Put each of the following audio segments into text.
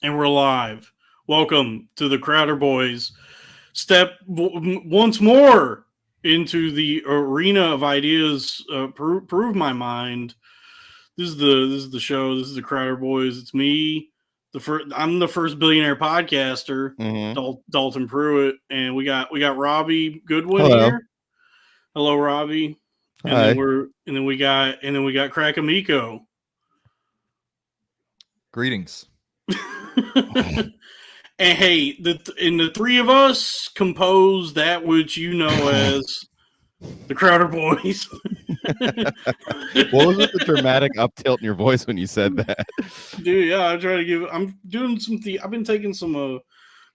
And we're live. Welcome to the Crowder Boys. Step once more into the arena of ideas. Prove my mind. This is the show. This is the Crowder Boys. It's me. I'm the first billionaire podcaster, Dalton Pruitt, and we got Robbie Goodwin here. Hello, Robbie. Hi. And then we got Crack Amico. Greetings. And hey, the three of us compose that which you know as the Crowder Boys. What was the dramatic up tilt in your voice when you said that? Dude, yeah, I'm doing some I've been taking some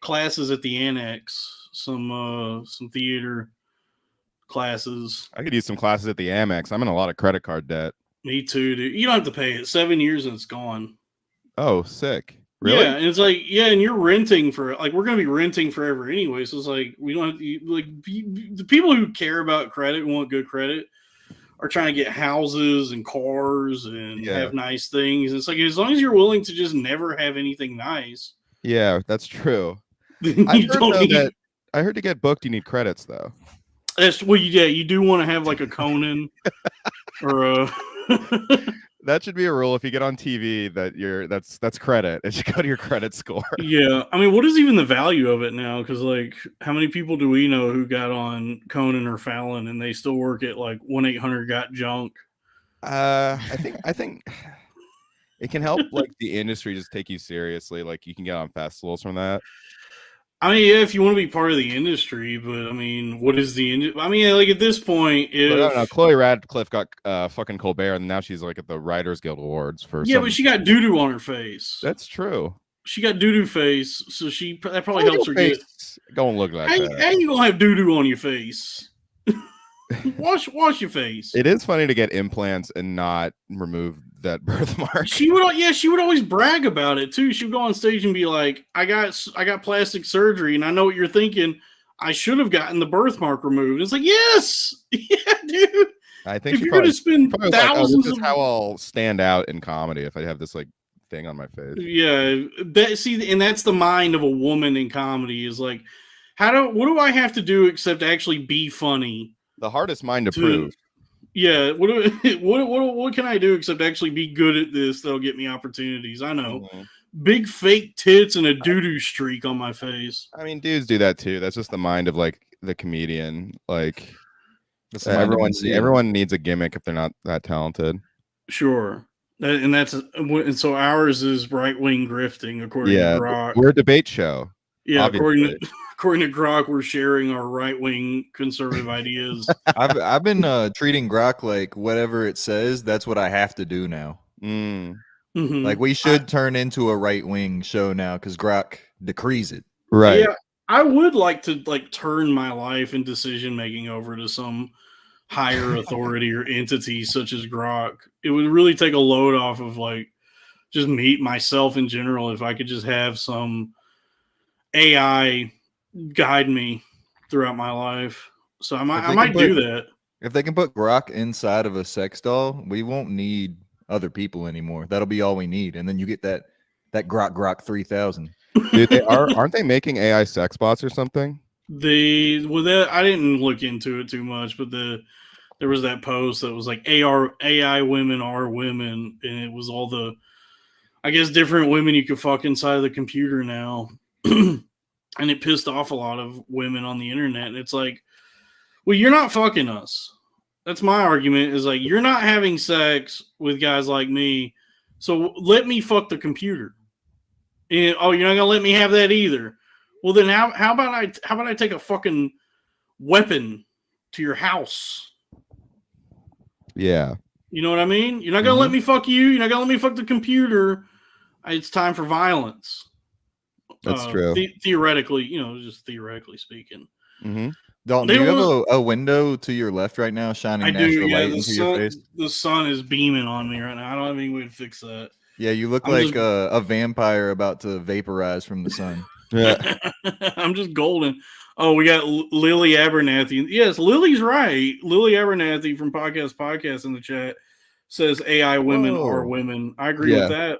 classes at the Annex, some theater classes. I could use some classes at the Amex. I'm in a lot of credit card debt. Me too, dude. You don't have to pay it. 7 years and it's gone. Oh, sick. Really? Yeah, and it's like, and you're renting for, like, we're going to be renting forever anyway, so it's like, we don't have to, like, the people who care about credit and want good credit are trying to get houses and cars and have nice things. It's like, as long as you're willing to just never have anything nice. Yeah, that's true. I heard to get booked, you need credits, though. That's well, you do want to have, like, a Conan or a... That should be a rule. If you get on TV, that's credit. It should go to your credit score. Yeah, I mean, what is even the value of it now? Because like, how many people do we know who got on Conan or Fallon and they still work at like 1-800-GOT-JUNK? I think it can help like the industry just take you seriously. Like you can get on festivals from that. I mean, yeah, if you want to be part of the industry, but I mean, what is the industry? I mean, like at this point, if... I don't know, Chloe Radcliffe got fucking Colbert, and now she's like at the Writers Guild Awards for. Yeah, but she got doo-doo on her face. That's true. She got doo-doo face, so that probably helps her get. Don't look like that. How you gonna have doo-doo on your face? wash your face. It is funny to get implants and not remove that birthmark. She would always brag about it too. She would go on stage and be like, I got plastic surgery, and I know what you're thinking. I should have gotten the birthmark removed. It's like, yes, yeah, dude. I think if you're gonna spend thousands, this is how I'll stand out in comedy if I have this like thing on my face. Yeah, and that's the mind of a woman in comedy is like, what do I have to do except actually be funny? The hardest mind to prove. Yeah, what can I do except actually be good at this that'll get me opportunities? I know. Mm-hmm. Big fake tits and a doo-doo streak on my face. I mean, dudes do that too. That's just the mind of like the comedian. Like everyone needs a gimmick if they're not that talented. Sure. And so ours is right-wing grifting, according to Grok. We're a debate show. Yeah, obviously. According to Grok, we're sharing our right-wing conservative ideas. I've been treating Grok like whatever it says, that's what I have to do now. Mm-hmm. Like we should turn into a right-wing show now because Grok decrees it. Right. Yeah, I would like to turn my life and decision-making over to some higher authority or entity such as Grok. It would really take a load off of like just myself in general if I could just have some AI guide me throughout my life. So I might do that. If they can put Grok inside of a sex doll, we won't need other people anymore. That'll be all we need. And then you get that Grok 3000. Dude, aren't they making AI sex bots or something? I didn't look into it too much, but there was that post that was like AI women are women, and it was all the, I guess, different women you could fuck inside of the computer now. And it pissed off a lot of women on the internet. And it's like, well, you're not fucking us. That's my argument, is like, you're not having sex with guys like me. So let me fuck the computer. And you're not gonna let me have that either. Well, then how about I take a fucking weapon to your house? Yeah. You know what I mean? You're not gonna let me fuck you. You're not gonna let me fuck the computer. It's time for violence. That's true. Theoretically, just theoretically speaking. Mm-hmm. Dalton, do you have a window to your left right now shining natural light into your face? The sun is beaming on me right now. I don't have any way to fix that. Yeah, you look like a vampire about to vaporize from the sun. Yeah. I'm just golden. Oh, we got Lily Abernathy. Yes, Lily's right. Lily Abernathy from Podcast in the chat says AI women are women. I agree with that.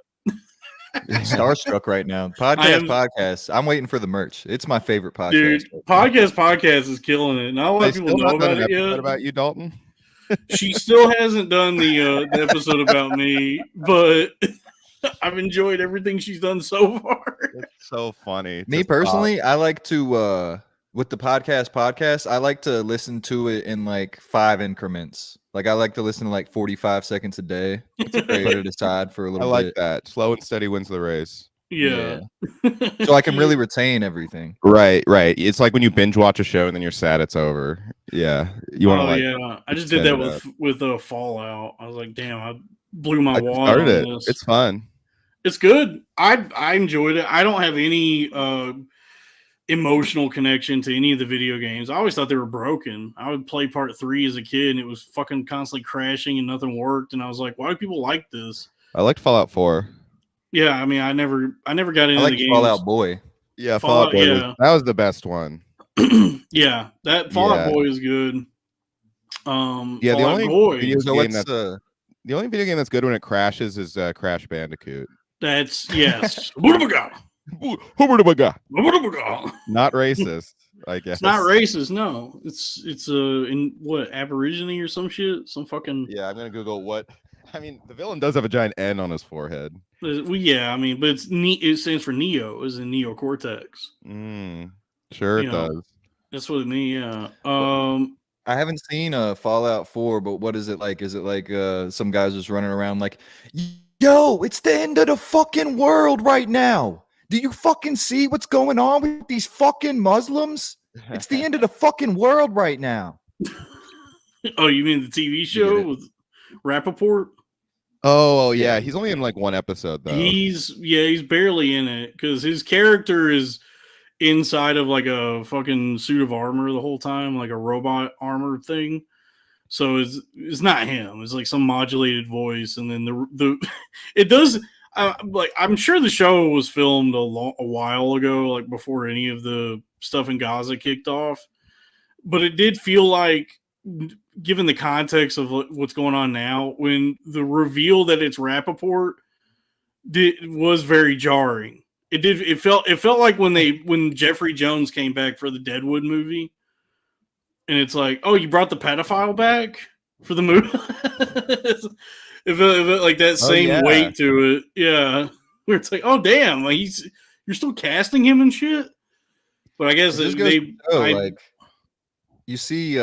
Starstruck right now. Podcast. I'm waiting for the merch. It's my favorite podcast. Dude, podcast is killing it. Not a lot of people know about it yet. About you, Dalton? She still hasn't done the episode about me, but I've enjoyed everything she's done so far. It's so funny. Me personally, I like to with the podcast, I like to listen to it in like 5 increments. Like I like to listen to like 45 seconds a day. It's a great way to decide for a little bit. I like that. Slow and steady wins the race. Yeah. So I can really retain everything. Right. It's like when you binge watch a show and then you're sad it's over. Yeah. You want to yeah. I just did that with Fallout. I was like, damn, I blew my wad on this. It's fun. It's good. I enjoyed it. I don't have any emotional connection to any of the video games. I always thought they were broken. I would play part 3 as a kid and it was fucking constantly crashing and nothing worked. And I was like, why do people like this? I liked Fallout 4. Yeah, I mean, I never got into the games. Fallout Boy. Yeah, Fallout Boy. Yeah. That was the best one. Yeah, that Fallout Boy is good. Yeah, the only video game that's good when it crashes is Crash Bandicoot. That's yes. Not racist, I guess. It's not racist, no. It's in what, Aborigine or some shit? Some fucking I'm gonna Google what. I mean, the villain does have a giant N on his forehead. Well, yeah, I mean, but it stands for Neo, as in neocortex. Sure, it does. That's what it means. Yeah. I haven't seen Fallout 4, but what is it like? Is it like some guys just running around like, yo, it's the end of the fucking world right now. Do you fucking see what's going on with these fucking Muslims? It's the end of the fucking world right now. Oh, you mean the TV show with Rappaport? Oh yeah, he's only in like 1 episode though. He's barely in it because his character is inside of like a fucking suit of armor the whole time, like a robot armor thing. So it's not him. It's like some modulated voice, and then the it does. Like I'm sure the show was filmed a while ago, like before any of the stuff in Gaza kicked off. But it did feel like, given the context of what's going on now, when the reveal that it's Rappaport was very jarring. It felt like when Jeffrey Jones came back for the Deadwood movie, and it's like, oh, you brought the pedophile back for the movie. It felt like that same weight to it. Yeah. Where it's like, oh damn, like you're still casting him and shit. But I guess you see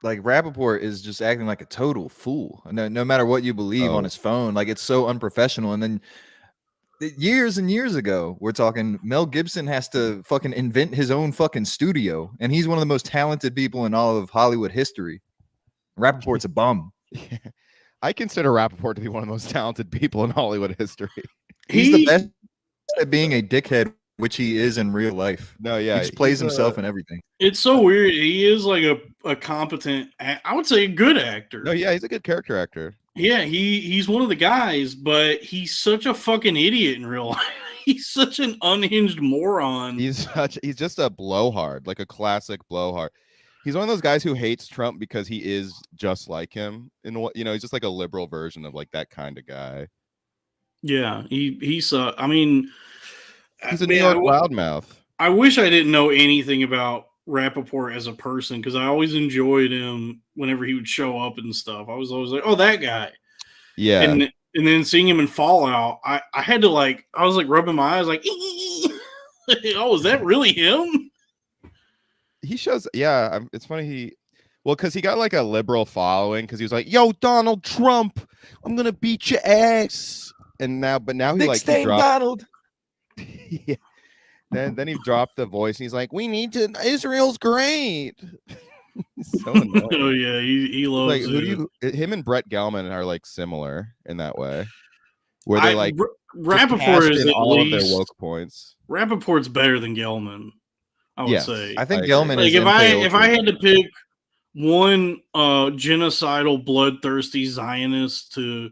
like Rappaport is just acting like a total fool. No matter what you believe on his phone, like it's so unprofessional. And then years and years ago, we're talking Mel Gibson has to fucking invent his own fucking studio, and he's one of the most talented people in all of Hollywood history. Rappaport's a bum. Yeah. I consider Rappaport to be one of the most talented people in Hollywood history. He's the best at being a dickhead, which he is in real life. No, yeah, he just plays himself and everything. It's so weird. He is like a competent, I would say a good actor. No, yeah, he's a good character actor. Yeah, he's one of the guys, but he's such a fucking idiot in real life. He's such an unhinged moron. He's just a blowhard, like a classic blowhard. He's one of those guys who hates Trump because he is just like him. And what, he's just like a liberal version of like that kind of guy. Yeah, he's I mean, he's a New York loudmouth. I wish I didn't know anything about Rappaport as a person, because I always enjoyed him whenever he would show up and stuff. I was always like, oh, that guy. Yeah. And then seeing him in Fallout, I had to I was like rubbing my eyes like, oh, is that really him? He shows, it's funny. Because he got like a liberal following, because he was like, yo, Donald Trump, I'm going to beat your ass. And now he like, he dropped, Donald. Yeah. Then he dropped the voice and he's like, we need to, Israel's great. So annoying. Oh yeah, he loves like, him and Brett Gelman are like similar in that way, where they like Rappaport is all of their woke points. Rappaport's better than Gelman, I would say. I think Gelman is if I had to pick one genocidal, bloodthirsty Zionist to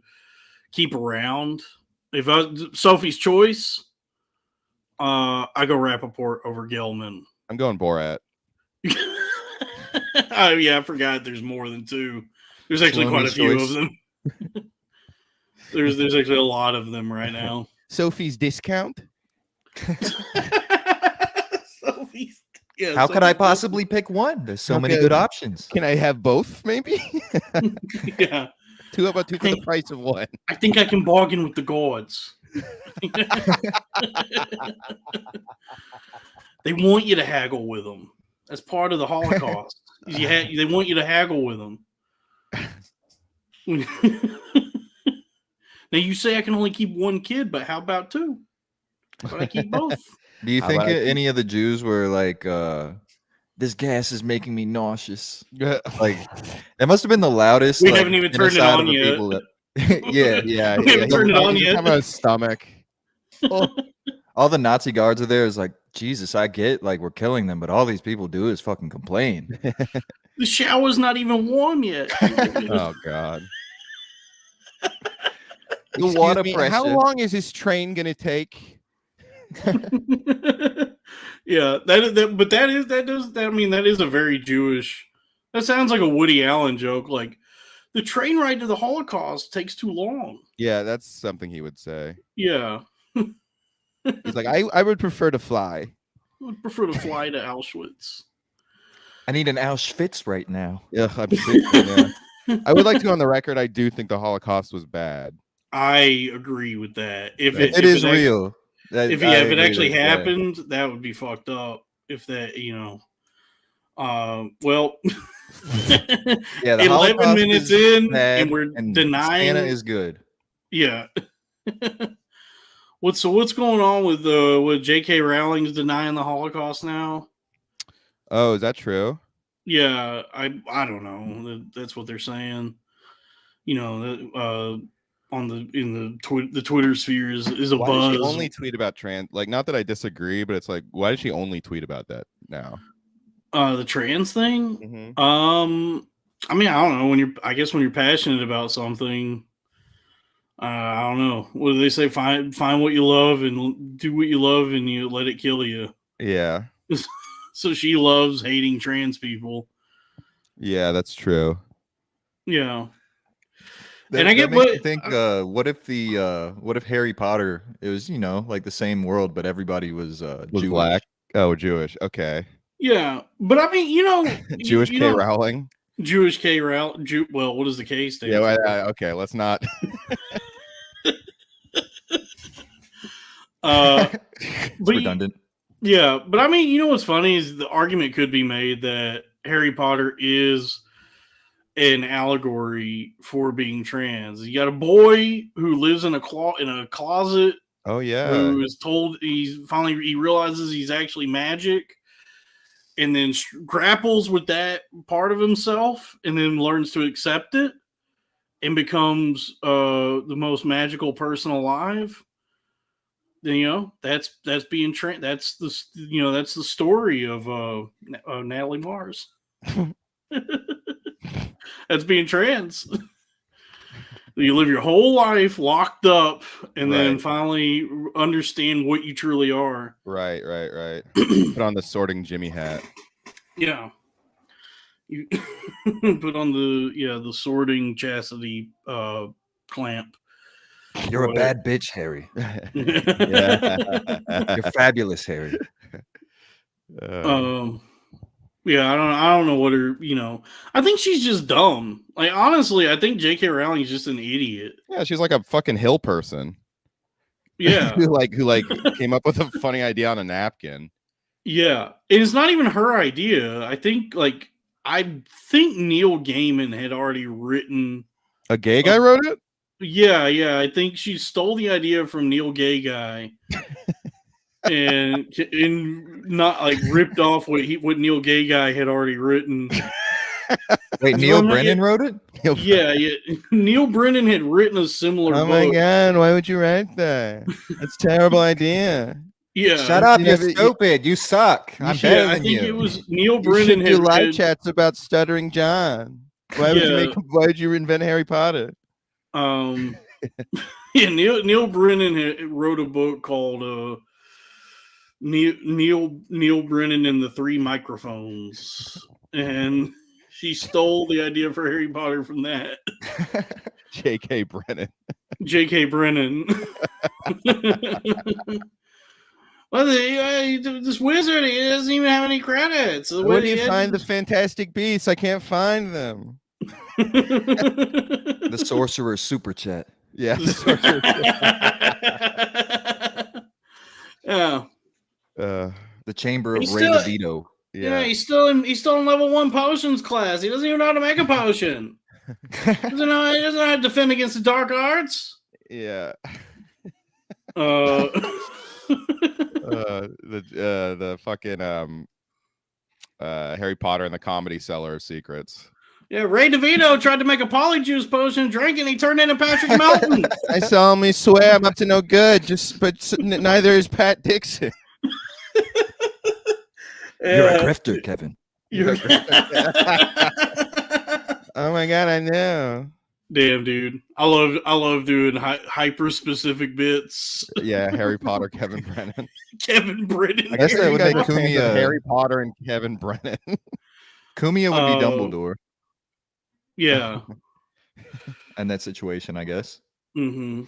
keep around, Sophie's choice, I go Rappaport over Gelman. I'm going Borat. Oh yeah, I forgot there's more than 2. There's actually quite a few of them. There's actually a lot of them right now. Sophie's discount. Sophie's, how could I possibly pick one? There's so many good options. Can I have both? Maybe. Yeah. Two about two for the price of one. I think I can bargain with the gods. They want you to haggle with them. That's part of the Holocaust. They want you to haggle with them. Now you say I can only keep one kid, but how about two? But I keep both. Do you think any of the Jews were like, this gas is making me nauseous? Like, that must have been the loudest. We haven't even turned it on yet. Yeah. We haven't turned it on yet. About his stomach. All the Nazi guards are there. Is like, Jesus, I get like we're killing them, but all these people do is fucking complain. The shower's not even warm yet. Oh God. The water pressure. How long is this train gonna take? Yeah, that is a very Jewish. That sounds like a Woody Allen joke. Like, the train ride to the Holocaust takes too long. Yeah, that's something he would say. Yeah. He's like, I would prefer to fly. I would prefer to fly to Auschwitz. I need an Auschwitz right now. Yeah, I'm yeah. I would like to go on the record. I do think the Holocaust was bad. I agree with that. If it is real. If it actually happened, that would be fucked up. If that, well, yeah, 11 minutes in, and we're denying. Santa is good. Yeah. What's going on with J.K. Rowling's denying the Holocaust now? Oh, is that true? Yeah, I don't know. That's what they're saying. On the Twitter sphere is a why buzz. Did she only tweet about trans? Like, not that I disagree, but it's like, why did she only tweet about that now? The trans thing. Mm-hmm. I mean, I don't know. When you're passionate about something, I don't know. What do they say? Find what you love and do what you love, and you let it kill you. Yeah. So she loves hating trans people. Yeah, that's true. Yeah. And I get what think. What if Harry Potter? It was like the same world, but everybody was Jewish. Black. Oh, Jewish. Okay. Yeah, but I mean, Jewish K. Rowling. Jewish K. Rowling. Well, what does the K stand? Yeah. Okay. Let's not. Redundant. Yeah, but I mean, what's funny is the argument could be made that Harry Potter is an allegory for being trans. You got a boy who lives in a closet. Oh yeah. Who is told he realizes he's actually magic, and then grapples with that part of himself, and then learns to accept it, and becomes the most magical person alive. Then that's being trans. That's the story of Natalie Mars. That's being trans. You live your whole life locked up, and then finally understand what you truly are. Right. Put on the sorting Jimmy hat. Yeah. You put on the sorting chastity clamp. You're a bad bitch, Harry. Yeah. You're fabulous, Harry. Yeah, I don't know what her, I think she's just dumb. Like, honestly, I think J.K. Rowling is just an idiot. Yeah, she's like a fucking hill person. Yeah. who came up with a funny idea on a napkin. Yeah. And it's not even her idea. I think Neil Gaiman had already written. A gay guy wrote it? Yeah. I think she stole the idea from Neil Gay Guy. and not like ripped off what Neil Gay Guy had already written. Wait, Neil Brennan wrote it? Yeah. Neil Brennan had written a similar book. Oh my god, why would you write that? That's a terrible idea. Yeah. Shut up, you're stupid. You suck. I'm better than you. I think it was Neil Brennan had live chats about Stuttering John. Why would you invent Harry Potter? Yeah, Neil Brennan wrote a book called Neil Brennan and the Three Microphones, and she stole the idea for Harry Potter from that. J.K. Brennan. J.K. Brennan. Well, this wizard, he doesn't even have any credits. Where do you find the Fantastic Beasts? I can't find them. The Sorcerer's Super Chat. Yeah. Yeah. The Chamber of Ray DeVito. Yeah, he's still in level 1 potions class. He doesn't even know how to make a potion. He doesn't know how to defend against the dark arts. Yeah. The fucking Harry Potter and the Comedy Cellar of Secrets. Yeah, Ray DeVito tried to make a polyjuice potion, drank it, and he turned into Patrick Melton. I solemnly swear I'm up to no good. But neither is Pat Dixon. You're a grifter, Kevin. Oh my god, I know. Damn, dude, I love doing hyper specific bits. Yeah, Harry Potter, Kevin Brennan. Kevin Brennan. I guess that would make Kumia Harry Potter and Kevin Brennan. Kumia would be Dumbledore. Yeah. In that situation, I guess. Mm-hmm.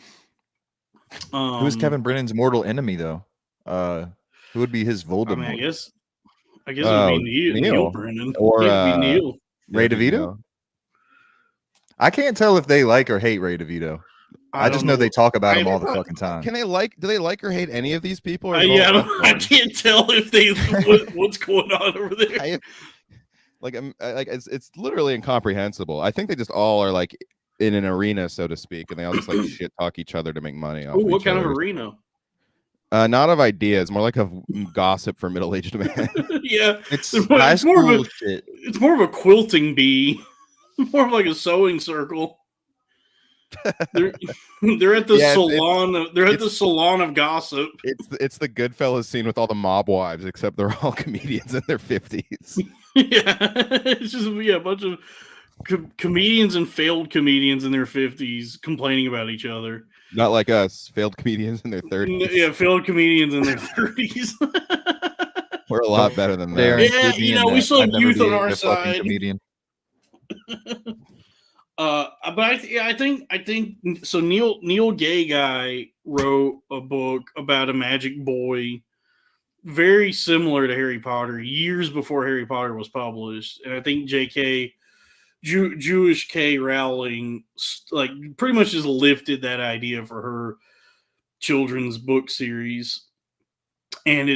Who is Kevin Brennan's mortal enemy, though? Who would be his Voldemort? I mean, I guess it would be Neil Brennan. Or Neil. Ray DeVito? I can't tell if they like or hate Ray DeVito. I just know they talk about him all the fucking time. Do they like or hate any of these people? Or I can't tell if they what's going on over there. It's literally incomprehensible. I think they just all are like in an arena, so to speak, and they all just like shit talk each other to make money. What kind of arena? Not of ideas, more like a gossip for middle-aged men. Yeah, it's high school shit. It's more of a quilting bee, more of like a sewing circle. They're at the salon. They're at the salon of gossip. It's the Goodfellas scene with all the mob wives, except they're all comedians in their 50s. Yeah, it's just a bunch of comedians and failed comedians in their 50s complaining about each other. Not like us, failed comedians in their 30s. Yeah, failed comedians in their 30s. We're a lot better than that. Yeah, we still have youth on our side. Comedian. But I think so. Neil Gay Guy wrote a book about a magic boy, very similar to Harry Potter, years before Harry Potter was published, and I think J.K. Jewish K. Rowling like pretty much just lifted that idea for her children's book series, and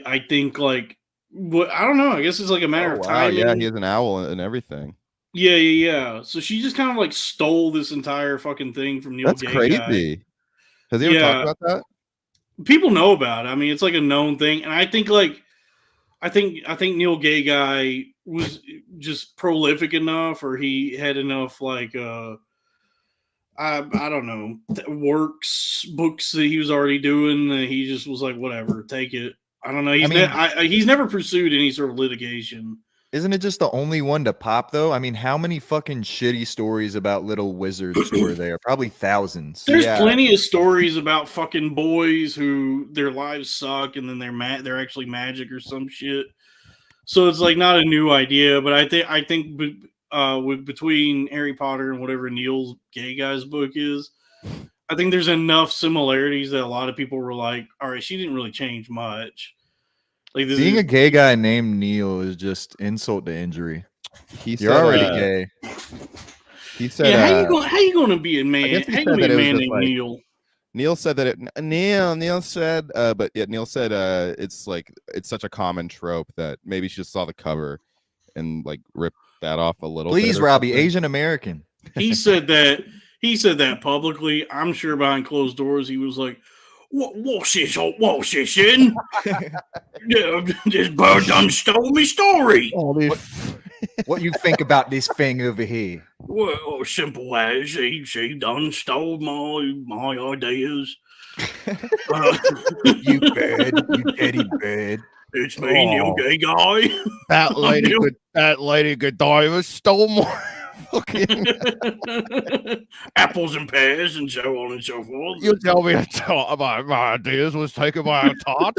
I think like I don't know. I guess it's like a matter of time. Yeah, he has an owl and everything. Yeah. So she just kind of like stole this entire fucking thing from Neil Gay. That's crazy. Guy. Has he ever talked about that? People know about it. I mean, it's like a known thing, and I think Neil Gay Guy was just prolific enough, or he had enough like I don't know books that he was already doing. That he just was like, whatever, take it. I don't know. He's never pursued any sort of litigation. Isn't it just the only one to pop, though? I mean, how many fucking shitty stories about little wizards were there? Probably thousands. There's plenty of stories about fucking boys who their lives suck, and then they're actually magic or some shit. So it's like not a new idea, but I think between Harry Potter and whatever Neil Gay Guy's book is, I think there's enough similarities that a lot of people were like, all right, she didn't really change much. Like being a gay guy named Neil is just insult to injury. You're already gay. He said, how you going to be a man? How you going to be a man named Neil? Neil said that Neil said, but yeah, Neil said it's like it's such a common trope that maybe she just saw the cover and like ripped that off a little. Please, Robbie, Asian American. He said that publicly. I'm sure behind closed doors he was like, What's this in? This bird done stole me story. What you think about this thing over here? Well, simple as she done stole my ideas. You bird, you dirty bird. It's me, Neil Gay Guy. That lady Godiva stole more. Apples and pears and so on and so forth. You tell me about my ideas was taken by a tot.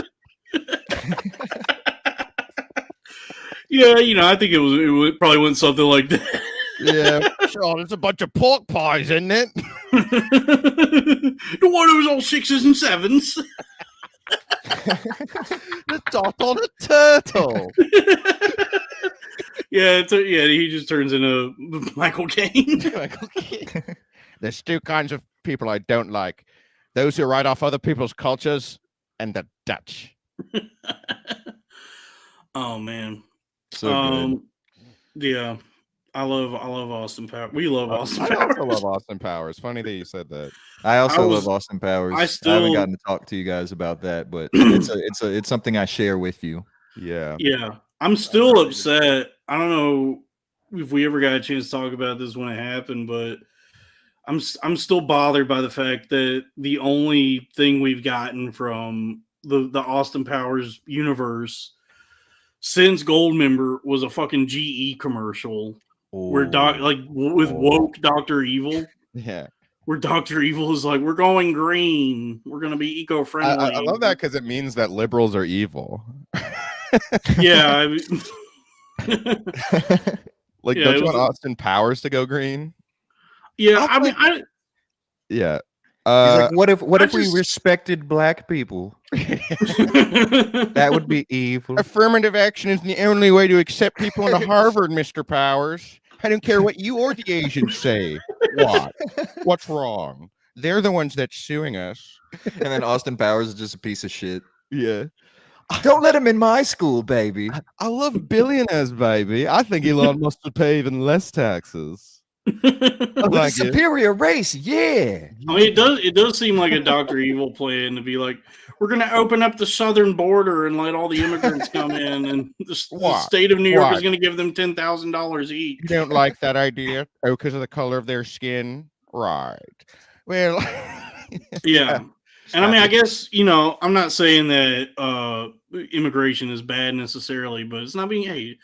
Yeah, I think it probably went something like that. Yeah. Oh, it's a bunch of pork pies, isn't it? The one who's all 6s and 7s. The dot on a turtle. Yeah, he just turns into Michael Caine. There's two kinds of people I don't like. Those who write off other people's cultures and the Dutch. Oh man. So good. Yeah. I love Austin Powers. We love Austin I Powers. also love Austin Powers. Funny that you said that. I also love Austin Powers. I haven't gotten to talk to you guys about that, but it's something I share with you. Yeah. Yeah. I'm still upset. I don't know if we ever got a chance to talk about this when it happened, but I'm still bothered by the fact that the only thing we've gotten from the Austin Powers universe since Goldmember was a fucking GE commercial where with woke Dr. Evil. Yeah. Where Dr. Evil is like, we're going green. We're going to be eco-friendly. I love that because it means that liberals are evil. Yeah. I mean, don't you want Austin Powers to go green? Yeah. Yeah. He's like, what if we respected black people? That would be evil. Affirmative action is the only way to accept people into Harvard, Mr. Powers. I don't care what you or the Asians say. What? What's wrong? They're the ones that's suing us. And then Austin Powers is just a piece of shit. Yeah. Don't let him in my school, baby. I love billionaires, baby. I think Elon Musk should pay even less taxes. Like superior race, yeah. I mean, it does seem like a Dr. Evil plan to be like, we're going to open up the southern border and let all the immigrants come in, and the state of New York is going to give them $10,000 each. You don't like that idea? Oh, because of the color of their skin? Right. Well, yeah. And I mean, I guess, I'm not saying that immigration is bad necessarily, but it's not being handled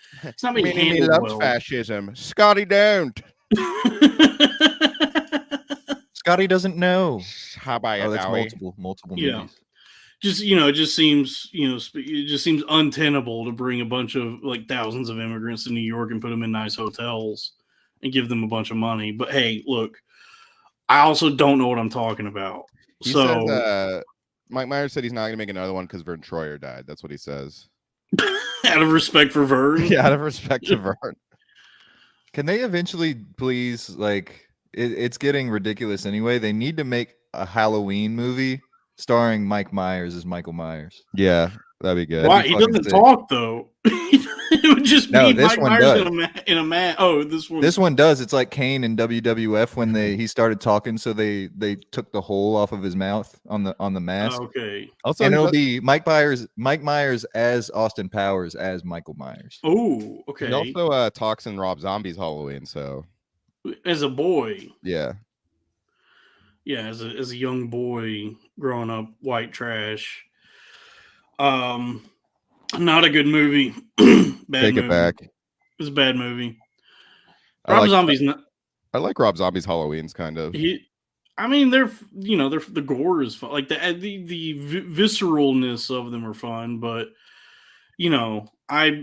he loves well. Fascism. Scotty don't. Scotty doesn't know. How about that's multiple movies. Just it just seems untenable to bring a bunch of thousands of immigrants to New York and put them in nice hotels and give them a bunch of money. But hey, look, I also don't know what I'm talking about. He says, Mike Myers said he's not going to make another one because Vern Troyer died. That's what he says. Out of respect for Vern. Yeah, out of respect to Vern. Can they eventually please, it's getting ridiculous anyway. They need to make a Halloween movie starring Mike Myers as Michael Myers. Yeah, that'd be good. Why? He doesn't talk, though. It would just be Mike Myers in a mat. Oh, this one does. It's like Kane in WWF when he started talking, so they took the hole off of his mouth on the mask. Okay. Also, and it'll be Mike Myers as Austin Powers as Michael Myers. Oh, okay. He also talks in Rob Zombie's Halloween, so as a boy. Yeah. Yeah, as a young boy growing up, white trash. Not a good movie. Take it back. It was a bad movie. Rob Zombie's not. I like Rob Zombie's Halloween's kind of. They're the gore is fun. Like the visceralness of them are fun, but I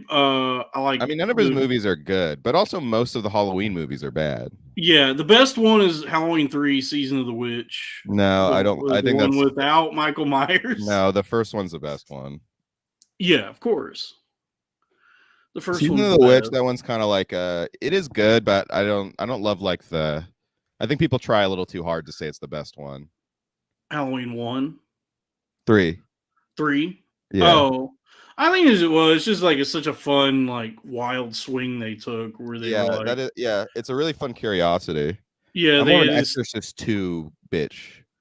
like. I mean, none of his movies are good, but also most of the Halloween movies are bad. Yeah, the best one is Halloween 3: Season of the Witch. No, I don't. I think that's without Michael Myers. No, the first one's the best one. Yeah, of course. The first Season of the Witch. That one's kind of like it is good, but I don't love I think people try a little too hard to say it's the best one. Halloween 1, 3. Yeah. Oh, I think it's just it's such a fun wild swing they took where they it's a really fun curiosity. Yeah, I'm more an Exorcist 2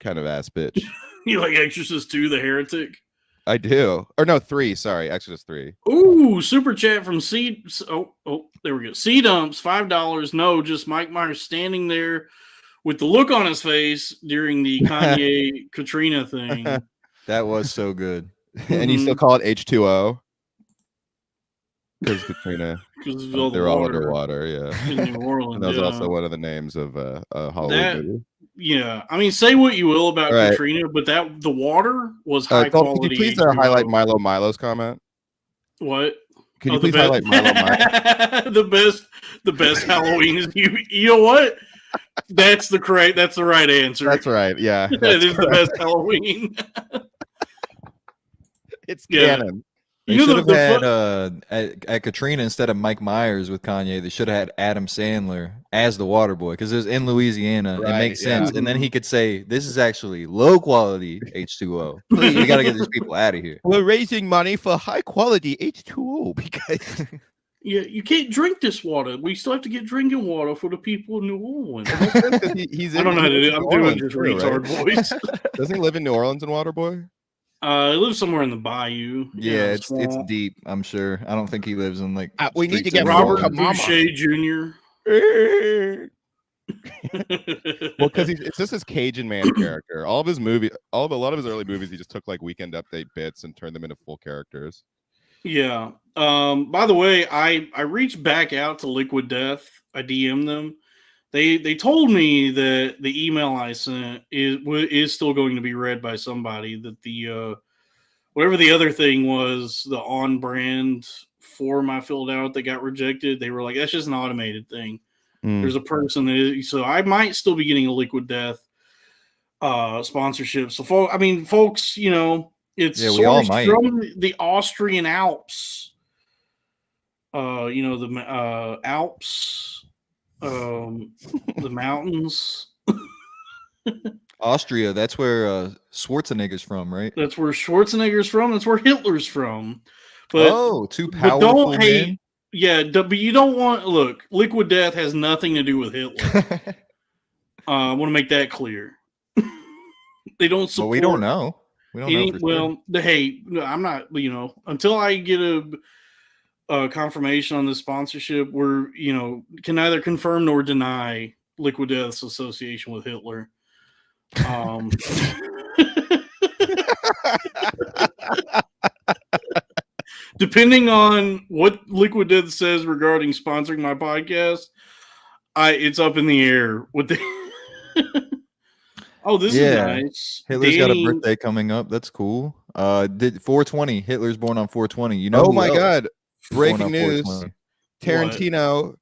kind of ass bitch. You like Exorcist 2, the Heretic? I do. Or no, 3. Sorry, Exorcist 3. Ooh, super chat from C. Oh, there we go. C Dumps, $5. No, just Mike Myers standing there with the look on his face during the Kanye Katrina thing. That was so good. And you still call it H2O? Because Katrina. They're all underwater, yeah. In New Orleans. And that was also one of the names of a Halloween movie. Yeah, I mean, say what you will about Katrina, but the water was high quality. Could you please highlight Milo's comment? What? Could you please highlight Milo Meyer? the best Halloween is you know what? That's the right answer. That's right. Yeah. That is the best Halloween. It's canon. They should have had at Katrina, instead of Mike Myers with Kanye, they should have had Adam Sandler as the water boy, because it was in Louisiana. It makes sense. And then he could say, this is actually low quality H2O. We got to get these people out of here. We're raising money for high quality H2O because yeah, you can't drink this water. We still have to get drinking water for the people in New Orleans. I don't know how to do it. I'm doing just retard voice. Doesn't he live in New Orleans in Waterboy? He lives somewhere in the bayou. Yeah, it's deep, I'm sure. I don't think he lives in like we need to get Robert Boucher Jr. Well, because it's just his Cajun man character. All of his movies, a lot of his early movies, he just took like Weekend Update bits and turned them into full characters. Yeah. By the way, I reached back out to Liquid Death. I DM'd them. They told me that the email I sent is still going to be read by somebody. That the whatever the other thing was, the on brand form I filled out that got rejected, they were like, that's just an automated thing. There's a person that so I might still be getting a Liquid Death sponsorship. So folks, you know, it's sourced from the Austrian Alps. You know, the Alps. The mountains. Austria, that's where Schwarzenegger's from, right? That's where Schwarzenegger's from. That's where Hitler's from. But too powerful. But don't hate. Man. Yeah, but you don't want look. Liquid Death has nothing to do with Hitler. I want to make that clear. They don't support. But we don't know. We don't know. Hey, I'm not. You know, until I get a confirmation on the sponsorship, we're can neither confirm nor deny Liquid Death's association with Hitler. Depending on what Liquid Death says regarding sponsoring my podcast, it's up in the air. With the this is nice. Hitler's got a birthday coming up. That's cool. Did 420? Hitler's born on 420. You know? Oh my God! Breaking news: Tarantino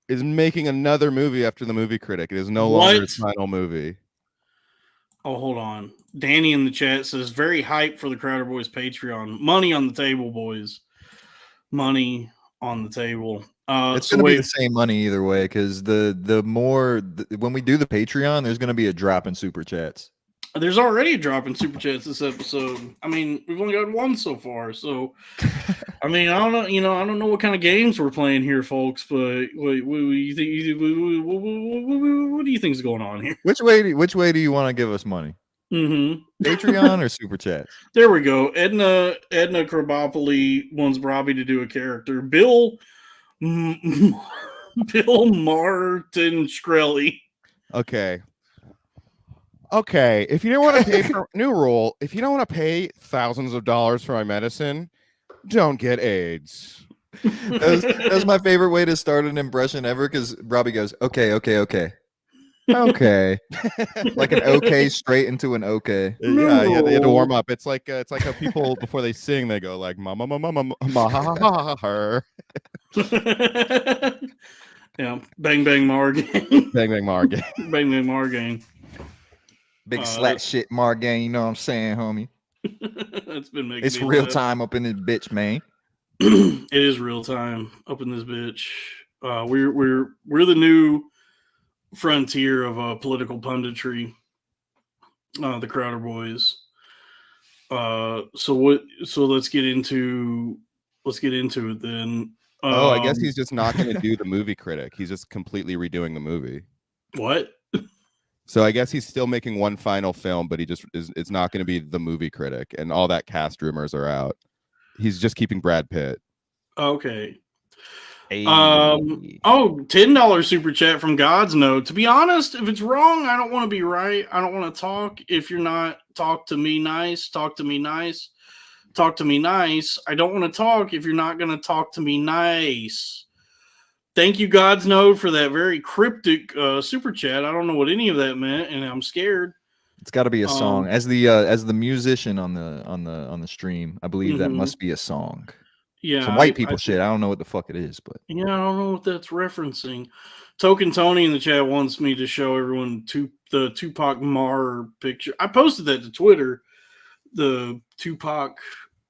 is making another movie after The Movie Critic. It is no longer his final movie. Oh, hold on. Danny in the chat says, very hyped for the Crowder Boys Patreon. Money on the table, boys. Money on the table. It's going to be the same money either way, because when we do the Patreon, there's going to be a drop in Super Chats. There's already a drop in Super Chats this episode. I mean, we've only got one so far, so I mean, I don't know. I don't know what kind of games we're playing here, folks. But what do you think is going on here? Which way do you want to give us money? Patreon or Super Chats? There we go. Edna Krabopoli wants Robbie to do a character. Bill Martin Shkreli. Okay, if you don't want to pay for new rule, if you don't want to pay thousands of dollars for my medicine, don't get AIDS. That was my favorite way to start an impression ever, because Robbie goes, okay. Like an okay straight into an okay. Yeah, you had to warm up. It's like how people before they sing, they go like ma her. Yeah, bang bang Margang. Bang bang Margang. Bang bang Margang. Big slat shit Margang, you know what I'm saying, homie? It's been making it's real time up in this bitch, man. It is real time up in this bitch. We're the new frontier of political punditry. The Crowder Boys. So let's get into it then. I guess he's just not going to do The Movie Critic. He's just completely redoing the movie. What? So I guess he's still making one final film, but it's not going to be The Movie Critic, and all that cast rumors are out. He's just keeping Brad Pitt. Okay. Hey. $10 super chat from God's Note. To be honest, if it's wrong, I don't want to be right. I don't want to talk. If you're not, talk to me nice. Talk to me nice. Talk to me nice. I don't want to talk if you're not going to talk to me nice. Thank you, God's Note, for that very cryptic super chat. I don't know what any of that meant, and I'm scared. It's got to be a song. As the musician on the stream, I believe that must be a song. Yeah, some white people shit. I don't know what the fuck it is, but yeah, I don't know what that's referencing. Token Tony in the chat wants me to show everyone the Tupac Mar picture. I posted that to Twitter. The Tupac,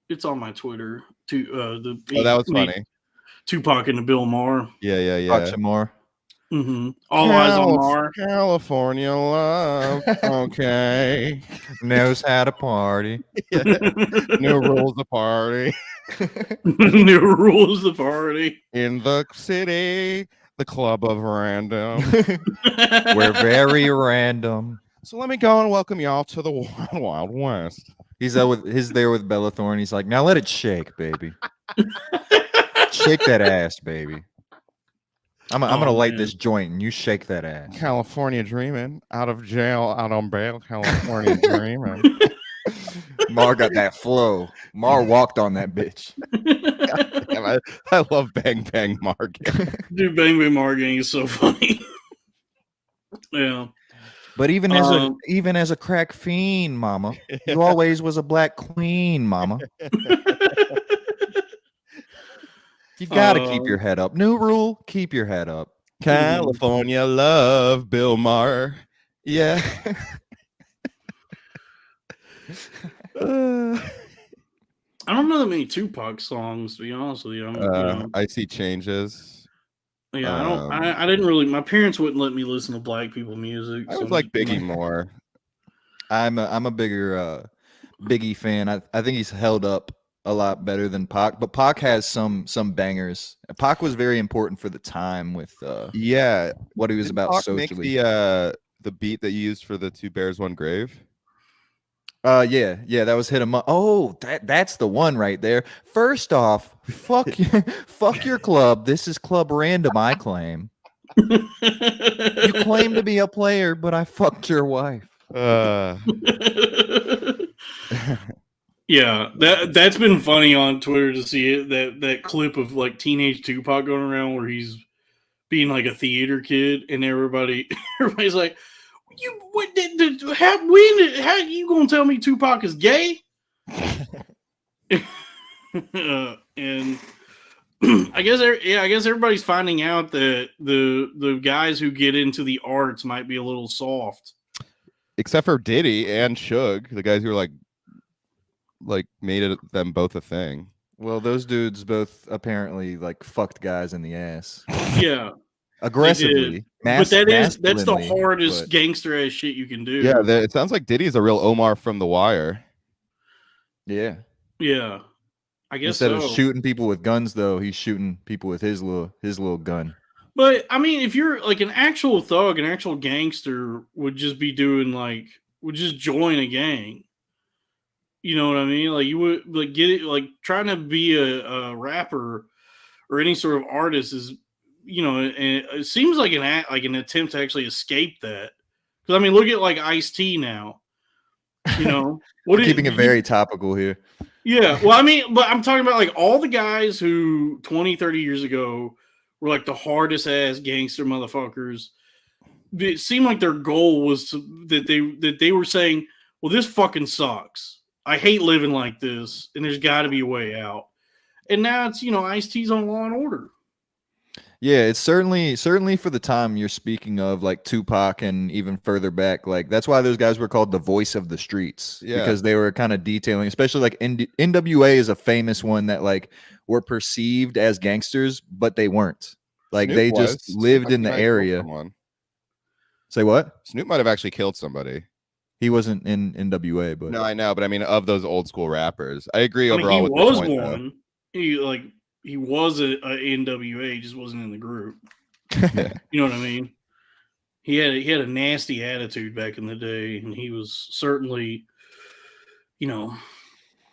it's on my Twitter. That was funny. Tupac and the Bill Maher. Yeah. Mar. Mm-hmm. All eyes on Mar. California love. Okay. Knows how to party. New rules of party. New rules of party. In the city, the club of random. We're very random. So let me go and welcome y'all to the Wild Wild West. He's there with Bella Thorne. He's like, now let it shake, baby. Shake that ass, baby. I'm gonna light this joint and you shake that ass. California dreaming, out of jail, out on bail. California dreaming. Mar got that flow. Mar walked on that bitch. I love Bang Bang Margan. Dude, Bang Bang Margan is so funny. Yeah. But even as a crack fiend, mama, you always was a black queen, mama. You gotta keep your head up. New rule: keep your head up. California love, Bill Maher. Yeah. I don't know that many Tupac songs, to be honest with you. I see changes. Yeah, I didn't really. My parents wouldn't let me listen to black people music. I was like Biggie more. I'm a bigger Biggie fan. I think he's held up a lot better than Pac, but Pac has some bangers. Pac was very important for the time with what he was about Pac socially. Make the beat that you used for the Two Bears One Grave. Yeah, that was Hit 'Em Up. Oh, that's the one right there. First off, fuck your club. This is Club Random, I claim. You claim to be a player, but I fucked your wife. Yeah, that's been funny on Twitter to see it. That clip of like teenage Tupac going around where he's being like a theater kid, and everybody's like, how you gonna tell me Tupac is gay? And I guess everybody's finding out that the guys who get into the arts might be a little soft, except for Diddy and Suge, the guys who are like made them both a thing. Well, those dudes both apparently like fucked guys in the ass. Yeah. Aggressively, but that's the hardest gangster ass shit you can do. Yeah, it sounds like Diddy's a real Omar from The Wire. Yeah, I guess instead of shooting people with guns, though, he's shooting people with his little gun. But I mean, if you're like an actual thug, an actual gangster would just join a gang. You know what I mean? Like you would like get it, like trying to be a rapper or any sort of artist is. And it seems like an attempt to actually escape that. Because I mean, look at like Ice-T now. Keeping it very topical here. Yeah, well, I mean, but I'm talking about like all the guys who 20, 30 years ago were like the hardest ass gangster motherfuckers. It seemed like their goal was that they were saying, "Well, this fucking sucks. I hate living like this, and there's got to be a way out." And now it's Ice-T's on Law and Order. Yeah, it's certainly for the time you're speaking of, like Tupac and even further back. Like that's why those guys were called the voice of the streets, because they were kind of detailing, especially like NWA is a famous one that like were perceived as gangsters, but they weren't. Like Snoop they just lived in the area. Say what? Snoop might have actually killed somebody. He wasn't in NWA, but no, I know, but I mean of those old school rappers. I agree overall. He with was the point, one. He was a NWA, he just wasn't in the group. You know what I mean? He had a nasty attitude back in the day, and he was certainly,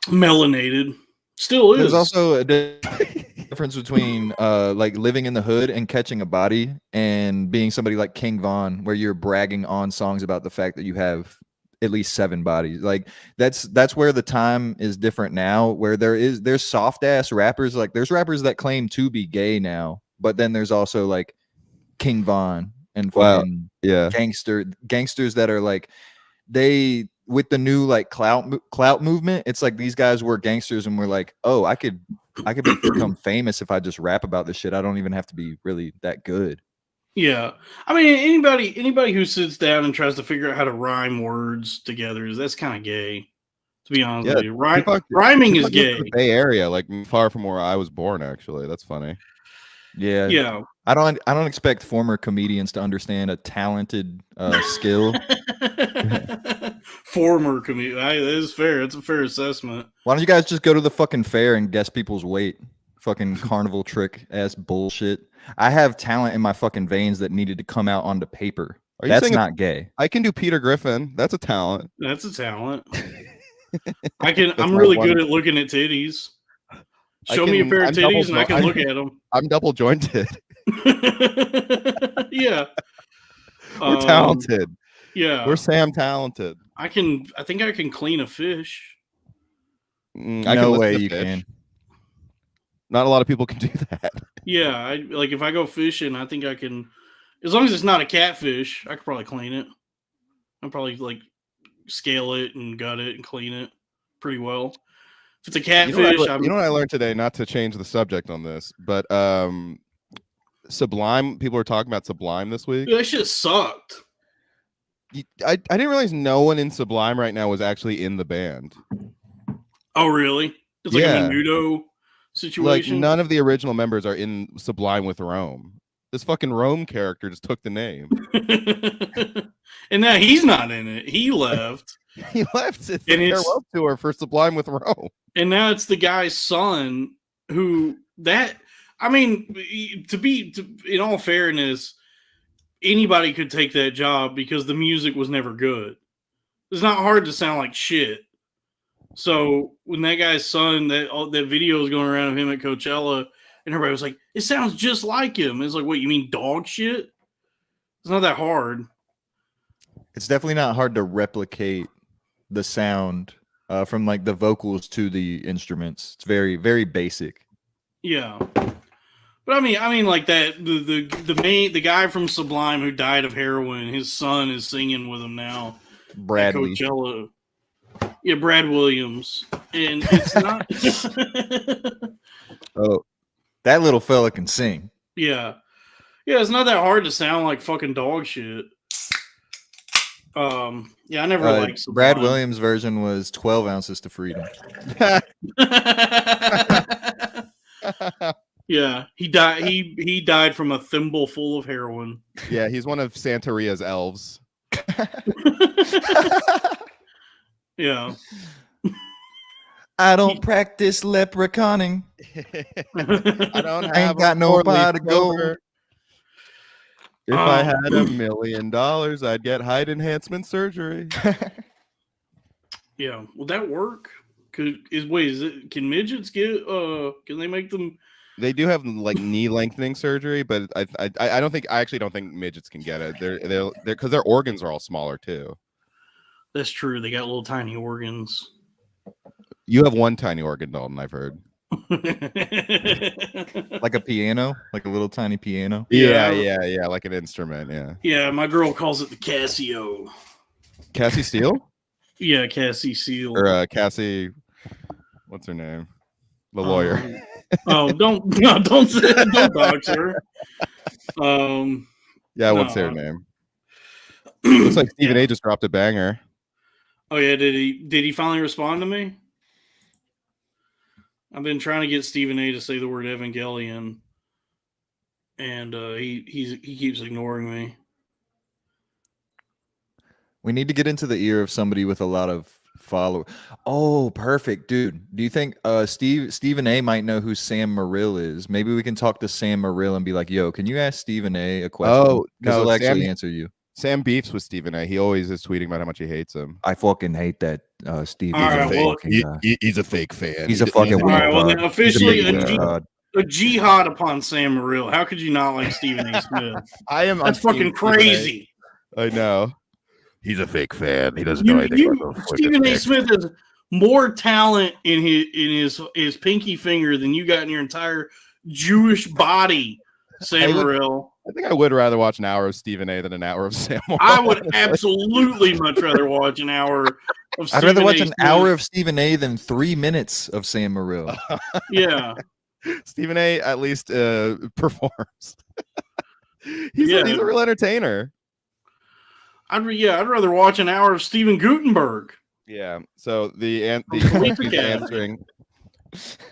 melanated. Still is. There's also a difference between like living in the hood and catching a body and being somebody like King Von, where you're bragging on songs about the fact that you have at least 7 bodies. Like that's where the time is different now, where there's soft ass rappers. Like there's rappers that claim to be gay now, but then there's also like King Von and gangsters that are like, they with the new like clout movement, it's like these guys were gangsters and we're like, oh, I could I could become famous if I just rap about this shit. I don't even have to be really that good. Yeah, I mean, anybody who sits down and tries to figure out how to rhyme words together, that's kind of gay. To be honest with you, rhyming is gay. Bay Area, like far from where I was born. Actually, that's funny. Yeah, yeah. I don't expect former comedians to understand a talented skill. Former comedian, that is fair. It's a fair assessment. Why don't you guys just go to the fucking fair and guess people's weight? Fucking carnival trick ass bullshit. I have talent in my fucking veins that needed to come out onto paper. That's not gay. I can do Peter Griffin. That's a talent. That's a talent. I'm really good at looking at titties. Show me a pair of titties and I can look at them. I'm double jointed. Yeah. We're talented. Yeah. We're Sam talented. I think I can clean a fish. No way you can. Not a lot of people can do that. Yeah, like if I go fishing, I think I can, as long as it's not a catfish, I could probably clean it. I'll probably like scale it and gut it and clean it pretty well. If it's a catfish, you know what I learned today, not to change the subject on this, but Sublime, people were talking about Sublime this week. Dude, that shit sucked. I didn't realize no one in Sublime right now was actually in the band. Oh, really? It's like a Menudo situation? Like, none of the original members are in Sublime with Rome. This fucking Rome character just took the name. And now he's not in it. He left. He left. It's the farewell tour for Sublime with Rome. And now it's the guy's son who I mean, in all fairness, anybody could take that job because the music was never good. It's not hard to sound like shit. So when that guy's son, that video was going around of him at Coachella, and everybody was like, "It sounds just like him." It's like, "What, you mean dog shit?" It's not that hard. It's definitely not hard to replicate the sound from like the vocals to the instruments. It's very, very basic. Yeah, but I mean, like that the guy from Sublime who died of heroin, his son is singing with him now. Bradley. At Coachella. Yeah, Brad Williams, and it's not. Oh, that little fella can sing. Yeah, it's not that hard to sound like fucking dog shit. Yeah, I never liked Sublime. Brad Williams' version was 12 ounces to freedom. Yeah, he died. He died from a thimble full of heroin. Yeah, he's one of Santeria's elves. Yeah. I don't practice leprechauning. I ain't got no pot to go. If I had $1 million, I'd get height enhancement surgery. Yeah, will that work? Can midgets get? Can they make them? They do have like knee lengthening surgery, but I actually don't think midgets can get it. They're because their organs are all smaller too. That's true. They got little tiny organs. You have one tiny organ, Dalton, I've heard. Like a piano, like a little tiny piano. Yeah, like an instrument. Yeah. Yeah, my girl calls it the Casio. Cassie Steele? Yeah, Cassie Steele. Or Cassie, what's her name? The lawyer. Don't dox her. Yeah, I won't say her name. Looks like Stephen A just dropped a banger. Oh yeah, did he finally respond to me? I've been trying to get Stephen A to say the word Evangelion, and he keeps ignoring me. We need to get into the ear of somebody with a lot of followers. Oh, perfect, dude. Do you think Stephen A might know who Sam Morrill is? Maybe we can talk to Sam Morrill and be like, "Yo, can you ask Stephen A question?" Oh, no, he'll actually answer you. Sam beefs with Stephen A. He always is tweeting about how much he hates him. I fucking hate that Steve. He's a fake fan. He's a fucking weird. All right, well then officially a jihad upon Sam Morrill. How could you not like Stephen A. Smith? That's fucking crazy. I know. He's a fake fan. He doesn't know anything about Stephen A. Smith has more talent in his pinky finger than you got in your entire Jewish body, Sam Morrill. I think I would rather watch an hour of Stephen A. than an hour of Sam Morrill. I would absolutely much rather watch an hour I'd rather watch an hour of Stephen A. than 3 minutes of Sam Morril. Yeah. Stephen A. at least performs. He's a real entertainer. I'd rather watch an hour of Steven Gutenberg. Yeah. So the answering.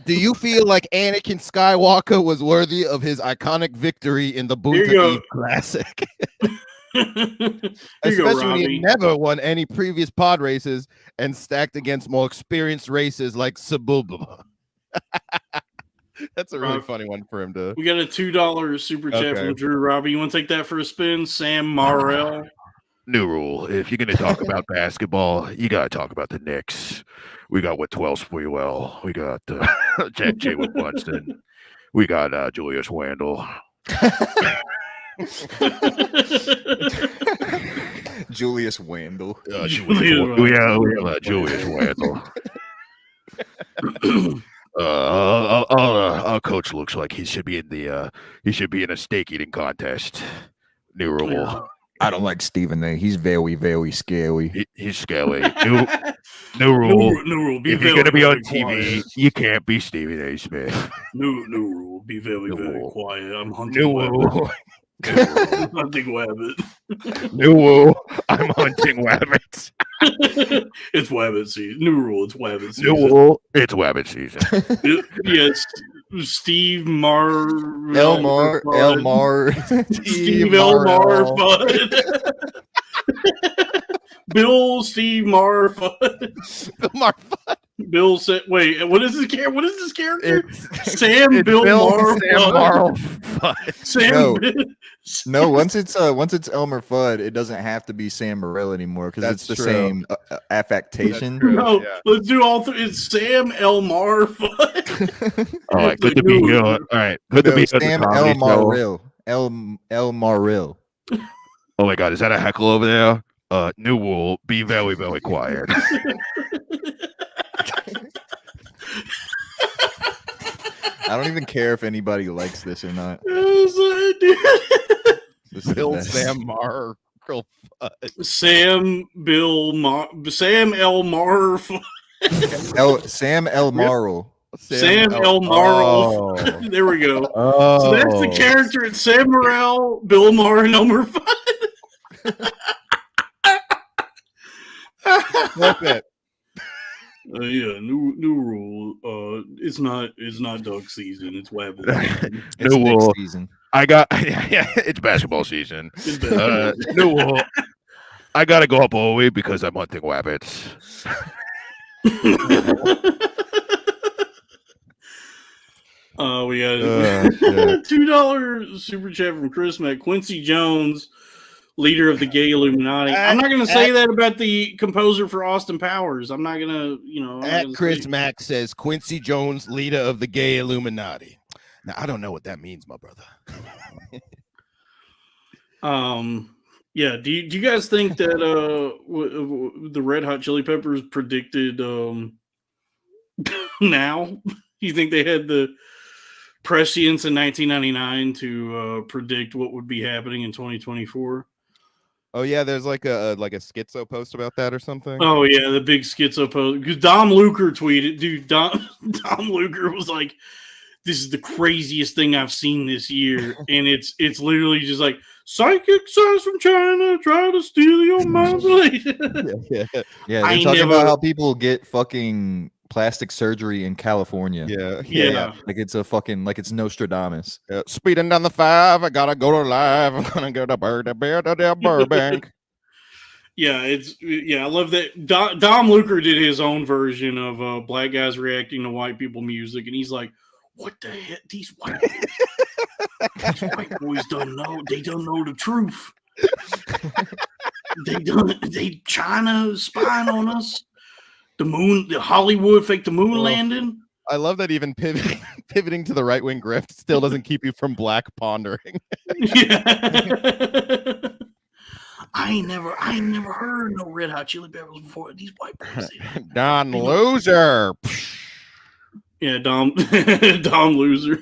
Do you feel like Anakin Skywalker was worthy of his iconic victory in the Boonta Eve Classic? Especially when he never won any previous pod races and stacked against more experienced races like Sabuba. That's a really funny one for him to. We got a $2 super chat from Drew Robbie. You want to take that for a spin? Sam Morril. New rule. If you're going to talk about basketball, you got to talk about the Knicks. We got Whitwell Spreewell. We got Jack Jaywood Bunston. We got Julius Randle. Julius Randle. We have Julius Randle. Our coach looks like he should be in a steak eating contest. New rule. Yeah. I don't like Stephen A. He's very, very scary. He's scary. New rule. New rule. If you're gonna be on TV, you can't be Stephen A. Smith. New rule. Be very, very quiet. I'm hunting. New rule. I'm hunting rabbit. New rule. I'm hunting rabbits. It's rabbit season. New rule. It's rabbit season. New rule. It's rabbit season. Yes. Steve Elmar Fudd. Bill Steve Mar Fudd. Bill Mar Fudd. Bill said, "Wait, what is this character? What is this character? Sam it's Bill Mar Fudd. No, once it's Elmer Fudd, it doesn't have to be Sam Morril anymore because it's the same affectation. No, let's do all three. It's Sam Elmar Fudd. All right, good to be here. All right, good to be here. Sam Elmaril. Elmaril. Oh my God, is that a heckle over there? New rule: be very, very quiet. I don't even care if anybody likes this or not. Bill Sam Mar Sam Bill Mar Sam L Mar Sam L Marl. Sam L Marl. There we go. So that's the character. It's Sam Morril, Bill Maher, and Elmer Fudd. Flip it. Yeah, new rule. It's not duck season. It's rabbit season. It's Knicks season. It's basketball season. New rule. I gotta go up all the way because I'm hunting rabbits. We got $2 super chat from Chris Mack. Quincy Jones, leader of the gay Illuminati. I'm not going to say that about the composer for Austin Powers. I'm not going to, Chris Mack says Quincy Jones, leader of the gay Illuminati. Now, I don't know what that means, my brother. Yeah. Do you guys think that the Red Hot Chili Peppers predicted now? You think they had the prescience in 1999 to predict what would be happening in 2024? Oh yeah, there's like a schizo post about that or something. Oh yeah, the big schizo post because Dom Luker tweeted, dude. Dom Luker was like, "This is the craziest thing I've seen this year," and it's literally just like psychic signs from China try to steal your mind. Yeah, they're talking about how people get fucking plastic surgery in California. Yeah. Like it's a fucking it's Nostradamus. Speeding down the 5, I gotta go to live. I'm gonna go to Burbank. I love that. Dom Luker did his own version of black guys reacting to white people music, and he's like, "What the heck? These white boys don't know. They don't know the truth. They China spying on us." The Hollywood fake the moon landing. I love that even pivoting to the right wing grift still doesn't keep you from black pondering. Yeah. I ain't never heard no Red Hot Chili Peppers before. These white boys. Don Loser. Yeah, Dom Loser.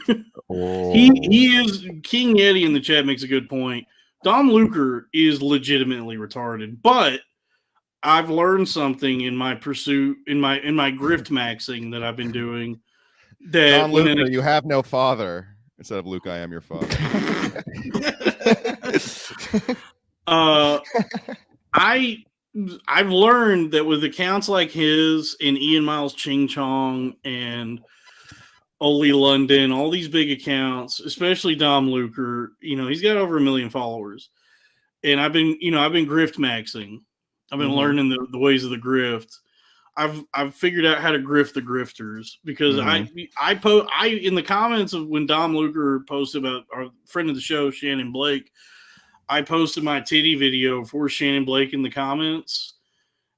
Oh. He is King Yeti in the chat makes a good point. Dom Luker is legitimately retarded, but I've learned something in my pursuit, in my grift maxing that I've been doing. That Don Luca, you have no father. Instead of Luke, I am your father. I've learned that with accounts like his and Ian Miles Ching Chong and Oli London, all these big accounts, especially Dom Luker, he's got over 1 million followers. And I've been grift maxing. I've been learning the ways of the grift. I've figured out how to grift the grifters because I in the comments of when Dom Luker posted about our friend of the show, Shannon Blake, I posted my titty video for Shannon Blake in the comments.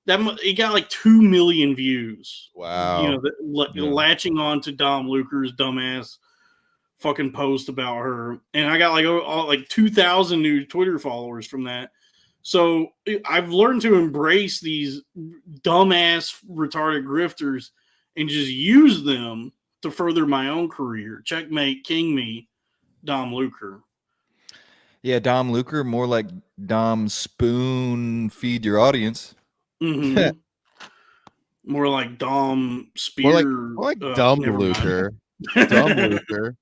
It got like 2 million views. Wow. Latching on to Dom Luker's dumbass fucking post about her. And I got like 2,000 new Twitter followers from that. So I've learned to embrace these dumbass retarded grifters and just use them to further my own career. Checkmate, king me, Dom Luker. Yeah, Dom Luker, more like Dom Spoon feed your audience. Mm-hmm. More like Dom Spear. More like Dumb Luker. Dumb Luker.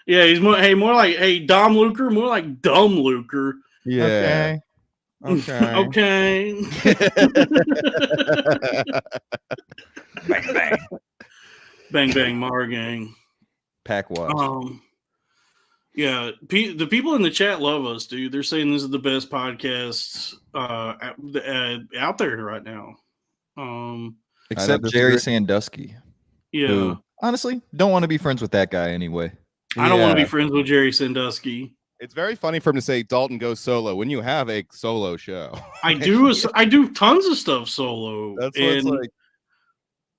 Yeah, he's more like Dom Luker, more like Dumb Luker. Yeah. Okay. Bang bang. Bang bang Mar gang. Pack watch. Yeah, the people in the chat love us, dude. They're saying this is the best podcast out there right now. Except Jerry Sandusky. Yeah. Who, honestly, don't want to be friends with that guy anyway. I don't want to be friends with Jerry Sandusky. It's very funny for him to say Dalton goes solo when you have a solo show. I do tons of stuff solo. That's what it's like.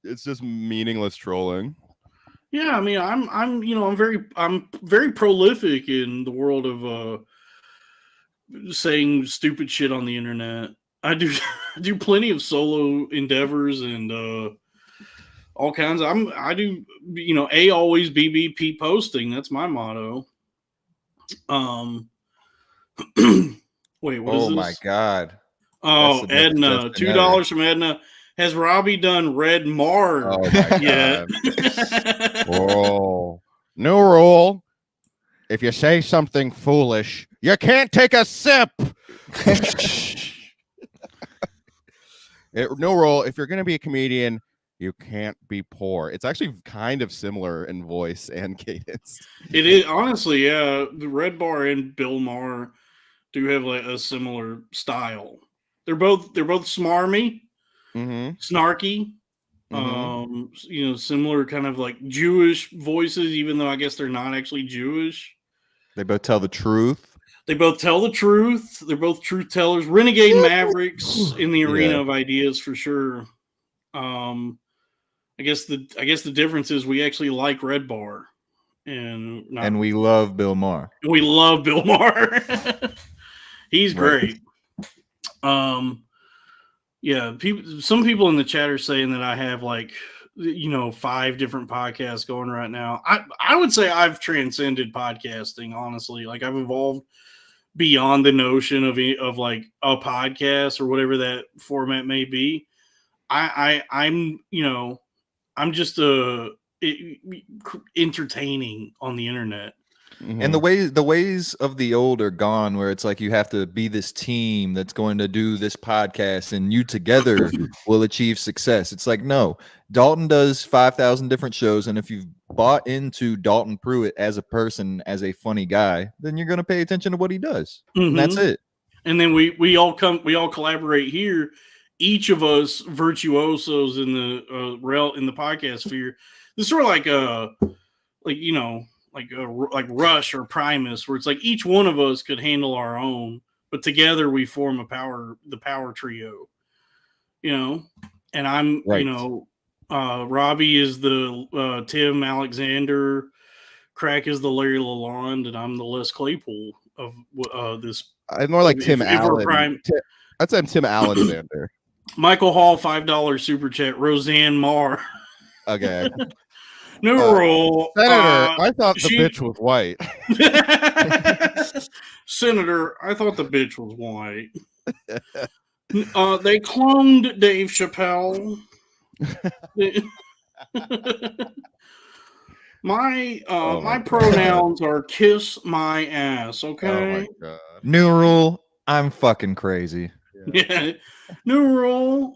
It's just meaningless trolling. Yeah, I mean, I'm very prolific in the world of saying stupid shit on the internet. I do plenty of solo endeavors and all kinds of. I do always BBP posting. That's my motto. Wait, what is this? Oh my god! Oh, Edna, $2 from Edna. Has Robbie done Red Mar yet? Oh, new rule. If you say something foolish, you can't take a sip. New rule. If you're going to be a comedian, you can't be poor. It's actually kind of similar in voice and cadence. It is, honestly, yeah. The Red Bar and Bill Maher do have like a similar style. They're both smarmy. Snarky, similar kind of like Jewish voices, even though I guess they're not actually Jewish. They both tell the truth. They're both truth tellers, renegade mavericks in the arena of ideas for sure. I guess the difference is we actually like Red Bar, and we love Bill Maher. We love Bill Maher. He's great. Yeah, some people in the chat are saying that I have 5 different podcasts going right now. I would say I've transcended podcasting, honestly. Like I've evolved beyond the notion of like a podcast or whatever that format may be. I'm just entertaining on the internet. And the ways of the old are gone, where it's like you have to be this team that's going to do this podcast and you together will achieve success. It's like, no, Dalton does 5,000 different shows. And if you've bought into Dalton Pruitt as a person, as a funny guy, then you're going to pay attention to what he does. And that's it. And then we all collaborate here. Each of us virtuosos in the podcast sphere. This is sort of like Rush or Primus, where it's like each one of us could handle our own, but together we form the power trio, and I'm, right. Robbie is the Tim Alexander, Crack is the Larry Lalonde, and I'm the Les Claypool of this. I'm more like Tim Allen. I'd say I'm Tim Alexander. Michael Hall, $5 super chat. Roseanne Marr. Okay. New rule. Senator, I thought the bitch was white. Senator, I thought the bitch was white. They cloned Dave Chappelle. My pronouns are kiss my ass. Okay. Oh my god. New rule. I'm fucking crazy. Yeah. New rule.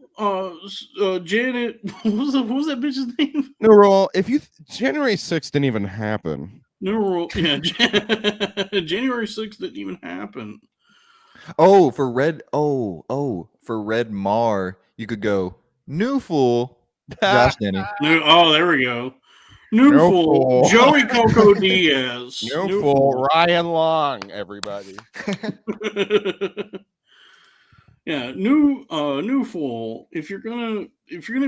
Janet. What was that bitch's name? New rule. If you January 6th didn't even happen. New rule. Yeah. January 6th didn't even happen. Oh, for red. For Red Mar, you could go new fool. Josh Denny. There we go. New fool. Joey Coco Diaz. New fool. Ryan Long. Everybody. Yeah, new fool. If you're gonna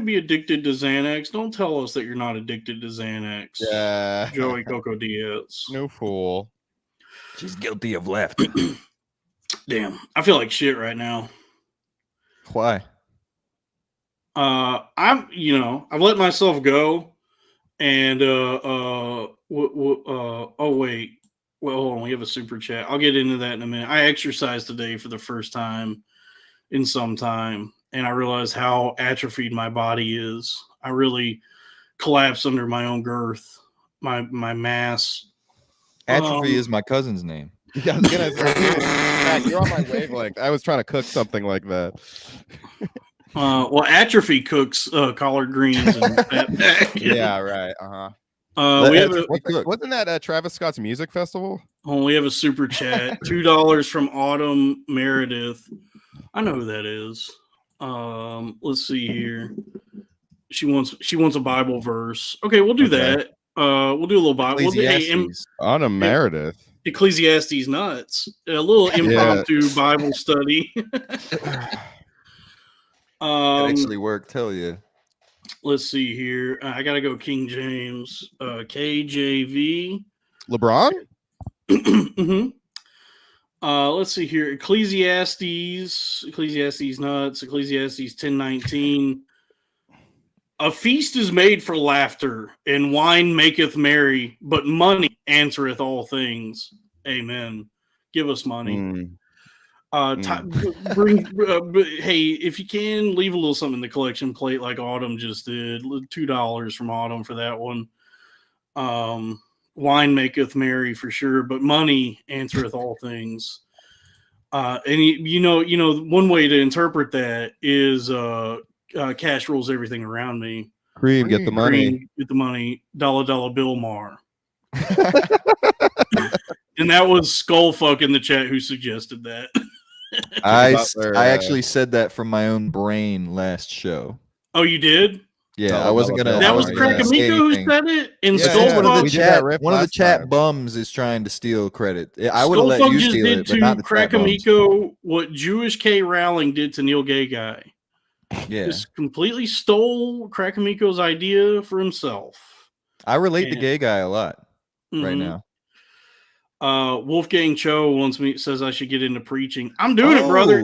be addicted to Xanax, don't tell us that you're not addicted to Xanax. Yeah. Joey Coco Diaz. New fool. She's guilty of left. Damn, I feel like shit right now. Why? I've let myself go, and oh wait, well, hold on, we have a super chat. I'll get into that in a minute. I exercised today for the first time in some time, and I realized how atrophied my body is. I really collapse under my own girth, my mass. Atrophy is my cousin's name. Yeah, I was gonna say, Matt, you're on my wavelength. I was trying to cook something like that. Well, Atrophy cooks collard greens and that. Yeah, right. Wasn't that Travis Scott's music festival? Oh, we have a super chat. $2 from Autumn Meredith. I know who that is. Let's see here. She wants a Bible verse. Okay, we'll do that. We'll do a little Bible. Autumn Meredith. Ecclesiastes nuts. A little impromptu Bible study. It actually worked, tell you. Let's see here. I gotta go King James. KJV. LeBron? Mm-hmm. Let's see here. Ecclesiastes nuts. Ecclesiastes 10:19. A feast is made for laughter, and wine maketh merry, but money answereth all things. Amen. Give us money. Hey, if you can, leave a little something in the collection plate like Autumn just did. $2 from Autumn for that one. Wine maketh merry for sure, but money answereth all things. And one way to interpret that is cash rules everything around me. Cream, get the money. Cream, get the money. Dollar Bill Mar. And that was Skullfuck in the chat who suggested that. I actually said that from my own brain last show. Oh, you did? Yeah, I wasn't gonna. That was Crack Amico who said it. And Skullfuck, one of the chat bums is trying to steal credit. I would have let you steal it, but not the Crack Amico. What Jewish K. Rowling did to Neil Gay Guy. Yeah, just completely stole Crack Amico's idea for himself. I relate to Gay Guy a lot right now. Wolfgang Cho says I should get into preaching. I'm doing it, brother.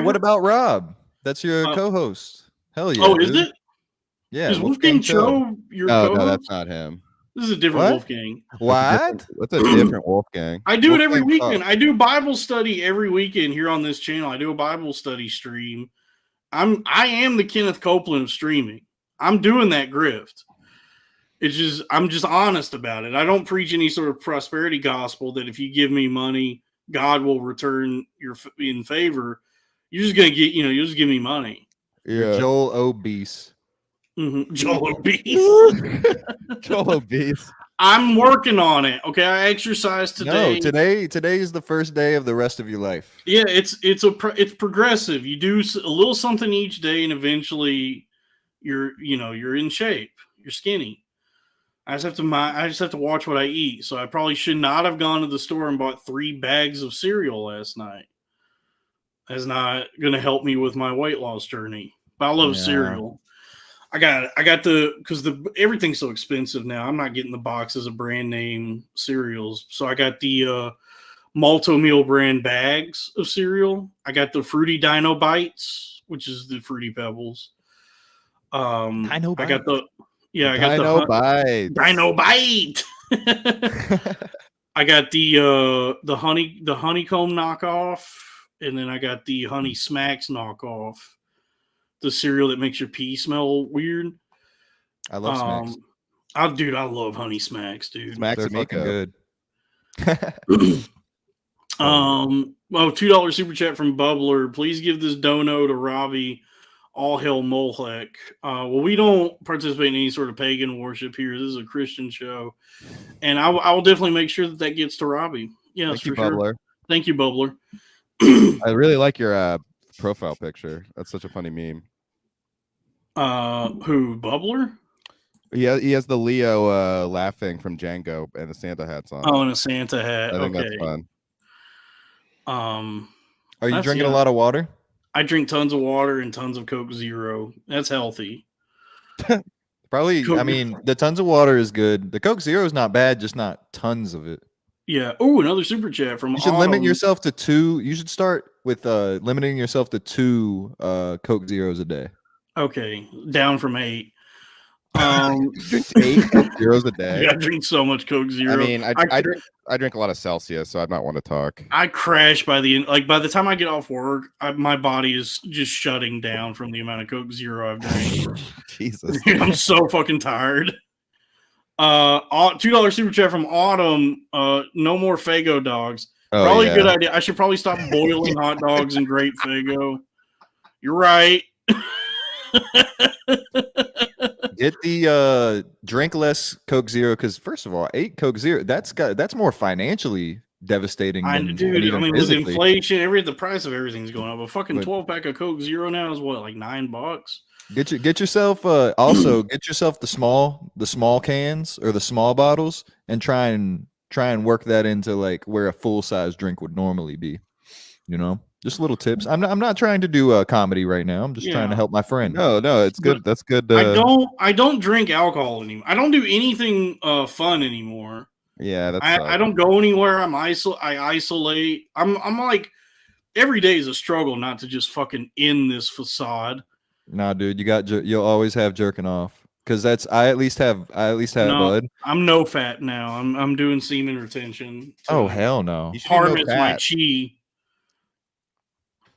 What about Rob? That's your co-host. Hell yeah. Oh, is it? Yeah. Is Wolfgang Cho your co-host? No, that's not him. This is a different Wolfgang. What? What's a different Wolfgang? I do it every weekend. I do Bible study every weekend here on this channel. I do a Bible study stream. I am the Kenneth Copeland of streaming. I'm doing that grift. It's just I'm just honest about it. I don't preach any sort of prosperity gospel that if you give me money, God will return your in favor. You're just gonna get, you'll just give me money. Yeah, Joel Obese. Mm-hmm. Joel Obese. Joel Obese. I'm working on it. Okay, I exercised today. No, today is the first day of the rest of your life. Yeah, it's progressive. You do a little something each day, and eventually, you're in shape. You're skinny. I just have to watch what I eat. So I probably should not have gone to the store and bought 3 bags of cereal last night. That's not going to help me with my weight loss journey. But I love cereal. I got because everything's so expensive now. I'm not getting the boxes of brand name cereals. So I got the Malto Meal brand bags of cereal. I got the Fruity Dino Bites, which is the Fruity Pebbles. Dino Bites. I got the Dino Bite. I got the honeycomb knockoff, and then I got the Honey Smacks knockoff, the cereal that makes your pee smell weird. I love Smacks. I love Honey Smacks, dude. Smacks They're fucking Amico. good. $2 super chat from Bubbler. Please give this dono to Robbie. All hail Molech. Well, we don't participate in any sort of pagan worship here. This is a Christian show, and I will definitely make sure that gets to Robbie. Yes, Thank you, for sure. Bubbler. Thank you, Bubbler. I really like your profile picture. That's such a funny meme. Who, Bubbler? He has the Leo laughing from Django and the Santa hats on. Oh, and a Santa hat. I think okay. that's fun. Are you drinking a lot of water? I drink tons of water and tons of Coke Zero. That's healthy. Probably. I mean, the tons of water is good. The Coke Zero is not bad, just not tons of it. Yeah. Oh, another super chat from. You should limit yourself to 2. You should start with limiting yourself to 2 Coke Zeros a day. Okay, down from 8. Drink 8 Coke Zeros a day. Yeah, I drink so much Coke Zero. I mean, I drink a lot of Celsius, so I might want to talk. I crash by the time I get off work, my body is just shutting down from the amount of Coke Zero I've drank. Jesus, I'm so fucking tired. $2 super chat from Autumn. No more Faygo dogs. Probably a good idea. I should probably stop boiling hot dogs and grape Faygo. You're right. Get the drink less Coke Zero, because first of all, 8 Coke Zero, that's more financially devastating. Dude, I mean, with inflation, the price of everything's going up. A fucking 12-pack of Coke Zero now is what, like $9? Get yourself also get yourself the small cans or the small bottles, and try and work that into like where a full size drink would normally be. You know, just little tips. I'm not trying to do a comedy right now. I'm just trying to help my friend. No, it's good. That's good. I don't drink alcohol anymore. I don't do anything fun anymore. Yeah, I don't go anywhere. I isolate. I'm like, every day is a struggle not to just fucking end this facade. Nah, dude, you'll always have jerking off, because I at least have bud. I'm no fat now. I'm doing semen retention. Oh hell no! Harness my chi.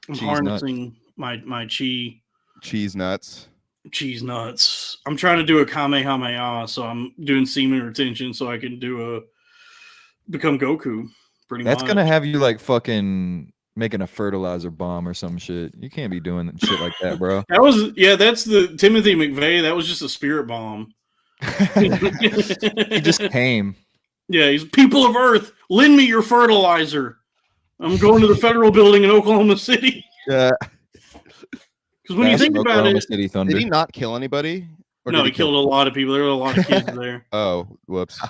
I'm Cheese harnessing my chi. Cheese nuts. Cheese nuts. I'm trying to do a Kamehameha, so I'm doing semen retention so I can become Goku. Pretty much. That's gonna have you like fucking making a fertilizer bomb or some shit. You can't be doing shit like that, bro. That's the Timothy McVeigh. That was just a spirit bomb. He just came. Yeah, he's people of Earth. Lend me your fertilizer. I'm going to the federal building in Oklahoma City. Yeah. Because when you think about it, City Thunder. Did he not kill anybody? No, he killed a lot of people. There were a lot of kids there. Oh, whoops.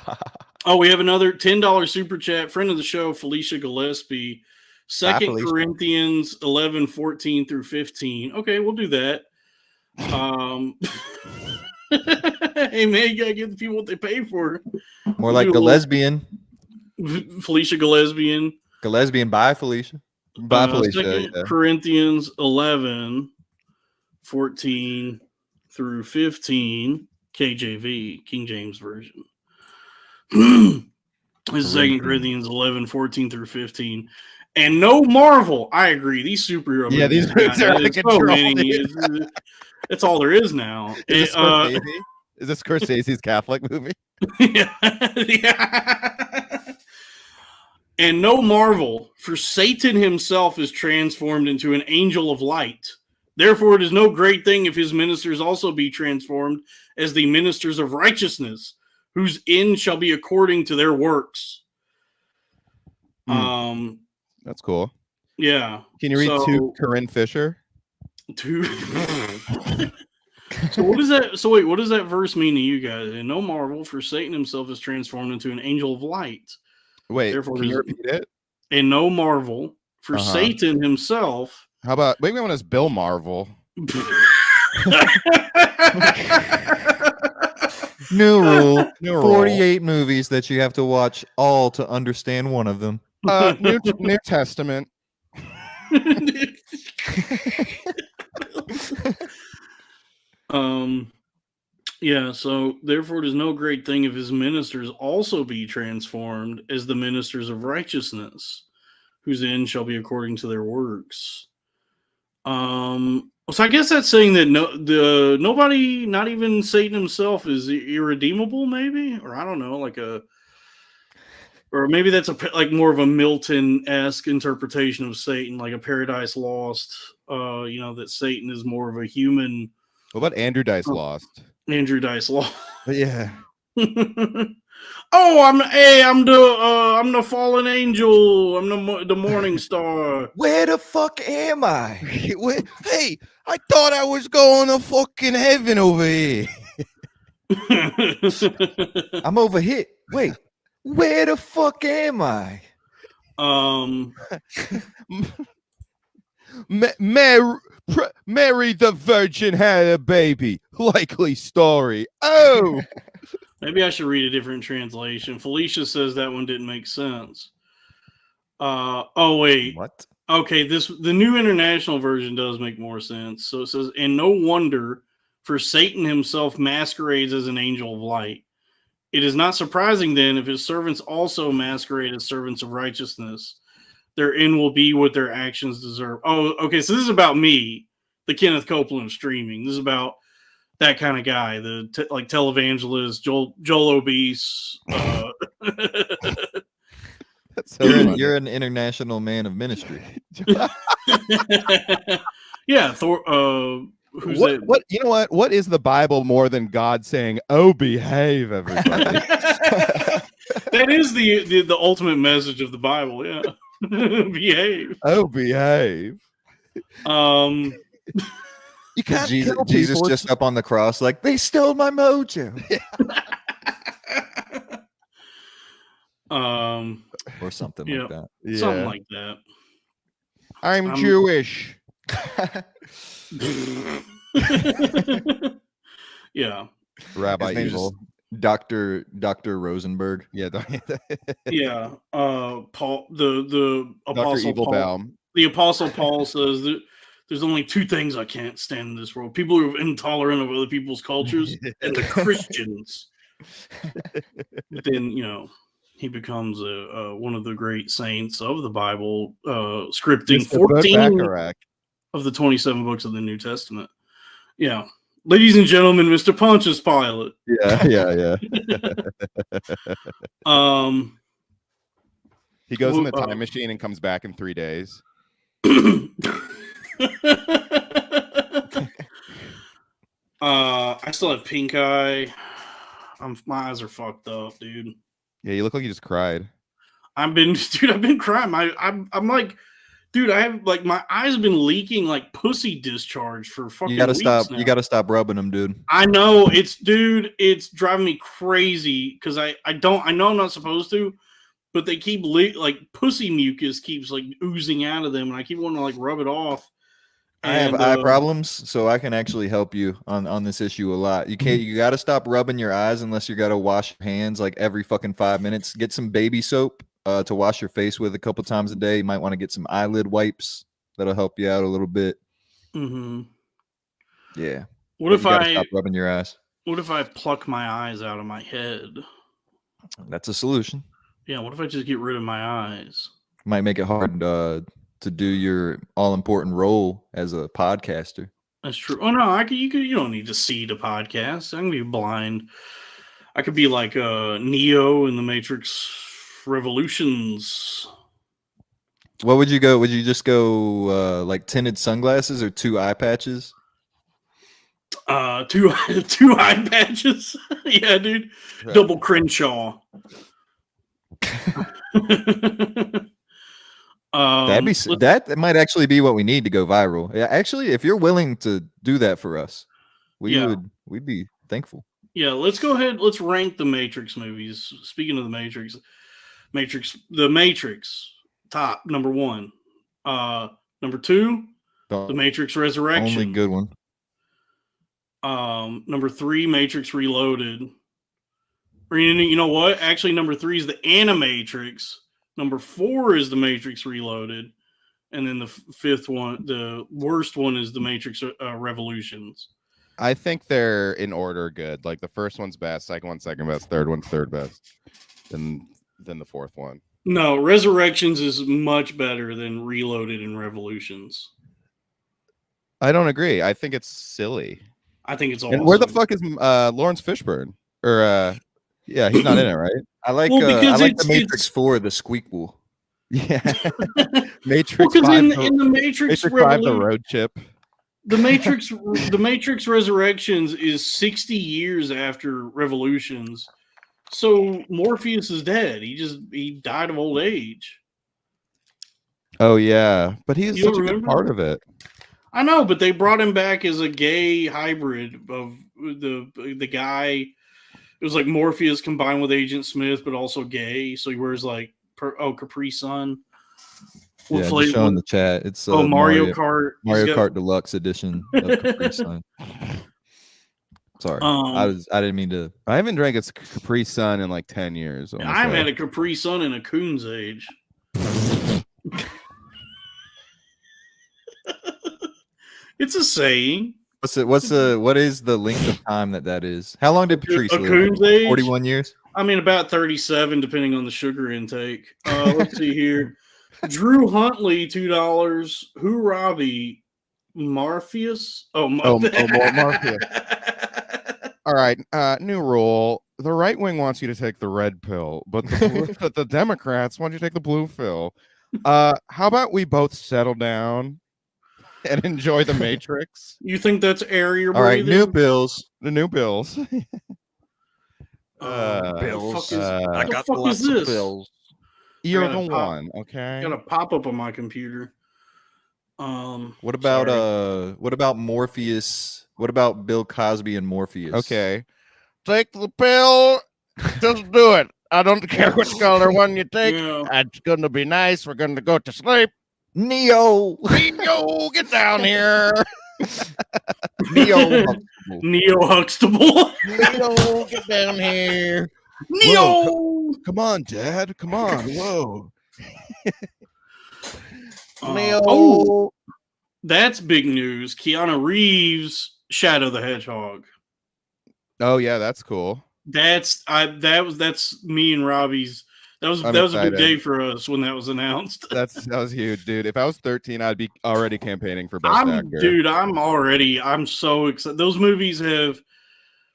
Oh, we have another $10 super chat. Friend of the show, Felicia Gillespie. 2 Corinthians 11:14 through 15. Okay, we'll do that. Hey man, you gotta give the people what they pay for. More like the lesbian. Felicia Gillespie. Gillespie, bye Felicia. Bye Felicia. 2 Corinthians 11:14 through 15. KJV, King James Version. This is 2 Corinthians 11:14 through 15. And no marvel, I agree. These superhero movies, these movies are out of control. So many. It's all there is now. Is this Scorsese's Catholic movie? Yeah. And no marvel, for Satan himself is transformed into an angel of light. Therefore, it is no great thing if his ministers also be transformed as the ministers of righteousness, whose end shall be according to their works. That's cool. Yeah. Can you read 2 Corinne Fisher? 2. So what is that? So wait, what does that verse mean to you guys? And no marvel, for Satan himself is transformed into an angel of light. Wait, therefore, can you repeat it? And no marvel, for Satan himself. How about maybe one is Bill Marvel? New rule. 48 movies that you have to watch all to understand one of them. New Testament. Yeah, so therefore it is no great thing if his ministers also be transformed as the ministers of righteousness, whose end shall be according to their works. So I guess that's saying that nobody, not even Satan himself, is irredeemable, maybe, or I don't know, or maybe that's like more of a Milton-esque interpretation of Satan, like a Paradise Lost. That Satan is more of a human. What about Andrew Dice Lost? Andrew Dice Lost. Yeah. Oh, I'm the fallen angel. I'm the morning star. Where the fuck am I? Hey, I thought I was going to fucking heaven over here. I'm over here. Wait, where the fuck am I? Mary the Virgin had a baby. Likely story. Oh. Maybe I should read a different translation. Felicia says that one didn't make sense. Oh wait. What? Okay, the New International Version does make more sense. So it says, and no wonder, for Satan himself masquerades as an angel of light. It is not surprising then if his servants also masquerade as servants of righteousness. Their end will be what their actions deserve. Oh, okay, so this is about me, the Kenneth Copeland of streaming. This is about that kind of guy, the televangelist, Joel Obese. You're an international man of ministry. Yeah, Thor. Who's that? What? You know what? What is the Bible more than God saying, "Oh, behave, everybody"? That is the ultimate message of the Bible. Yeah, behave. Oh, behave. You can't Jesus just up on the cross like, they stole my mojo. Or something like that. Yeah. Something like that. I'm Jewish. Yeah. Rabbi Evil. Dr. Rosenberg. Yeah. Yeah. Paul, the Apostle Evil Paul. Baum. The Apostle Paul says that there's only two things I can't stand in this world: people who are intolerant of other people's cultures and the Christians. But then, he becomes one of the great saints of the Bible, scripting 14 of the 27 books of the New Testament. Yeah. Ladies and gentlemen, Mr. Pontius Pilate. Yeah. He goes in the time machine and comes back in 3 days. I still have pink eye. My eyes are fucked up, dude. Yeah, you look like you just cried. I've been crying. I'm like, dude, I have like my eyes have been leaking like pussy discharge for fucking. You gotta weeks stop. now. You gotta stop rubbing them, dude. I know it's driving me crazy because I know I'm not supposed to, but they keep like pussy mucus keeps like oozing out of them, and I keep wanting to like rub it off. I have eye problems, so I can actually help you on this issue a lot. You got to stop rubbing your eyes unless you got to wash your hands like every fucking 5 minutes. Get some baby soap to wash your face with a couple times a day. You might want to get some eyelid wipes. That'll help you out a little bit. Mm-hmm. Yeah. What if I stop rubbing your eyes? What if I pluck my eyes out of my head? That's a solution. Yeah. What if I just get rid of my eyes? Might make it hard to do your all-important role as a podcaster. That's true. Oh no, you don't need to see the podcast. I can be blind. I could be like Neo in the Matrix Revolutions. What would you go? Would you just go like tinted sunglasses or 2 eye patches? 2 eye patches. Yeah, dude. Right. Double Crenshaw. That might actually be what we need to go viral. Yeah, actually, if you're willing to do that for us, we'd be thankful. Yeah, let's go ahead. Let's rank the Matrix movies. Speaking of the Matrix, The Matrix, top number 1. Number 2, The Matrix Resurrection. Only good one. Number 3, Matrix Reloaded. Or you know what? Actually, number 3 is the Animatrix. Number 4 is The Matrix Reloaded. And then the 5th one, the worst one, is The Matrix Revolutions. I think they're in order good. Like the first one's best, second one's second best, third one's third best, then the fourth one. No, Resurrections is much better than Reloaded and Revolutions. I don't agree. I think it's silly. I think it's awesome. And where the fuck is Lawrence Fishburne? Or yeah, he's not in it, right? I like because the Matrix 4, the squeakquel. Yeah. Matrix 5, in the Matrix 5, the road chip. The Matrix Resurrections is 60 years after Revolutions. So Morpheus is dead. He died of old age. Oh yeah, but he's You such a don't good remember? part of it. I know, but they brought him back as a gay hybrid of the guy. It was like Morpheus combined with Agent Smith, but also gay. So he wears like Capri Sun. Yeah, just showing the chat. It's Mario Kart. Mario Kart Deluxe Edition of Capri Sun. Sorry, I didn't mean to. I haven't drank a Capri Sun in like 10 years. I've had a Capri Sun in a coon's age. It's a saying. What is the length of time that is? How long did Patrice live? Coon's age? 41 years? I mean, about 37, depending on the sugar intake. Let's see here. Drew Huntley, $2. Who Robbie? Morpheus? Morpheus. All right. New rule. The right wing wants you to take the red pill, but the Democrats want you to take the blue pill. How about we both settle down and enjoy the Matrix? You think that's air you're breathing? All right, new bills. The new bills. Bills. I got lots of bills. You're the one, okay? Got a pop-up on my computer. What about Morpheus? What about Bill Cosby and Morpheus? Okay. Take the pill. Just do it. I don't care which color one you take. Yeah. It's gonna be nice. We're gonna go to sleep. Neo, get down here. Neo Huxtable. Neo, get down here. Neo, whoa, come on, Dad. Come on. Whoa. Neo. That's big news. Keanu Reeves, Shadow the Hedgehog. Oh yeah, that's cool. That's me and Robbie's. That was a big day for us when that was announced. That was huge, dude. If I was 13, I'd be already campaigning for best actor. Dude, I'm so excited. Those movies have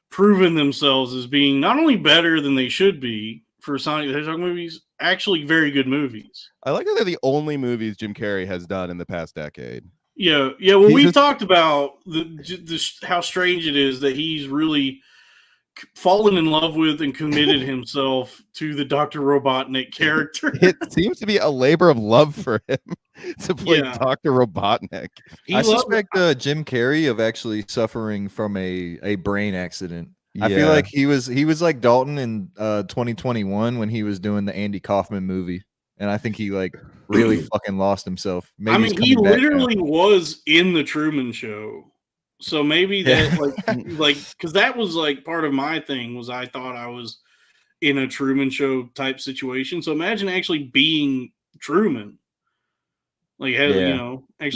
proven themselves as being not only better than they should be for Sonic the Hedgehog movies, actually very good movies. I like that they're the only movies Jim Carrey has done in the past decade. Yeah. Well, we've talked about how strange it is that he's really fallen in love with and committed himself to the Dr. Robotnik character. It seems to be a labor of love for him to play Dr. Robotnik. I suspect Jim Carrey of actually suffering from a brain accident. Yeah. I feel like he was like Dalton in 2021 when he was doing the Andy Kaufman movie. And I think he like really fucking lost himself. Maybe he literally was in the Truman Show. So maybe that like because that was like part of my thing was I thought I was in a Truman Show type situation. So imagine actually being Truman. Like actually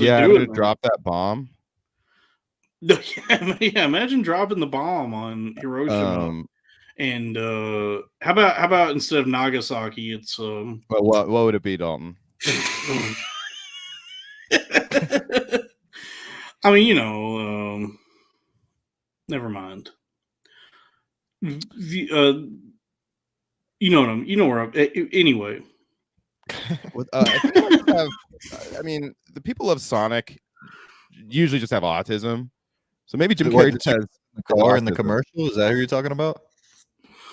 doing it. Drop that bomb. Yeah, imagine dropping the bomb on Hiroshima. And how about instead of Nagasaki, it's what would it be, Dalton? I mean, never mind. You know where I'm. Anyway, I mean, the people of Sonic usually just have autism, so maybe Jim Carrey just has the car in the commercial. Is that who you're talking about?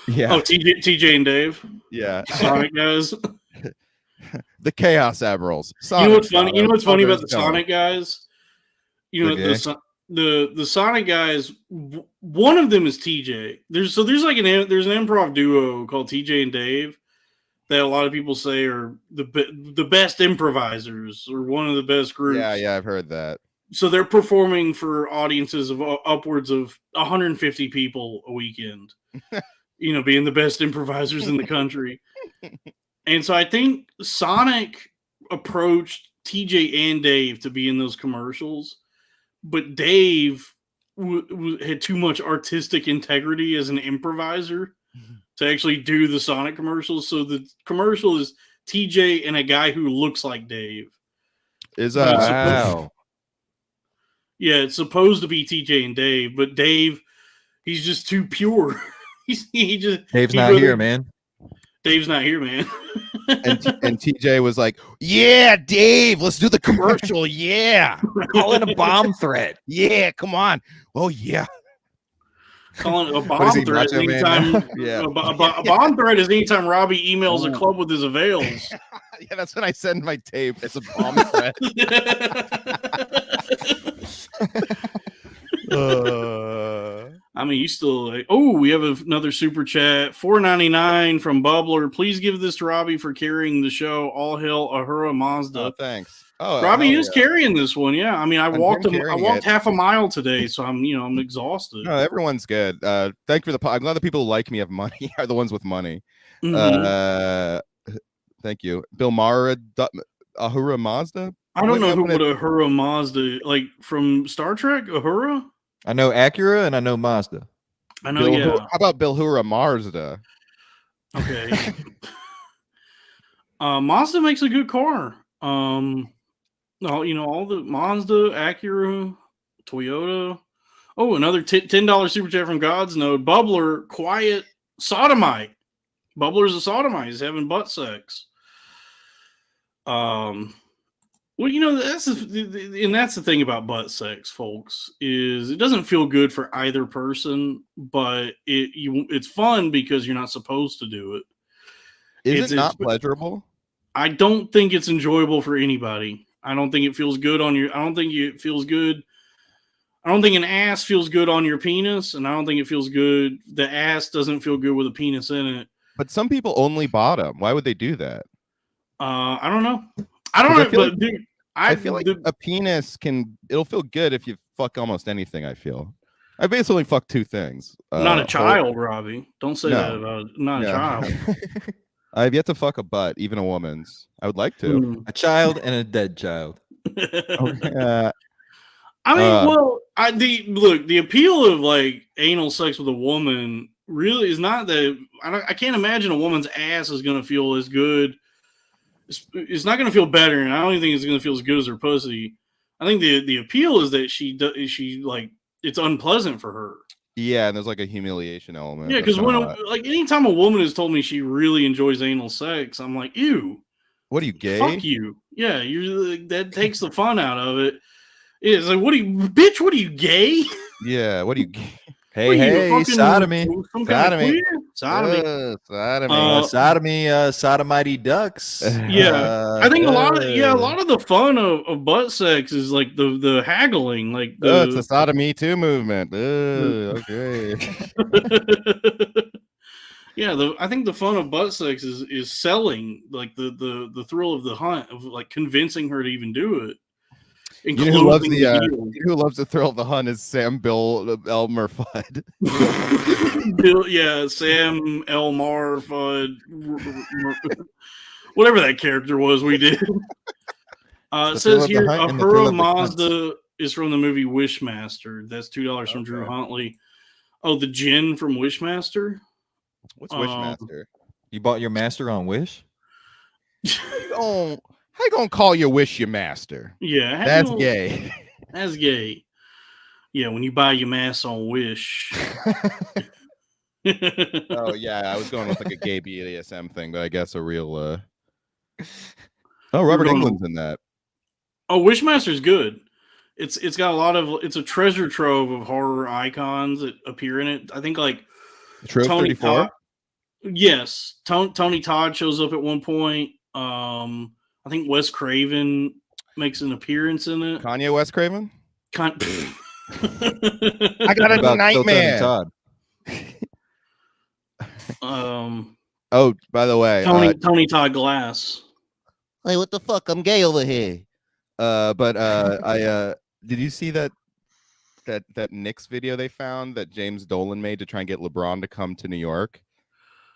Yeah. Oh, TJ and Dave. Yeah. Sonic guys. The Chaos Admirals. Sonic, you know what's funny about the Sonic guys? You know the Sonic guys. One of them is TJ. There's an improv duo called TJ and Dave that a lot of people say are the best improvisers or one of the best groups. Yeah, I've heard that. So they're performing for audiences of upwards of 150 people a weekend. Being the best improvisers in the country. And so I think Sonic approached TJ and Dave to be in those commercials, but Dave had too much artistic integrity as an improviser to actually do the Sonic commercials. So the commercial is TJ and a guy who looks like Dave. Is Wow. Yeah, it's supposed to be TJ and Dave, but Dave, he's just too pure. Dave's not here, man. Dave's not here, man. and TJ was like, "Yeah, Dave, let's do the commercial. Yeah, Call in a bomb threat. Yeah, come on. Oh yeah." Calling a bomb threat anytime. Yeah, a bomb threat is anytime Robbie emails a club with his avails. Yeah, that's when I send my tape. It's a bomb threat. I mean, you still like, oh, we have another super chat, $4.99 from Bubbler. Please give this to Robbie for carrying the show. All hail Ahura Mazda. Oh, thanks. Oh, Robbie is carrying this one. Yeah, I mean, I walked it. half a mile today, so I'm exhausted. No, everyone's good. Thank you for I'm glad the people who like me have money are the ones with money. Thank you, Bill Mara, Ahura Mazda. I don't know what Ahura Mazda, like from Star Trek. Ahura. I know Acura and I know Mazda. I know. How about Bilhura Mazda? Okay. Mazda makes a good car. All the Mazda, Acura, Toyota. Oh, another $10 super chat from God's Node. Bubbler, quiet sodomite. Bubbler's a sodomite. He's having butt sex. Well, that's the thing about butt sex, folks, is it doesn't feel good for either person, but it's fun because you're not supposed to do it. Is it not pleasurable? I don't think it's enjoyable for anybody. I don't think it feels good on your. I don't think it feels good. I don't think an ass feels good on your penis, and I don't think it feels good. The ass doesn't feel good with a penis in it. But some people only bottom. Why would they do that? I don't know. I don't know, but dude. I feel like a penis it'll feel good if you fuck almost anything. I feel I basically fucked two things. Not a child, Robbie. Don't say that about not a child. I've yet to fuck a butt, even a woman's. I would like to. A child and a dead child. Okay. I mean, the appeal of like anal sex with a woman really is not that. I can't imagine a woman's ass is going to feel as good. It's not going to feel better, and I don't even think it's going to feel as good as her pussy. I think the appeal is that she like it's unpleasant for her. Yeah, and there's like a humiliation element. Yeah, because anytime a woman has told me she really enjoys anal sex, I'm like, ew. What are you, gay? Fuck you. Yeah, that takes the fun out of it. It's like, what are you, gay? Yeah, what are you, gay? Hey, sodomy. Sodomy. Sodomity ducks. Yeah. I think a lot of the fun of butt sex is like the haggling. Like it's a sodomy too movement. Okay. Yeah, I think the fun of butt sex is selling, like the thrill of the hunt of like convincing her to even do it. You know who loves the thrill of the hunt is Sam Bill Elmer Fudd. Sam Elmar Fudd, whatever that character was we did. It says here, Ahura Mazda is from the movie Wishmaster. That's $2 from Drew Huntley. Oh, the Djinn from Wishmaster? What's Wishmaster? You bought your master on Wish? How you gonna call your wish your master? Yeah, that's gay. That's gay. Yeah, when you buy your mask on Wish. Oh yeah, I was going with like a gay BDSM thing, but I guess a real. Oh, Robert Englund's in that. Oh, Wishmaster's good. It's got a lot of. It's a treasure trove of horror icons that appear in it. I think like Trove 34. Yes, Tony Todd shows up at one point. I think Wes Craven makes an appearance in it. Kanye West Craven? I got a nightmare. Oh, by the way, Tony Todd Glass. Hey, what the fuck? I'm gay over here. I did you see that Knicks video they found that James Dolan made to try and get LeBron to come to New York?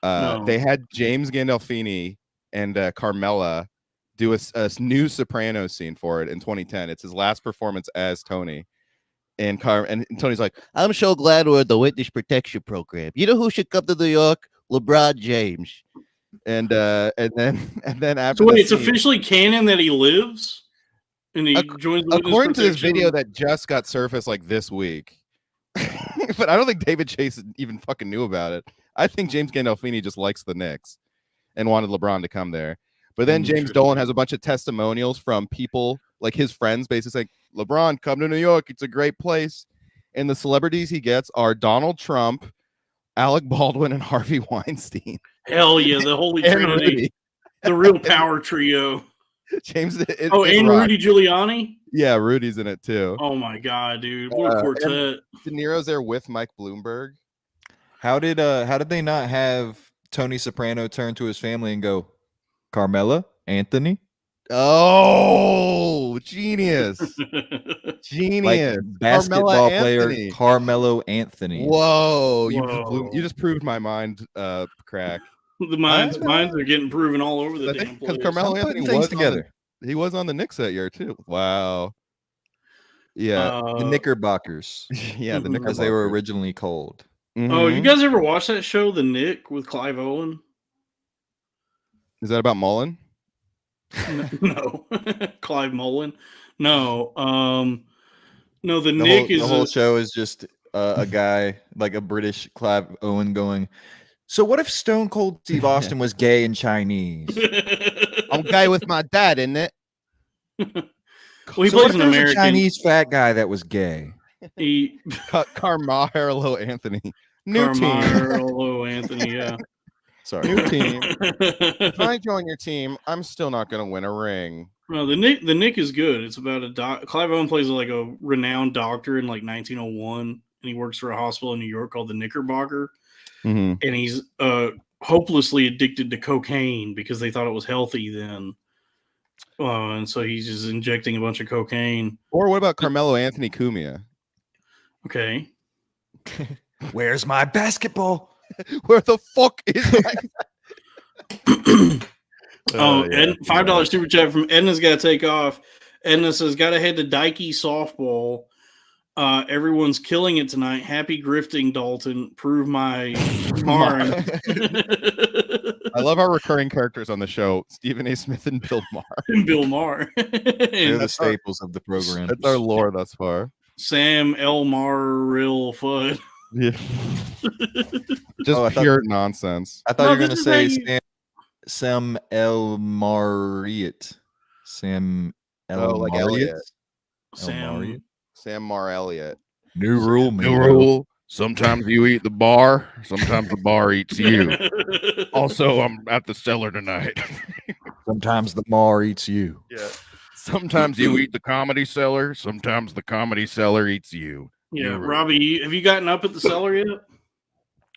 No. They had James Gandolfini and Carmella do a new Sopranos scene for it in 2010. It's his last performance as Tony. And Tony's like, I'm so glad we're the Witness Protection Program. You know who should come to New York? LeBron James. and then after So wait, the it's scene, officially canon that he lives, and he joins the according to this protection? video that just got surfaced like this week. But I don't think David Chase even fucking knew about it. I think James Gandolfini just likes the Knicks and wanted LeBron to come there. But then James Dolan has a bunch of testimonials from people like his friends, basically saying, LeBron, come to New York. It's a great place. And the celebrities he gets are Donald Trump, Alec Baldwin, and Harvey Weinstein. Hell yeah, the Holy Trinity. Rudy. The real power trio. James. And Rudy Giuliani? Yeah, Rudy's in it too. Oh my god, dude. What a quartet. De Niro's there with Mike Bloomberg. How did they not have Tony Soprano turn to his family and go, Carmela, Anthony? Oh, genius. Genius. Like basketball player Carmelo Anthony. Whoa. You just proved my mind, Crack. The minds are getting proven all over the damn place. Because Carmelo Anthony was together. He was on the Knicks that year too. Wow. Yeah. The Knickerbockers. Yeah, the Knickerbockers. As they were originally called. Mm-hmm. Oh, you guys ever watch that show, The Knick, with Clive Owen? Is that about Mullen? No. Clive Mullen. No. No, the Knick is the whole show is just a guy, like a British Clive Owen going, so what if Stone Cold Steve Austin was gay and Chinese? I'm gay with my dad, isn't it? Well, he plays an American. A Chinese fat guy that was gay. Carmelo Anthony. Carmelo Anthony, yeah. Sorry. New team. If I join your team, I'm still not going to win a ring. No, the Knick is good. It's about Clive Owen plays like a renowned doctor in like 1901, and he works for a hospital in New York called the Knickerbocker. Mm-hmm. And he's hopelessly addicted to cocaine because they thought it was healthy then. And so he's just injecting a bunch of cocaine. Or what about Carmelo Anthony Cumia? Okay. Where's my basketball? Where the fuck is my... And $5 super chat from Edna's got to take off. Edna says, got to head to Dikey softball. Everyone's killing it tonight. Happy grifting, Dalton. Prove my Marn. I love our recurring characters on the show, Stephen A. Smith and Bill Maher. Bill Maher. They're the staples of the program. That's our lore thus far. Sam Elmaril Fudd. Yeah. Just pure nonsense. I thought you were going to say Sam Elmariot. Sam Elmariot. Sam Mar Elliott. New rule. Sometimes you eat the bar. Sometimes the bar eats you. Also, I'm at the cellar tonight. Sometimes the Mar eats you. Yeah. Sometimes you eat the comedy cellar. Sometimes the comedy cellar eats you. Yeah, Robbie, have you gotten up at the cellar yet?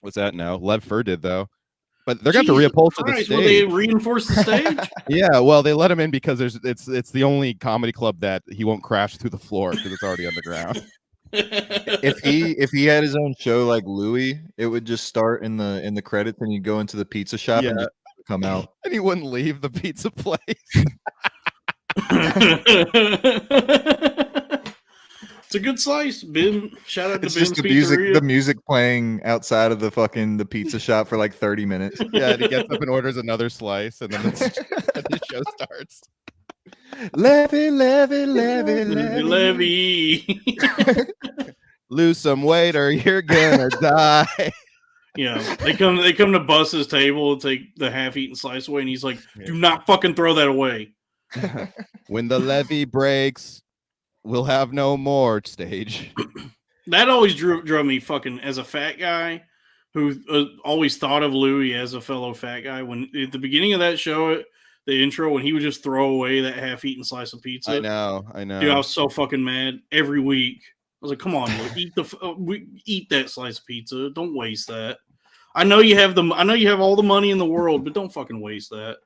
What's that? No, Lev Fur did though. But they're going to reupholster the stage. Will they reinforce the stage? Yeah, well, they let him in because it's the only comedy club that he won't crash through the floor because it's already underground. If he had his own show like Louis, it would just start in the credits and he'd go into the pizza shop and just come out. And he wouldn't leave the pizza place. It's a good slice, Ben. Shout out to It's Ben's just Pizzeria. the music playing outside of the pizza shop for like 30 minutes. Yeah, and he gets up and orders another slice, and then the show starts. Levy. Lose some weight or you're gonna die. Yeah, they come to Bus's table and take the half-eaten slice away, and he's like, "Do not fucking throw that away." When the levee breaks, we'll have no more stage. That always drove me fucking as a fat guy who always thought of Louis as a fellow fat guy. When at the beginning of that show, the intro, when he would just throw away that half-eaten slice of pizza. I know. Dude, I was so fucking mad every week. I was like, "Come on, eat that slice of pizza. Don't waste that. I know you have all the money in the world, but don't fucking waste that."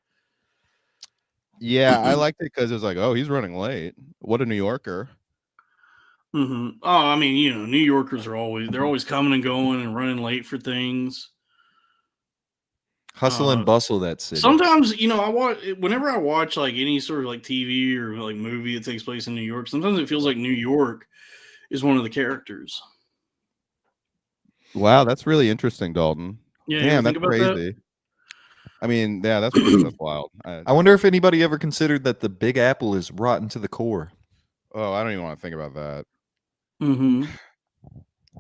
Yeah, I liked it because it was like, oh, he's running late. What a New Yorker. Mm-hmm. Oh, I mean, New Yorkers are always coming and going and running late for things. Hustle and bustle that city. Sometimes, whenever I watch like any sort of like TV or like movie that takes place in New York, sometimes it feels like New York is one of the characters. Wow, that's really interesting, Dalton. Yeah, damn, that's crazy. I mean, yeah, that's wild. I wonder if anybody ever considered that the Big Apple is rotten to the core. Oh, I don't even want to think about that. Mm-hmm.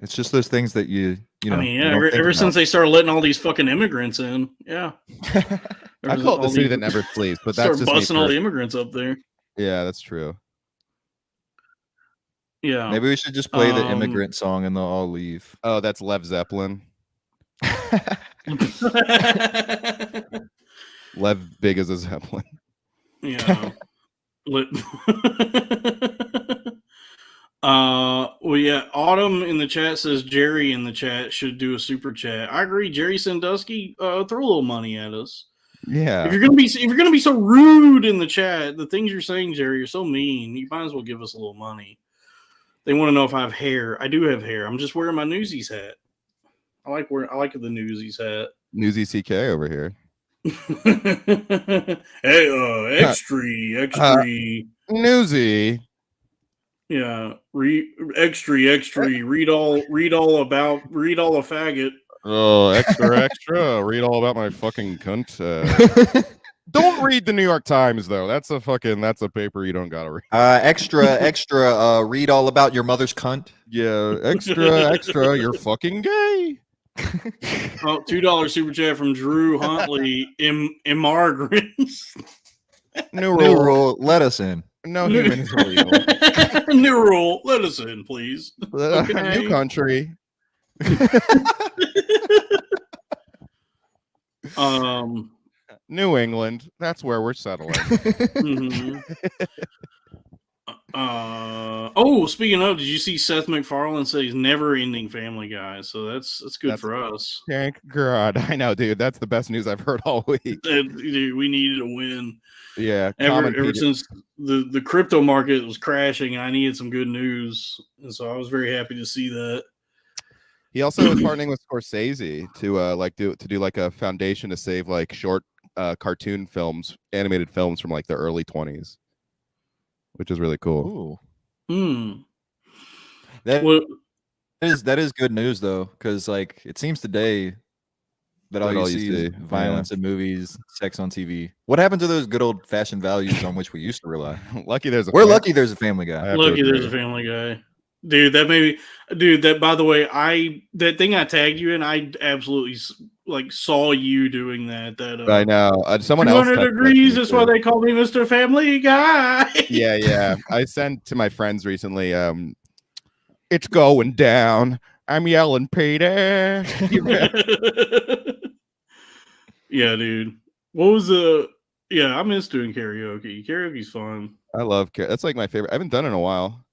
It's just those things that you know. I mean, you yeah, don't think ever about. since they started letting all these fucking immigrants in, yeah. I call it the city that never sleeps, but that's just busting all the immigrants up there. Yeah, that's true. Yeah. Maybe we should just play the immigrant song and they'll all leave. Oh, that's Lev Zeppelin. Lev big as a Zeppelin. Yeah. Well, yeah. Autumn in the chat says Jerry in the chat should do a super chat. I agree. Jerry Sandusky, throw a little money at us. Yeah. If you're gonna be so rude in the chat, the things you're saying, Jerry, you're so mean. You might as well give us a little money. They want to know if I have hair. I do have hair. I'm just wearing my Newsies hat. I like the Newsies hat. Newsy CK over here. Hey, extra. Newsy. Yeah, extra. Read all a faggot. Oh, extra. Read all about my fucking cunt. Don't read the New York Times though. That's a paper you don't gotta read. Extra. Read all about your mother's cunt. Yeah, extra. You're fucking gay. Oh, $2 super chat from Drew Huntley. Immigrants. New rule. Let us in. No human is illegal. New rule. Let us in, please. Okay. New country. New England. That's where we're settling. Mm-hmm. Speaking of, did you see Seth MacFarlane say he's never ending Family Guy? So that's good for us. Thank God. I know, dude. That's the best news I've heard all week. Dude, we needed a win. Yeah. Ever since the crypto market was crashing, I needed some good news. And so I was very happy to see that. He also was partnering with Scorsese to do like a foundation to save like short cartoon films, animated films from like the early 20s, which is really cool. Ooh. That is good news though, because like it seems today that all you see is violence in movies, sex on TV. What happened to those good old fashioned values on which we used to rely? We're lucky there's a Family Guy. Lucky there's a Family Guy. Dude, that by the way, that thing I tagged you in, I absolutely saw you doing that. I know. Someone else 200 degrees, that's why they call me Mr. Family Guy. Yeah. I sent to my friends recently, it's going down. I'm yelling, Peter. Yeah, dude. What was I miss doing karaoke. Karaoke's fun. I love karaoke. That's like my favorite. I haven't done it in a while.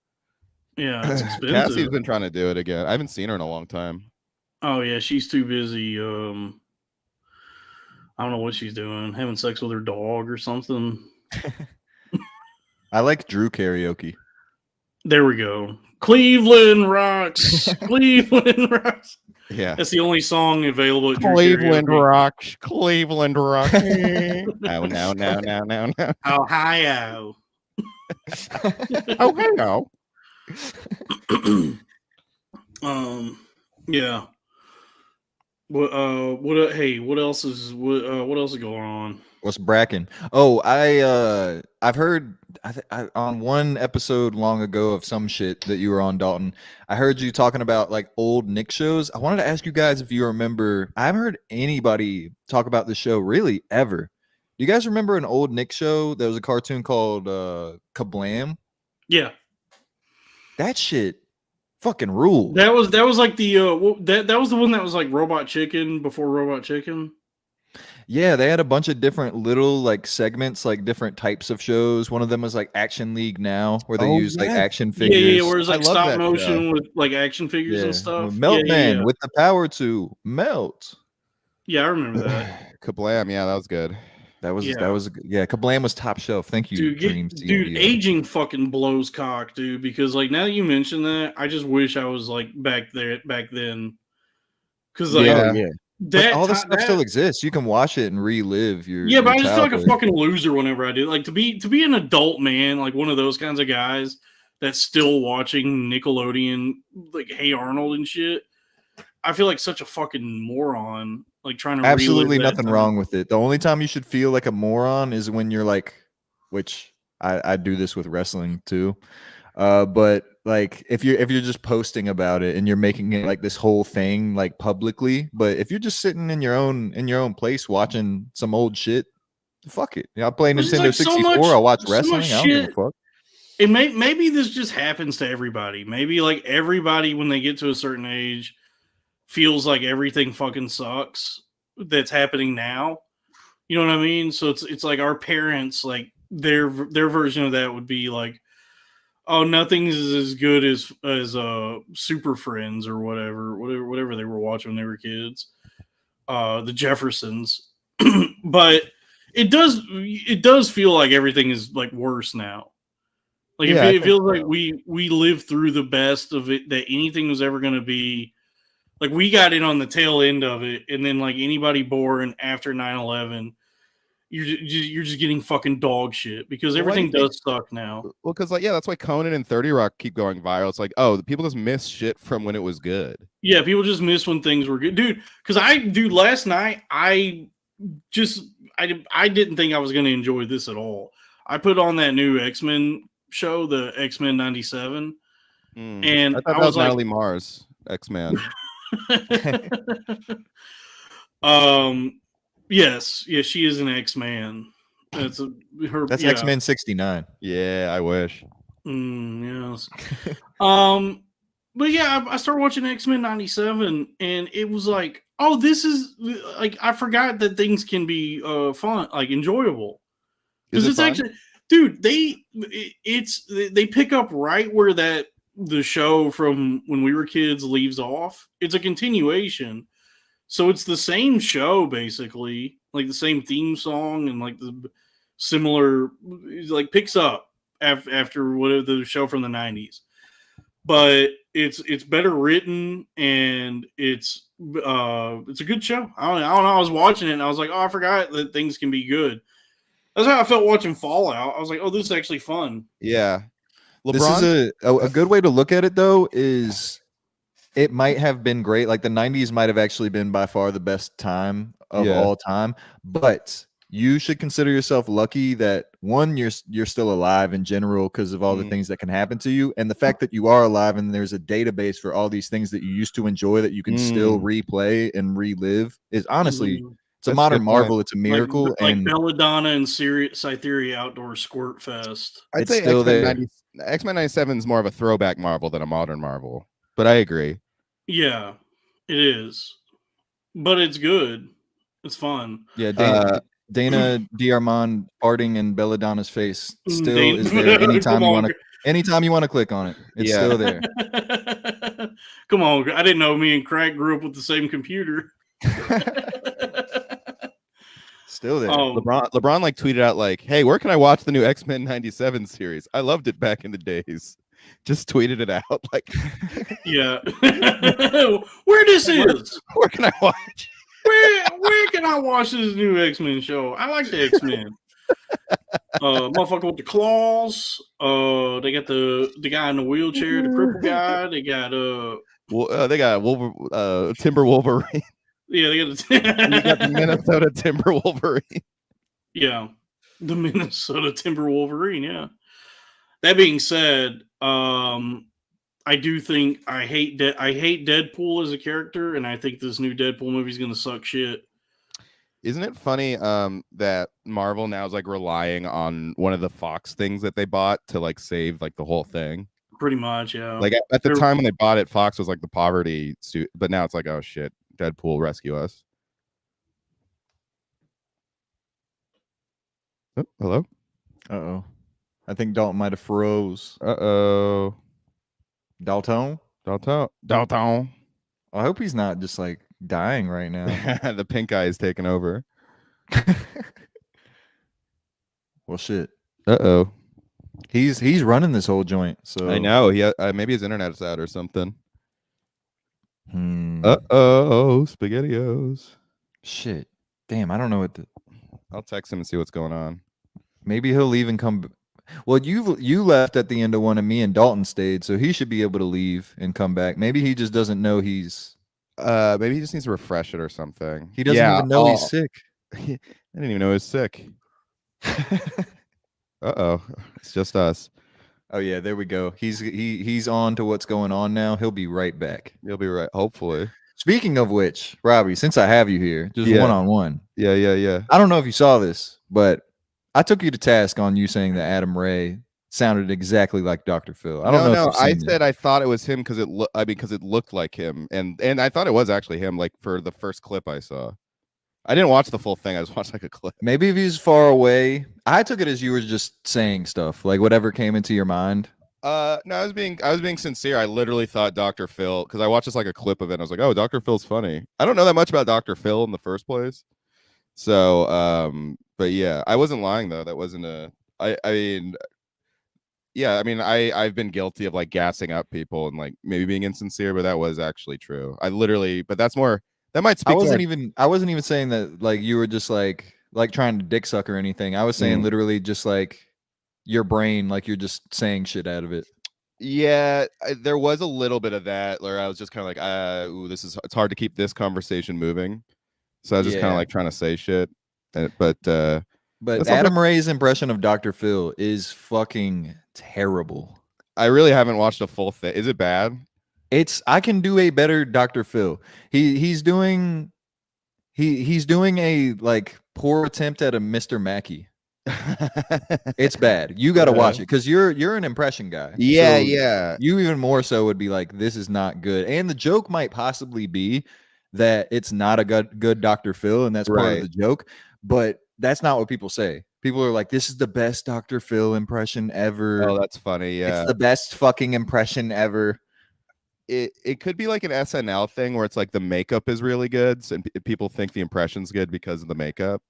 Yeah, it's expensive. Cassie's been trying to do it again. I haven't seen her in a long time. Oh yeah, she's too busy. I don't know what she's doing. Having sex with her dog or something. I like Drew karaoke. There we go. Cleveland rocks. Cleveland rocks. Yeah, that's the only song available at Drew Cleveland karaoke. rocks. Cleveland rocks. No. Ohio. Ohio. Yeah. What else is going on? What's bracking? Oh, I've heard on one episode long ago of some shit that you were on, Dalton. I heard you talking about like old Nick shows. I wanted to ask you guys if you remember. I haven't heard anybody talk about the show really ever. Do you guys remember an old Nick show? There was a cartoon called Kablam. Yeah, that shit fucking ruled. That was like the that was the one that was like Robot Chicken before Robot Chicken. Yeah, they had a bunch of different little like segments, like different types of shows. One of them was like Action League Now, where they use like action figures. Yeah, where it's like stop motion with like action figures and stuff. Meltman with the power to melt. Yeah, I remember that. Kablam, yeah, that was good. Kablam was top shelf. Thank you, dude. Aging fucking blows cock, dude. Because like now that you mention that, I just wish I was like back then. Because like all this stuff still exists. You can watch it and relive your but I just feel like a fucking loser whenever I do. Like to be an adult man, like one of those kinds of guys that's still watching Nickelodeon, like Hey Arnold and shit. I feel like such a fucking moron, like trying to absolutely relive that nothing wrong with it. The only time you should feel like a moron is when you're like, which I do this with wrestling too. But like if you're just posting about it and you're making it like this whole thing like publicly, but if you're just sitting in your own place watching some old shit, fuck it. Yeah, I'll play There's Nintendo like so 64. much- I'll watch so much wrestling. I don't give a shit. fuck. It maybe this just happens to everybody. Maybe like everybody when they get to a certain age feels like everything fucking sucks that's happening now. You know what I mean? So it's like our parents, like their version of that would be like, oh, nothing is as good as Super Friends or whatever they were watching when they were kids. The Jeffersons. But it does feel like everything is like worse now. Like it feels like we lived through the best of it that anything was ever going to be. Like we got in on the tail end of it, and then like anybody born after 9/11, you're just getting fucking dog shit because everything does suck now. Well, because like that's why Conan and 30 Rock keep going viral. It's like, oh, the people just miss shit from when it was good. Yeah, people just miss when things were good, dude. Because last night I didn't think I was going to enjoy this at all. I put on that new X-Men show, the X-Men 97, and I thought that was like, Natalie Mars X-Men. Yes, she is an X-Man. That's X-Men 69. Yeah, I wish. Yes. But yeah, I started watching X-Men 97, and it was like, oh, this is like I forgot that things can be fun, like enjoyable. Because it's fun? Actually, dude, they pick up right where the show from when we were kids leaves off. It's a continuation. So it's the same show, basically, like the same theme song and like the similar, like picks up after whatever the show from the 90s. But it's better written and it's a good show. I don't know. I was watching it and I was like, oh, I forgot that things can be good. That's how I felt watching Fallout. I was like, oh, this is actually fun. Yeah. LeBron? This is a good way to look at it, though, is it might have been great. Like the 90s might have actually been by far the best time of all time. But you should consider yourself lucky that, one, you're still alive in general because of all the things that can happen to you. And the fact that you are alive and there's a database for all these things that you used to enjoy that you can still replay and relive is honestly... It's a modern marvel. It's a miracle. Like Belladonna and Cytheria Outdoor Squirt Fest. I'd say still X-Men 97 is more of a throwback Marvel than a modern Marvel. But I agree. Yeah, it is. But it's good. It's fun. Yeah, Dana D'Armand farting in Belladonna's face still is there anytime you want to click on it. It's still there. Come on. I didn't know me and Crack grew up with the same computer. Still there. LeBron like tweeted out like, hey, where can I watch the new X-Men 97 series? I loved it back in the days. Just tweeted it out like yeah. Where this is? Where can I watch? Where can I watch this new X-Men show? I like the X-Men. Motherfucker with the claws. They got the guy in the wheelchair, the cripple guy. They got they got Timber Wolverine. Yeah, they got the Minnesota Timber Wolverine. Yeah, the Minnesota Timber Wolverine. Yeah. That being said, I do think I hate Deadpool as a character, and I think this new Deadpool movie is going to suck shit. Isn't it funny that Marvel now is like relying on one of the Fox things that they bought to like save like the whole thing? Pretty much, yeah. Like at the time when they bought it, Fox was like the poverty suit, but now it's like, oh shit, Deadpool rescue us. Oh, hello? Uh-oh. I think Dalton might have froze. Uh-oh. Dalton? I hope he's not just like dying right now. The pink eye is taking over. Well, shit. Uh-oh. He's running this whole joint. So I know. Maybe his internet's out or something. Uh-oh. SpaghettiOs. Shit. Damn, I don't know what I'll text him and see what's going on. Maybe he'll leave and come. Well, you left at the end of one and me and Dalton stayed, so he should be able to leave and come back. Maybe he just doesn't know he's Maybe he just needs to refresh it or something. He doesn't even know he's sick. I didn't even know he was sick. Uh-oh. It's just us. Oh yeah, there we go. He's on to what's going on now. He'll be right back. You'll be right. Hopefully. Speaking of which, Robbie, since I have you here, just one-on-one. Yeah. I don't know if you saw this, but I took you to task on you saying that Adam Ray sounded exactly like Dr. Phil. I don't know. No, I said I thought it was him because it looked like him, and I thought it was actually him. Like for the first clip I saw, I didn't watch the full thing. I just watched like a clip. Maybe if he's far away. I took it as you were just saying stuff, like whatever came into your mind. No, I was being sincere. I literally thought Dr. Phil, because I watched just like a clip of it. And I was like, oh, Dr. Phil's funny. I don't know that much about Dr. Phil in the first place. So, but yeah, I wasn't lying though. That wasn't I've been guilty of like gassing up people and like maybe being insincere, but that was actually true. That might speak. I wasn't even saying that like you were just like trying to dick suck or anything. I was saying literally just like your brain, like you're just saying shit out of it. Yeah, there was a little bit of that where I was just kind of like, it's hard to keep this conversation moving. So I was just kind of like trying to say shit. But Adam Ray's impression of Dr. Phil is fucking terrible. I really haven't watched a full thing. Is it bad? I can do a better Dr. Phil. He's doing a like poor attempt at a Mr. Mackey. It's bad. You got to watch it because you're an impression guy. Yeah, so yeah. You even more so would be like, this is not good. And the joke might possibly be that it's not a good Dr. Phil, and that's part of the joke. But that's not what people say. People are like, this is the best Dr. Phil impression ever. Oh, that's funny. Yeah, it's the best fucking impression ever. It could be like an SNL thing where it's like the makeup is really good, and people think the impression's good because of the makeup.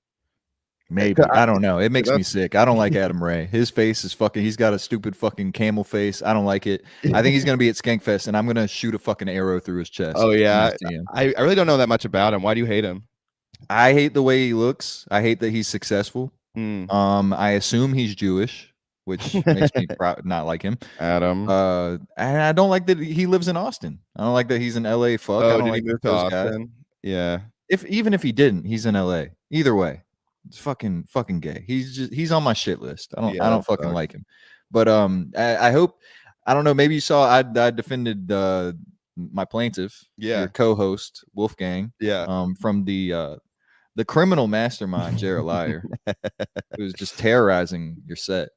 Maybe. I don't know. It makes me sick. I don't like Adam Ray. His face is fucking, he's got a stupid fucking camel face. I don't like it. I think he's going to be at Skankfest and I'm going to shoot a fucking arrow through his chest. Oh, yeah. I really don't know that much about him. Why do you hate him? I hate the way he looks. I hate that he's successful. I assume he's Jewish, which makes me not like him. Adam. And I don't like that he lives in Austin. I don't like that he's in LA. Fuck. I don't like those guys. Yeah. Even if he didn't, he's in LA. Either way. It's fucking gay. He's on my shit list. I don't fucking like him. But I hope, I don't know, maybe you saw I defended my plaintiff, your co-host Wolfgang, from the criminal mastermind Jared Liar, who was just terrorizing your set.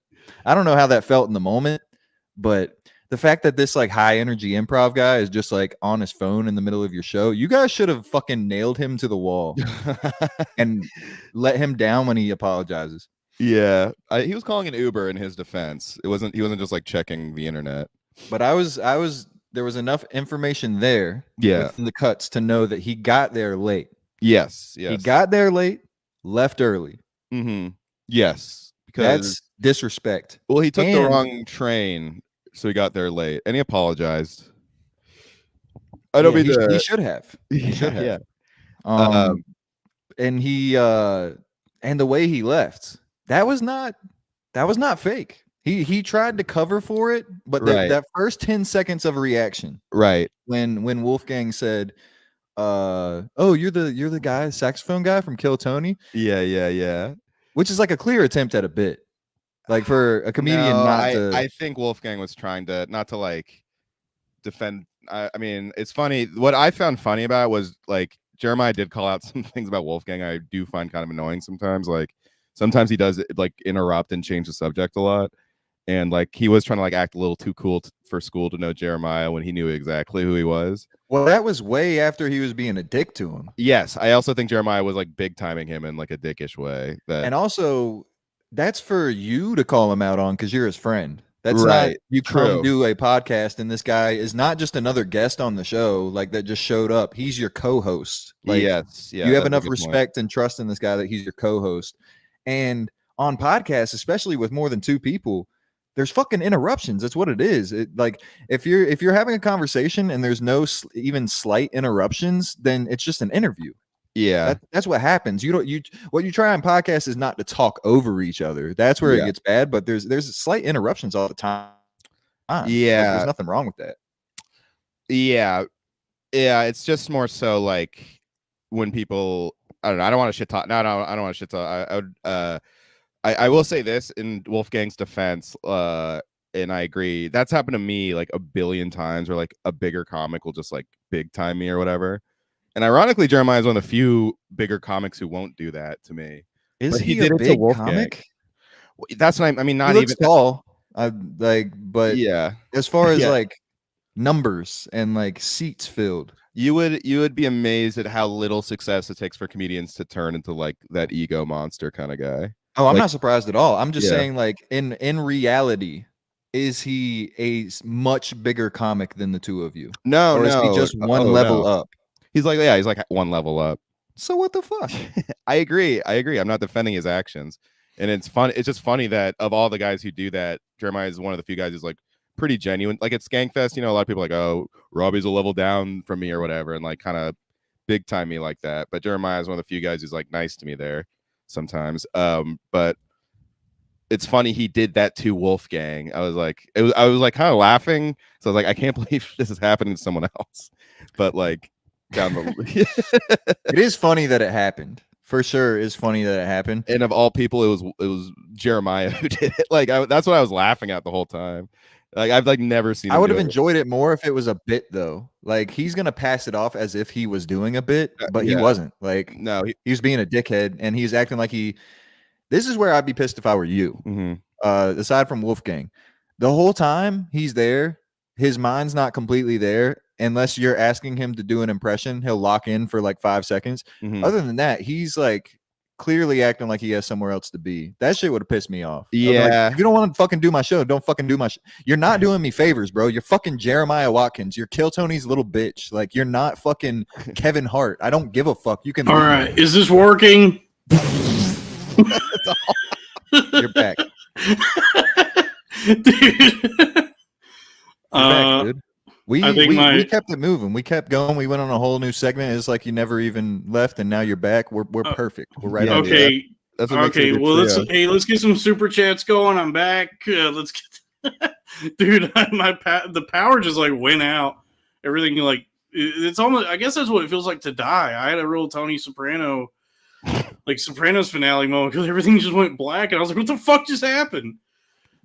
I don't know how that felt in the moment, but the fact that this like high energy improv guy is just like on his phone in the middle of your show, you guys should have fucking nailed him to the wall and let him down when he apologizes. Yeah, he was calling an Uber in his defense. He wasn't just like checking the internet. But there was enough information there, in the cuts to know that he got there late. Yes. He got there late, left early. Yes, because that's disrespect. Well, he took the wrong train. So he got there late, and he apologized. He should have. He should have. Yeah. And the way he left, that was not fake. He tried to cover for it, but that first 10 seconds of reaction, when Wolfgang said, "Oh, you're the guy, saxophone guy from Kill Tony," which is like a clear attempt at a bit. Like for a comedian I think Wolfgang was trying to not to like defend. I mean, it's funny. What I found funny about it was like Jeremiah did call out some things about Wolfgang I do find kind of annoying sometimes. Like sometimes he does like interrupt and change the subject a lot. And like he was trying to like act a little too cool for school to know Jeremiah when he knew exactly who he was. Well, that was way after he was being a dick to him. Yes, I also think Jeremiah was like big timing him in like a dickish way. And also, that's for you to call him out on because you're his friend. That's not you come do a podcast and this guy is not just another guest on the show like that just showed up. He's your co-host. Like, you have enough respect and trust in this guy that he's your co-host. And on podcasts, especially with more than two people, there's fucking interruptions. That's what it is. Like if you're having a conversation and there's no even slight interruptions, then it's just an interview. Yeah, that's what happens. What you try on podcasts is not to talk over each other. That's where it gets bad. But there's slight interruptions all the time. Yeah, there's nothing wrong with that. Yeah, Yeah, it's just more so like when people. I don't know. I don't want to shit talk. No, I don't want to shit talk. I would. I will say this in Wolfgang's defense. And I agree. That's happened to me like a billion times, where like a bigger comic will just like big time me or whatever. And ironically, Jeremiah is one of the few bigger comics who won't do that to me. Is But he did a it to big Wolfgang. comic? That's what I mean. Not He looks even tall. But yeah. as far as Yeah. like numbers and like seats filled, You would be amazed at how little success it takes for comedians to turn into like that ego monster kind of guy. oh, I'm Like- not surprised at all. I'm just Yeah. saying, like in reality, is he a much bigger comic than the two of you? No, Or is he no. just one Oh, level no. up? He's like one level up. So what the fuck? I agree. I'm not defending his actions. And it's fun. It's just funny that of all the guys who do that, Jeremiah is one of the few guys who's like pretty genuine. Like at Skankfest, you know, a lot of people are like, oh, Robbie's a level down from me or whatever, and like kind of big time me like that. But Jeremiah is one of the few guys who's like nice to me there sometimes. But it's funny he did that to Wolfgang. I was like kind of laughing. So I was like, I can't believe this is happening to someone else. But like down the It is funny that it happened. For sure, it's funny that it happened. and of all people, it was Jeremiah who did it. Like that's what I was laughing at the whole time. Like I've like never seen. I would have do it. enjoyed it more if it was a bit though. Like he's gonna pass it off as if he was doing a bit, but he Yeah. wasn't. Like No. he was being a dickhead and he's acting like he. This is where I'd be pissed if I were you. Aside from Wolfgang, the whole time he's there, his mind's not completely there. Unless you're asking him to do an impression, he'll lock in for like 5 seconds. Other than that, he's like clearly acting like he has somewhere else to be. That shit would have pissed me off. Yeah. Like, if you don't want to fucking do my show, don't fucking do my You're not doing me favors, bro. You're fucking Jeremiah Watkins. You're Kill Tony's little bitch. Like you're not fucking Kevin Hart. I don't give a fuck. You can. All right, is this working? You're back. Dude. You're back, dude. We kept it moving. We kept going. We went on a whole new segment. It's like you never even left, and now you're back. We're perfect. We're right. Yeah, on okay. That's what Okay. Well, let's get some super chats going. I'm back. Let's get, dude. The power just like went out. Everything like it's almost. I guess that's what it feels like to die. I had a real Tony Soprano, like Sopranos finale moment because everything just went black, and I was like, "What the fuck just happened?"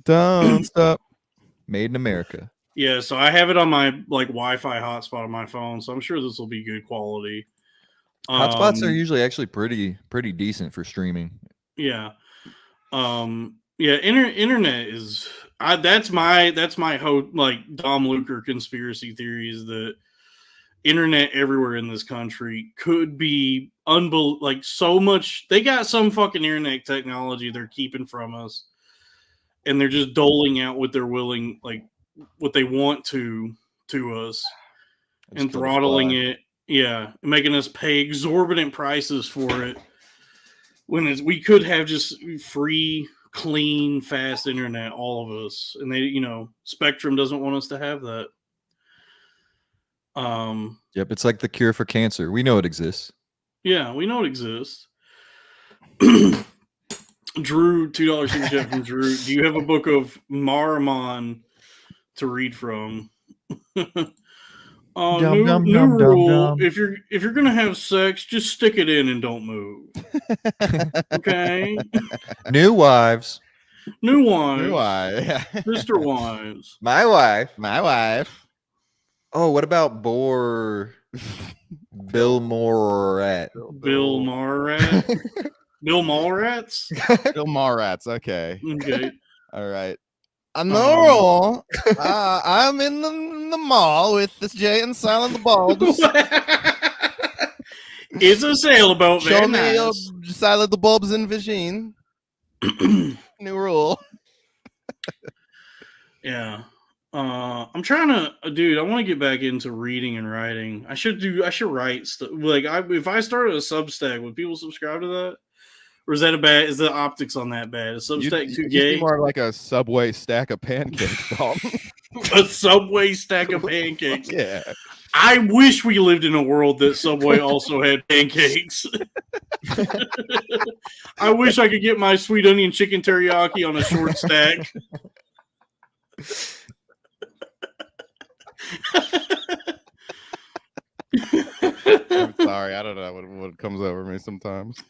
Don't stop. Made in America. Yeah, so I have it on my like Wi-Fi hotspot on my phone, so I'm sure this will be good quality. Hotspots are usually actually pretty decent for streaming. Yeah. Internet is that's my whole like Dom Luker conspiracy theory is that internet everywhere in this country could be like so much. They got some fucking internet technology they're keeping from us, and they're just doling out what they're willing, like what they want to us, and throttling it. Yeah, making us pay exorbitant prices for it. When we could have just free, clean, fast internet, all of us, and they, Spectrum doesn't want us to have that. Yep, it's like the cure for cancer. We know it exists. Yeah, we know it exists. Drew, $2 super chat from Drew. Do you have a book of Marimon to read from? New rule: if you're gonna have sex, just stick it in and don't move. Okay. New wives. New wives. Yeah. Mr. Wives. My wife. Oh, what about Bill Morat? Bill Mallrats. Bill Mallrats. Bill Mallrats. Okay. Okay. All right. I'm Laurel. I'm in the mall with this Jay and Silent the Bulbs. It's a sailboat. Show me Silent the Bulbs in Vigine. New rule. Yeah. I'm trying to, dude. I want to get back into reading and writing. I should write stuff. Like, if I started a Substack, would people subscribe to that? Or is that is the optics on that bad? Is Substack too gay? You'd be more like a Subway stack of pancakes, Dalton. A Subway stack of pancakes. Yeah. I wish we lived in a world that Subway also had pancakes. I wish I could get my sweet onion chicken teriyaki on a short stack. I'm sorry, I don't know what comes over me sometimes.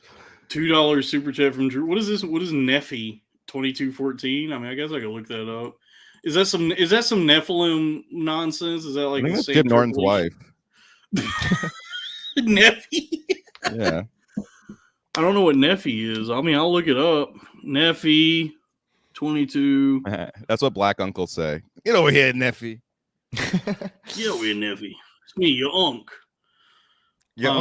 $2 super chat from Drew. What is this? What is Neffy 2214? I mean, I guess I could look that up. Is that some Nephilim nonsense? Is that like I think the that's same Jim Norton's wife? Neffy? Yeah. I don't know what Neffy is. I mean, I'll look it up. Neffy 22. That's what black uncles say. Get over here, Neffy. Get over here, Neffy. It's me, your unk. Yeah.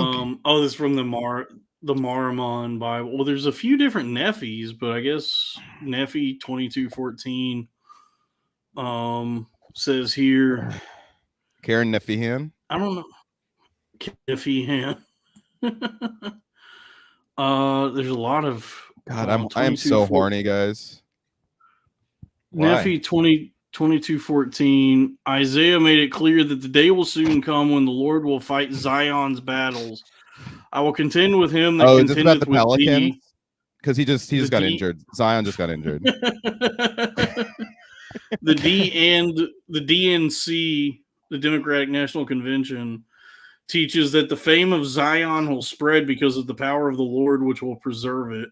Oh, this is from the Marimon Bible. Well, there's a few different Neffys, but I guess Neffy 2214 says here. Karen Neffihan. I don't know. Neffihan. There's a lot of God, I am so horny, guys. Neffy 2214. Isaiah made it clear that the day will soon come when the Lord will fight Zion's battles. I will contend with him that is this about contendeth the with Pelicans? thee. Because he just got injured. Zion just got injured. The DNC, the Democratic National Convention, teaches that the fame of Zion will spread because of the power of the Lord, which will preserve it.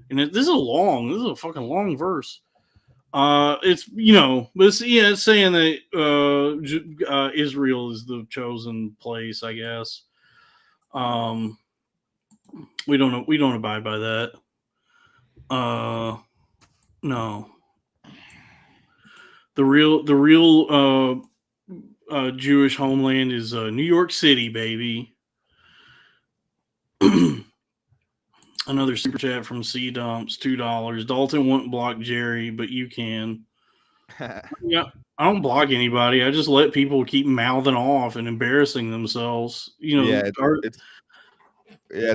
And this is a fucking long verse. It's it's saying that Israel is the chosen place, I guess. We don't abide by that. No. The real Jewish homeland is New York City, baby. Another super chat from C Dumps, $2. Dalton won't block Jerry, but you can. Yeah, I don't block anybody. I just let people keep mouthing off and embarrassing themselves. It's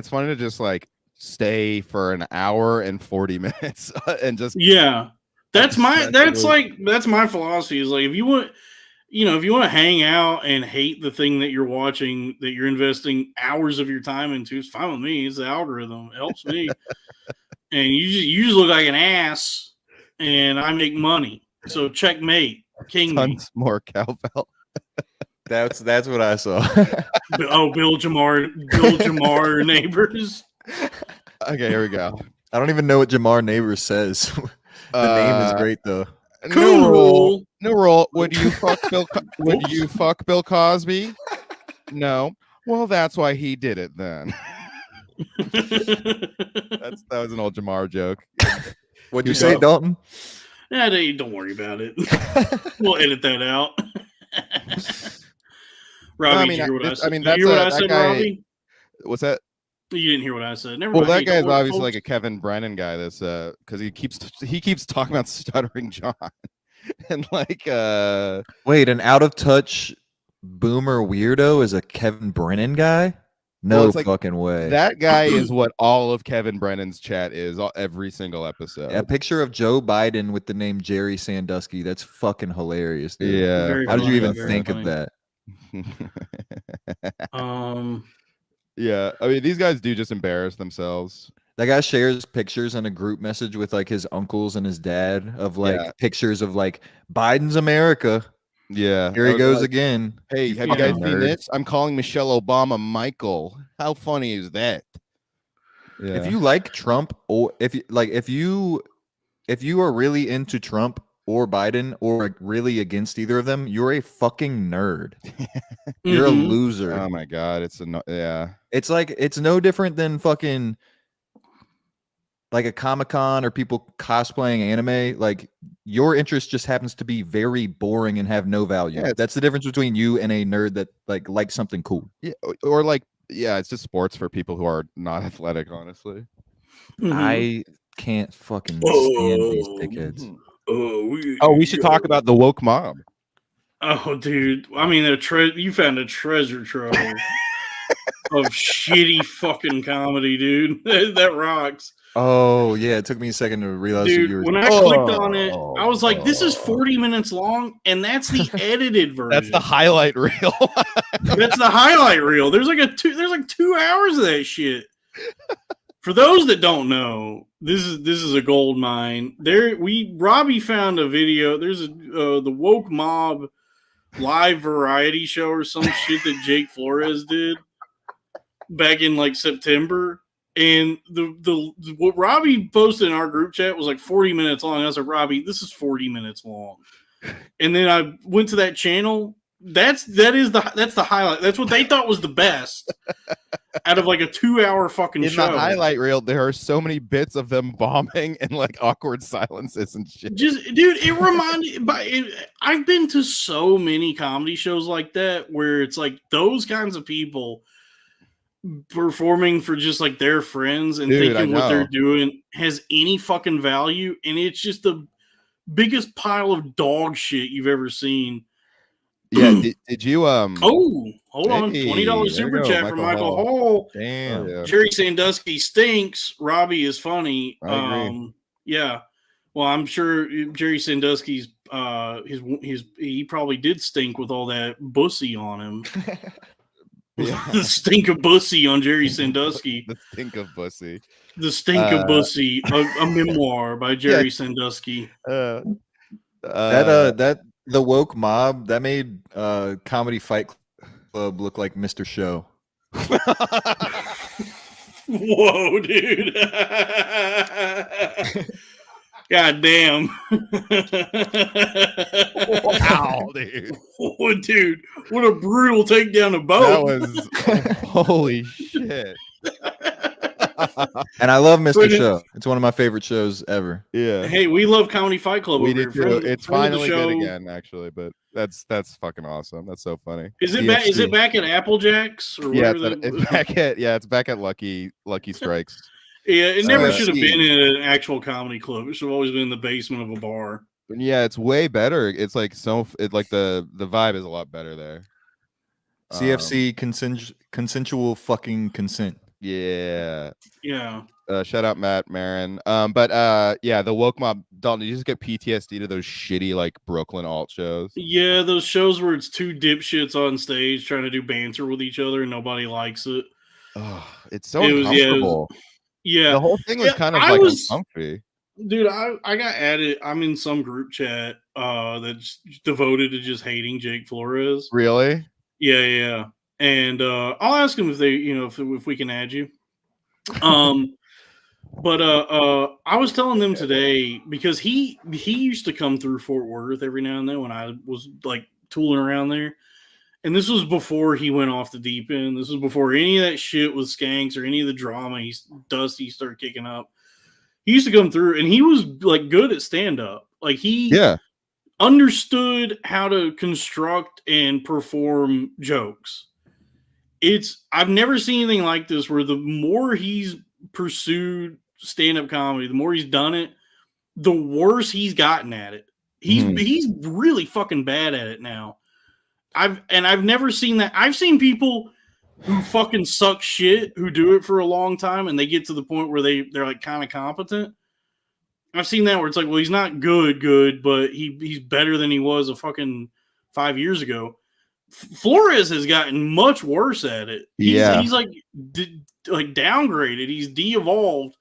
funny to just like stay for an hour and 40 minutes and just that's my philosophy. Is like if you want to hang out and hate the thing that you're watching, that you're investing hours of your time into, it's fine with me. It's the algorithm. It helps me. And you just look like an ass, and I make money. So checkmate, king. Tons more cowbell. That's what I saw. Bill Jamar Neighbors. Okay, here we go. I don't even know what Jamar Neighbors says. The name is great though. Cool. No roll. Would you fuck Bill Cosby? No. Well, that's why he did it then. That was an old Jamar joke. What'd you say, Dalton? Yeah, don't worry about it. We'll edit that out. Robbie, did you hear what I said? Did you hear what I said, Robbie? What's that? You didn't hear what I said. Never well, mind. that guy's obviously like a Kevin Brennan guy. That's because he keeps talking about Stuttering John, and like wait, an out of touch boomer weirdo is a Kevin Brennan guy? No fucking way. That guy is what all of Kevin Brennan's chat is every single episode. A picture of Joe Biden with the name Jerry Sandusky. That's fucking hilarious, dude. Yeah. Very How did you even very think funny. of that? Yeah, I mean, these guys do just embarrass themselves. That guy shares pictures in a group message with like his uncles and his dad of like pictures of like Biden's America. Yeah, here he goes again. Hey, have you guys seen this? I'm calling Michelle Obama Michael. How funny is that? Yeah. If you like Trump, or if you are really into Trump or Biden or really against either of them, you're a fucking nerd. You're a loser. Oh my god, it's like it's no different than fucking like a Comic-Con or people cosplaying anime. Like your interest just happens to be very boring and have no value. Yeah, that's the difference between you and a nerd that likes something cool. Yeah, or like it's just sports for people who are not athletic, honestly. I can't fucking stand these dickheads. We should talk about the woke mob. Oh, dude. I mean, you found a treasure trove of shitty fucking comedy, dude. That rocks. Oh, yeah. It took me a second to realize. Dude, when I clicked on it, I was like, this is 40 minutes long, and that's the edited version. That's the highlight reel. That's the highlight reel. There's like 2 hours of that shit. For those that don't know, this is a gold mine. Robbie found a video. There's the woke mob live variety show or some shit that Jake Flores did back in like September. And the what Robbie posted in our group chat was like 40 minutes long. I was like, Robbie, this is 40 minutes long. And then I went to that channel. That's the highlight. That's what they thought was the best out of like a 2-hour fucking in show. the highlight reel, there are so many bits of them bombing and like awkward silences and shit. Just dude, it reminded. I've been to so many comedy shows like that where it's like those kinds of people performing for just like their friends and thinking what they're doing has any fucking value, and it's just the biggest pile of dog shit you've ever seen. Yeah, did you oh, hold on, $20 super chat from Michael Hall. Damn. yeah. Jerry Sandusky stinks. Robbie is funny. I agree. Yeah. Well, I'm sure Jerry Sandusky's he probably did stink with all that bussy on him. The stink of bussy on Jerry Sandusky. The stink of bussy. The stink of bussy. A memoir by Jerry Sandusky. That the woke mob that made Comedy Fight Club look like Mr. Show. Whoa, dude. God damn. Wow, dude. Oh, dude, what a brutal takedown of both. That was holy shit. And I love Mr. Show. It's one of my favorite shows ever. Yeah. Hey, we love Comedy Fight Club. We over did here. too. It's finally good again, actually, but that's fucking awesome. That's so funny. Is it back? Is it back at Applejack's or yeah, it's back at Lucky Strikes. Yeah, it never should have been in an actual comedy club. It should have always been in the basement of a bar. Yeah, it's way better. It's like the vibe is a lot better there. CFC consensual fucking consent. Yeah. Yeah. Shout out Matt Marin. But yeah, the woke mob. Dalton, did you just get PTSD to those shitty like Brooklyn alt shows? Yeah, those shows where it's two dipshits on stage trying to do banter with each other and nobody likes it. Oh, it's so uncomfortable. Yeah, the whole thing was kind of like uncomfy. Dude, I got added. I'm in some group chat that's devoted to just hating Jake Flores. Really? Yeah. And I'll ask him if they, if we can add you. But I was telling them today because he used to come through Fort Worth every now and then when I was like tooling around there. And this was before he went off the deep end. This was before any of that shit with Skanks or any of the drama Dusty started kicking up. He used to come through and he was like good at stand-up. Like he understood how to construct and perform jokes. I've never seen anything like this where the more he's pursued stand-up comedy, the more he's done it, the worse he's gotten at it. He's really fucking bad at it now. I've never seen that. I've seen people who fucking suck shit who do it for a long time and they get to the point where they're like kind of competent. I've seen that where it's like, well, he's not good, but he's better than he was a fucking 5 years ago. Flores has gotten much worse at it. He's like downgraded. He's de-evolved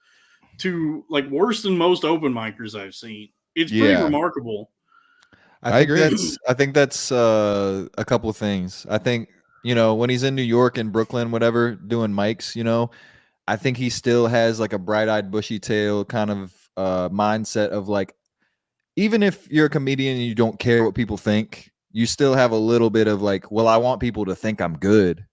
to like worse than most open micers I've seen. It's pretty remarkable. I agree. I think that's a couple of things. I think, when he's in New York and Brooklyn, whatever, doing mics, I think he still has like a bright-eyed, bushy-tail kind of mindset of like, even if you're a comedian and you don't care what people think, you still have a little bit of like, well, I want people to think I'm good,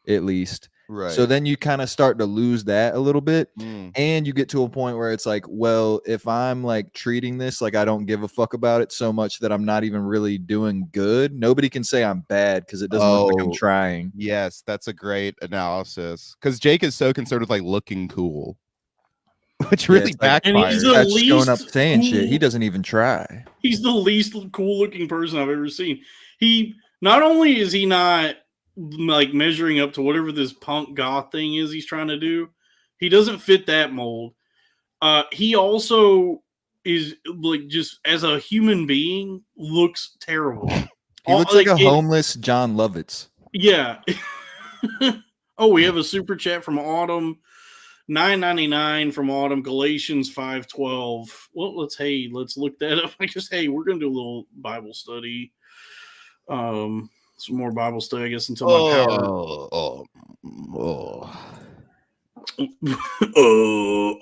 at least. Right. So then you kind of start to lose that a little bit. And you get to a point where it's like, well, if I'm like treating this like I don't give a fuck about it so much that I'm not even really doing good, nobody can say I'm bad because it doesn't look like I'm trying. Yes, that's a great analysis. Because Jake is so concerned with like looking cool, which really backfires. And he's the least going up saying shit. He doesn't even try. He's the least cool looking person I've ever seen. He not only is he not like measuring up to whatever this punk goth thing is he's trying to do, he doesn't fit that mold. He also is like, just as a human being, looks terrible. He looks like a homeless John Lovitz. Yeah. Oh, we have a super chat from Autumn. $9.99 from Autumn. Galatians 5:12. Well, let's look that up. I guess, we're gonna do a little Bible study. Some more Bible study, I guess, until my power.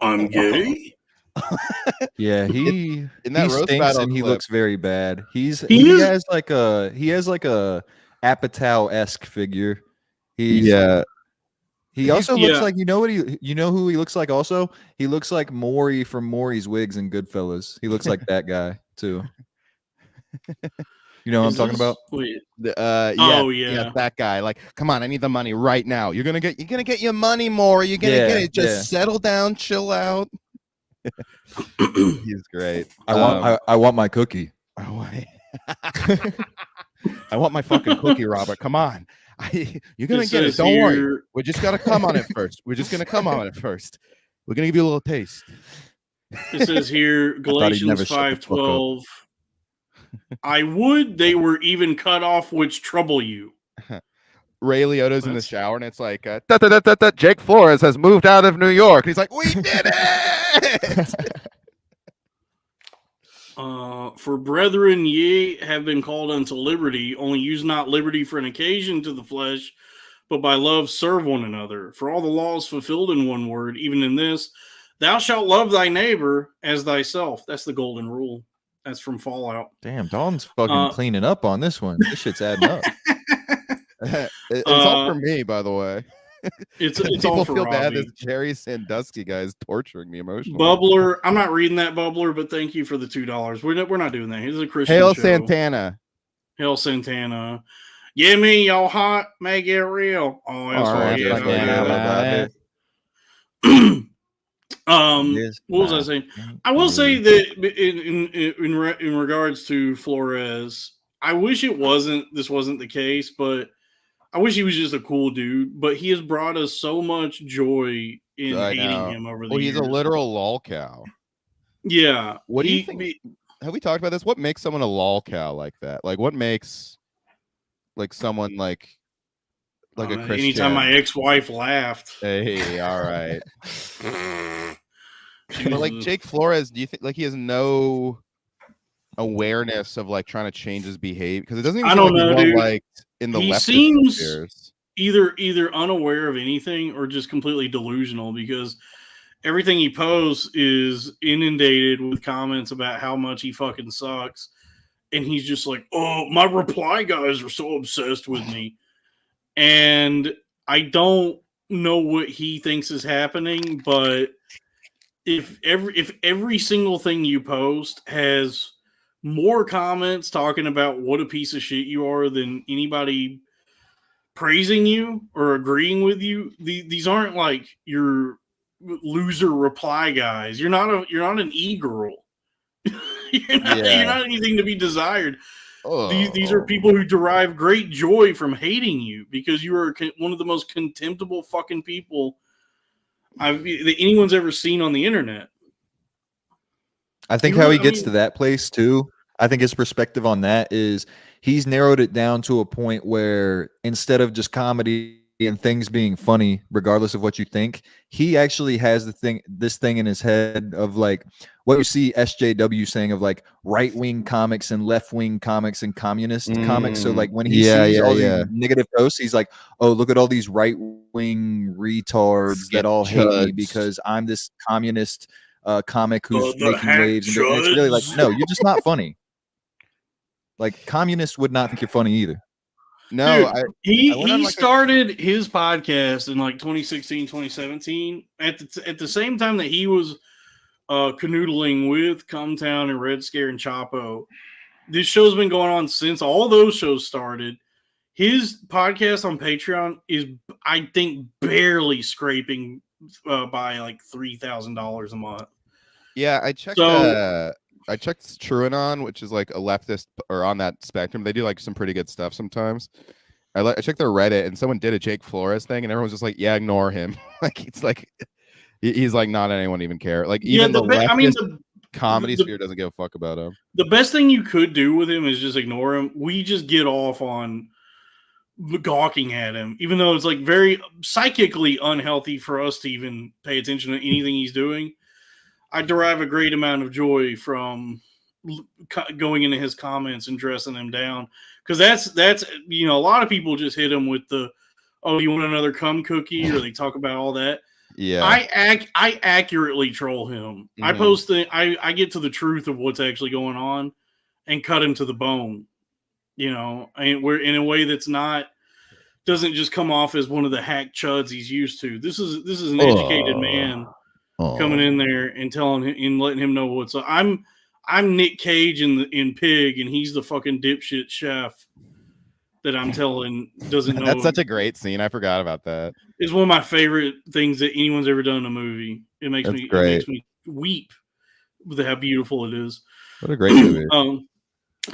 I'm gay. Yeah, in that he roast stinks battle and he clip. looks very bad. He is- has like a Apatow-esque figure. He also looks like, you know who he looks like also? He looks like Maury from Maury's Wigs and Goodfellas. He looks like that guy too. You know what I'm talking about? Wait. Yeah, that guy. Like, come on, I need the money right now. You're gonna get your money more. You're gonna get it. Just settle down, chill out. He's great. I want my cookie. I want my fucking cookie, Robert. Come on. You're gonna get it. Don't worry. We're just gonna come on it first. We're gonna give you a little taste. It says here, Galatians 5:12. I would they were even cut off which trouble you. Ray Liotta's in the shower, and it's like, Jake Flores has moved out of New York. And he's like, we did it! For brethren, ye have been called unto liberty, only use not liberty for an occasion to the flesh, but by love serve one another. For all the laws fulfilled in one word, even in this, thou shalt love thy neighbor as thyself. That's the golden rule. That's from Fallout. Damn, Dawn's fucking cleaning up on this one. This shit's adding up. It's all for me, by the way. It's people all for feel Robbie. bad. This Jerry Sandusky guy is torturing me emotionally. Bubbler, I'm not reading that Bubbler, but thank you for the $2. We're not doing that. He's a Christian Hail show. Santana. Hail Santana. Yeah, me, y'all hot, make it real. Oh, that's what was I saying? I will say that in regards to Flores, I wish this wasn't the case, but I wish he was just a cool dude. But he has brought us so much joy in hating him over the years. He's a literal lol cow. Yeah. What do you think? Have we talked about this? What makes someone a lol cow like that? Like, what makes like someone like a Christian? Anytime my ex-wife laughed. Hey, all right. But like Jake Flores, do you think like he has no awareness of like trying to change his behavior? Because it doesn't even seem like he's well-liked in the leftist seems either unaware of anything or just completely delusional, because everything he posts is inundated with comments about how much he fucking sucks. And he's just like, oh, my reply guys are so obsessed with me. And I don't know what he thinks is happening, but if every single thing you post has more comments talking about what a piece of shit you are than anybody praising you or agreeing with you, these aren't like your loser reply guys. You're not an e-girl. You're not anything to be desired. These are people who derive great joy from hating you because you are one of the most contemptible fucking people that anyone's ever seen on the internet. I think how he gets to that place too, I think his perspective on that is he's narrowed it down to a point where instead of just comedy and things being funny, regardless of what you think, he actually has this thing in his head of like what you see SJW saying of like right-wing comics and left-wing comics and communist comics. So like when he sees all these negative posts, he's like, oh, look at all these right-wing retards that all hate me because I'm this communist comic who's making waves. And it's really like, no, you're just not funny. Like communists would not think you're funny either. No, dude, he started his podcast in like 2016, 2017 at the same time that he was canoodling with Cumtown and Red Scare and Chapo. This show's been going on since all those shows started. His podcast on Patreon is, I think, barely scraping by like $3,000 a month. Yeah, I checked. I checked TrueAnon, which is like a leftist or on that spectrum. They do like some pretty good stuff sometimes. I checked their Reddit and someone did a Jake Flores thing and everyone's just like, yeah, ignore him. Like it's like he's like not anyone even care. Like even the comedy sphere doesn't give a fuck about him. The best thing you could do with him is just ignore him. We just get off on gawking at him, even though it's like very psychically unhealthy for us to even pay attention to anything he's doing. I derive a great amount of joy from going into his comments and dressing him down, because that's a lot of people just hit him with the, oh, you want another cum cookie, or they talk about all that. Yeah, I accurately troll him. I post I get to the truth of what's actually going on and cut him to the bone. And we're in a way that's doesn't just come off as one of the hack chuds he's used to. This is an educated man coming in there and telling him and letting him know what's up. I'm Nick Cage in Pig, and he's the fucking dipshit chef that I'm telling doesn't know. That's such a great scene. I forgot about that. It's one of my favorite things that anyone's ever done in a movie. It makes me weep with how beautiful it is. What a great movie.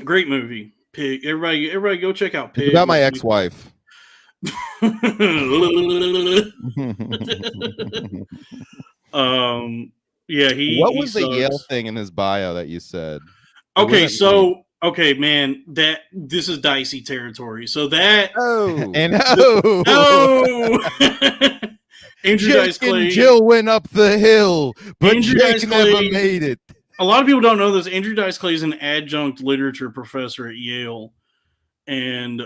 Great movie. Pig. Everybody go check out Pig. It's about my ex-wife. Yeah, what was the Yale thing in his bio that you said? Okay, man, this is dicey territory. So that Andrew Dice Clay and Jill went up the hill, but Jake never made it. A lot of people don't know this. Andrew Dice Clay is an adjunct literature professor at Yale, and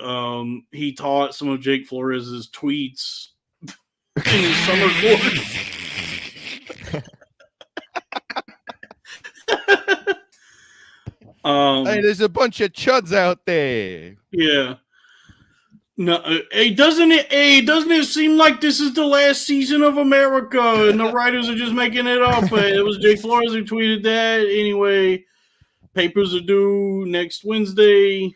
he taught some of Jake Flores's tweets in his summer course. Hey, there's a bunch of chuds out there. Yeah. No, doesn't it seem like this is the last season of America and the writers are just making it up? It was Jake Flores who tweeted that. Anyway, papers are due next Wednesday.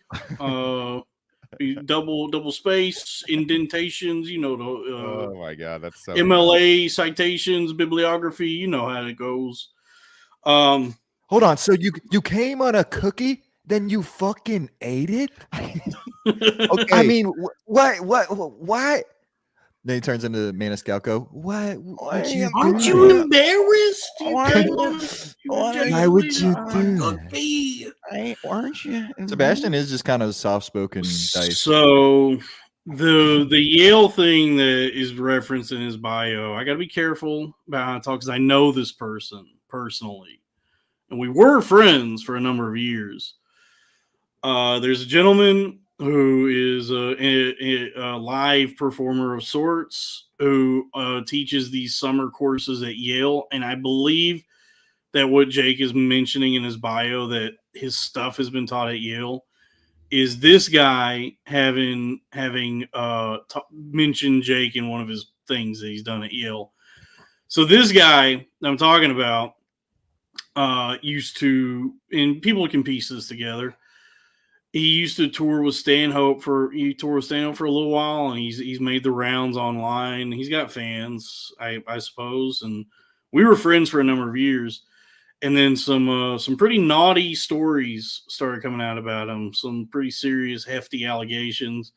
Double space indentations. Oh my god, that's so MLA citations, bibliography. You know how it goes. Hold on. So you came on a cookie, then you fucking ate it? Okay. I mean, why? Then he turns into Maniscalco. What? Aren't you embarrassed? Why would you do that? Aren't you? Sebastian is just kind of soft-spoken. Dice. So the Yale thing that is referenced in his bio, I got to be careful about how I talk because I know this person personally. And we were friends for a number of years. There's a gentleman who is a live performer of sorts who teaches these summer courses at Yale. And I believe that what Jake is mentioning in his bio, that his stuff has been taught at Yale, is this guy having mentioned Jake in one of his things that he's done at Yale. So this guy I'm talking about used to, and people can piece this together. He used to tour with Stanhope for a little while, and he's made the rounds online. He's got fans, I suppose, and we were friends for a number of years. And then some pretty naughty stories started coming out about him. Some pretty serious, hefty allegations,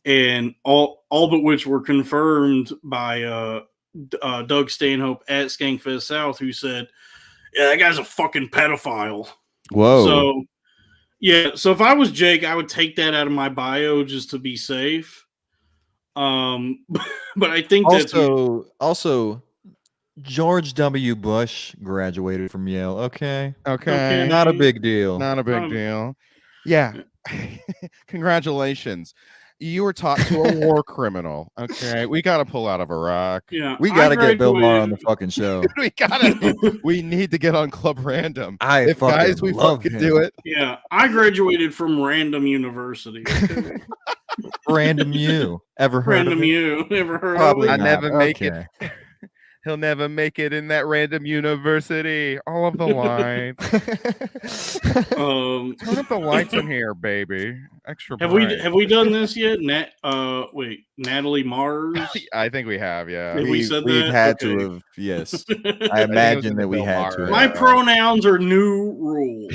and all but which were confirmed by Doug Stanhope at Skankfest South, who said, "Yeah, that guy's a fucking pedophile." Whoa. So, yeah. So if I was Jake, I would take that out of my bio just to be safe. But I think also George W. Bush graduated from Yale. Okay. Not a big deal. Not a big deal. Yeah. Congratulations. You were taught to a war criminal. Okay. We got to pull out of Iraq. Yeah. We got to get Bill Maher on the fucking show. We need to get on Club Random. We fucking do it. Yeah. I graduated from Random University. Random U. Ever heard Random of it? U. Ever heard Probably of it? I never make it. He'll never make it in that Random University. All of the lines. Turn up the lights in here, baby. Extra bright. Have we done this yet? Natalie Mars? I think we have, yeah. We said we've that? had Okay. to have, yes. I imagine that we had to. My pronouns are new rule.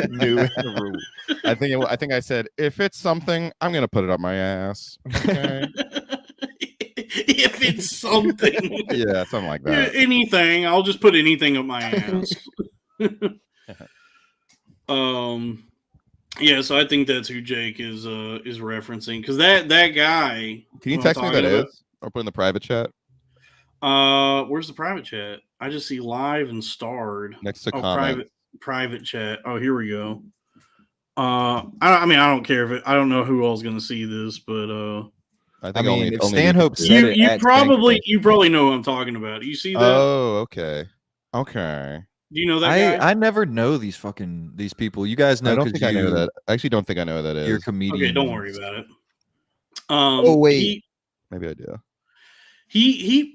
New rule. I think I said, if it's something, I'm gonna put it up my ass. Okay. If it's something. Yeah, something like that. Anything. I'll just put anything up my ass. Yeah, so I think that's who Jake is referencing. Because that guy. Can you text me that is? Or put in the private chat? Where's the private chat? I just see live and starred. Next to comments. private chat. Oh, here we go. I mean, I don't care if I don't know who all's going to see this, but I mean, if Stanhope said it, you probably know who I'm talking about. You see that? Oh, okay. Do you know that guy? I never know these people. You guys know. I don't think I know that. I actually don't think I know who that is. You're comedian. Okay, don't worry about it. Oh wait, maybe I do.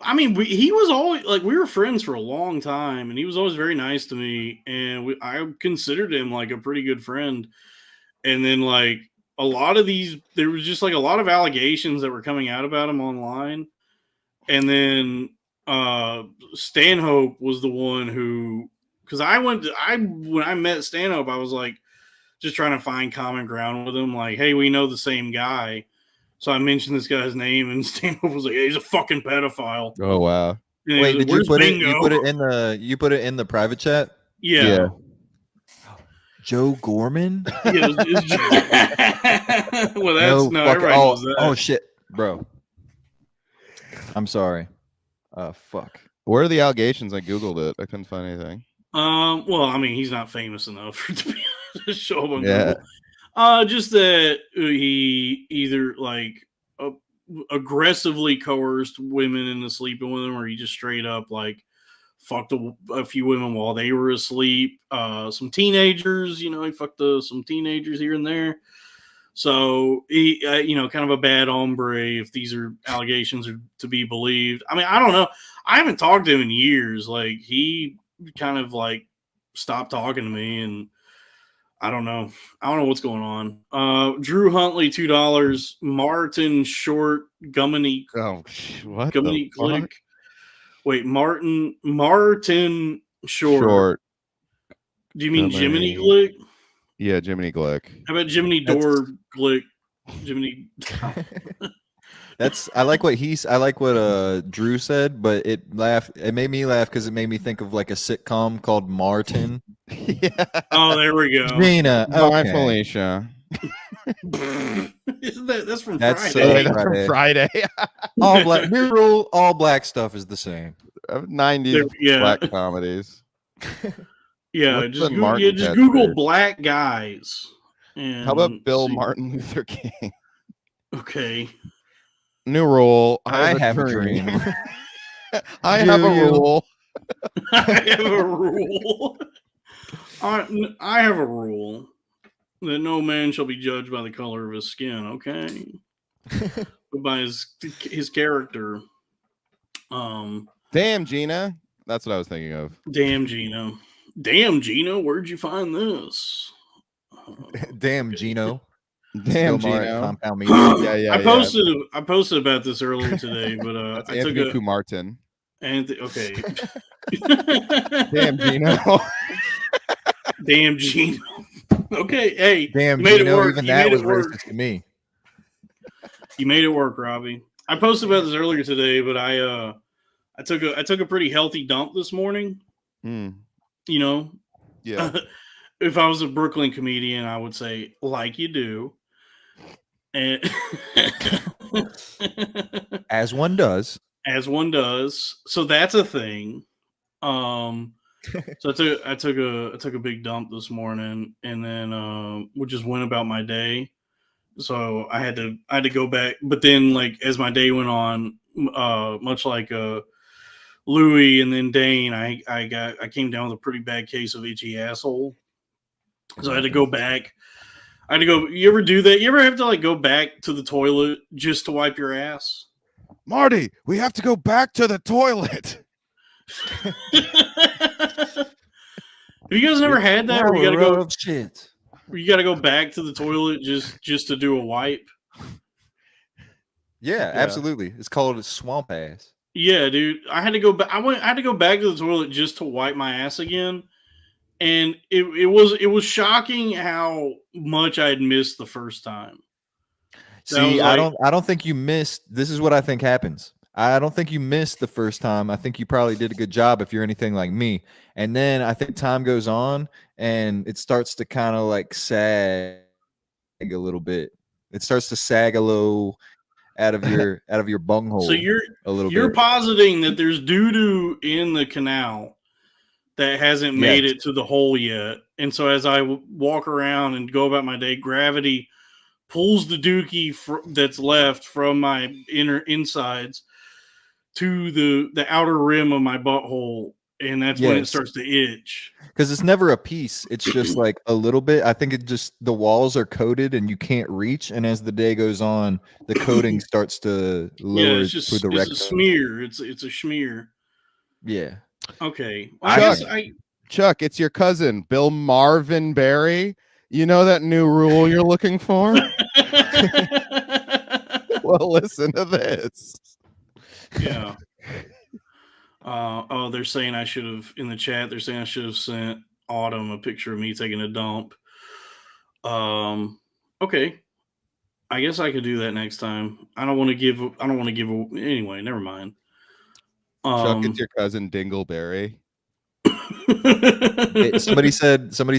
I mean, he was always like, we were friends for a long time, and he was always very nice to me, and I considered him like a pretty good friend. And then like a lot of there was just like a lot of allegations that were coming out about him online, and then Stanhope was the one who, because when I met Stanhope, I was like just trying to find common ground with him, like, hey, we know the same guy. So I mentioned this guy's name, and Stanhope was like, hey, he's a fucking pedophile. Oh wow. And wait, like, did you put it? You put it in the private chat? Yeah. Joe Gorman? Yeah, well, that's everybody knows that. Oh shit, bro. I'm sorry. Fuck. Where are the allegations? I googled it. I couldn't find anything. Well, I mean, he's not famous enough to show up on Google. Just that he either like aggressively coerced women into sleeping with him, or he just straight up like fucked a few women while they were asleep. Some teenagers, he fucked some teenagers here and there. So he, kind of a bad hombre if these are allegations are to be believed. I mean, I don't know. I haven't talked to him in years. Like he kind of like stopped talking to me, and I don't know. I don't know what's going on. Drew Huntley, $2. Martin Short, Gummany. Oh, what? Gummany Click. Wait, Martin Short. Do you mean Jiminy Glick? Yeah, Jiminy Glick. How about Jiminy Door Glick? Jiminy. I like what Drew said, but it made me laugh because it made me think of like a sitcom called Martin. Yeah. Oh, there we go. Gina. Bye, Felicia. Isn't that's from That's Friday? That's from Friday. All black. New rule: all black stuff is the same. 90s black comedies. Yeah, just Google black guys. And how about Bill Martin Luther King? Okay. New rule. I have a dream. I have a rule. I have a rule. I have a rule that no man shall be judged by the color of his skin. Okay, but by his character. Damn, Gina. That's what I was thinking of. Damn, Gina. Damn, Gina. Where'd you find this? Damn, Gino. Damn, Gino. Compound media. I posted about this earlier today, but that's Anthony Kumartin. Okay. Damn, Gino. Damn, Gino. Okay, hey. Damn, made Gino. It work. Even that was racist to me. You made it work, Robbie. I posted about this earlier today, but I took a pretty healthy dump this morning. Yeah. If I was a Brooklyn comedian, I would say, like you do. And as one does. So that's a thing. So I took a big dump this morning, and then we just went about my day. So I had to go back, but then like as my day went on, much like Louis and then Dane, I came down with a pretty bad case of itchy asshole. So I had to go back. You ever do that? You ever have to like go back to the toilet just to wipe your ass? Marty, we have to go back to the toilet. Have you guys never had that? Where you gotta go shit. Where you gotta go back to the toilet just to do a wipe? Yeah, absolutely. It's called a swamp ass. Yeah, dude. I had to go back. I had to go back to the toilet just to wipe my ass again. And it was shocking how much I had missed the first time. See, I don't think you missed. This is what I think happens. I don't think you missed the first time. I think you probably did a good job if you're anything like me. And then I think time goes on and it starts to kind of like sag a little bit. It starts to sag a little out of your bunghole. So you're positing that there's doo-doo in the canal that hasn't made it to the hole yet. And so as I walk around and go about my day, gravity pulls the dookie that's left from my insides to the outer rim of my butthole, and that's when it starts to itch. Because it's never a piece. It's just like a little bit. I think the walls are coated and you can't reach. And as the day goes on, the coating starts to lower through the rectum. It's a smear. It's a schmear. Yeah. Okay. Well, Chuck, it's your cousin, Bill Marvin Berry. You know that new rule you're looking for? Well, listen to this. Yeah. They're saying I should have, in the chat, they're saying I should have sent Autumn a picture of me taking a dump. Okay. I guess I could do that next time. I don't want to give anyway, never mind. Chuck, it's your cousin Dingleberry. Somebody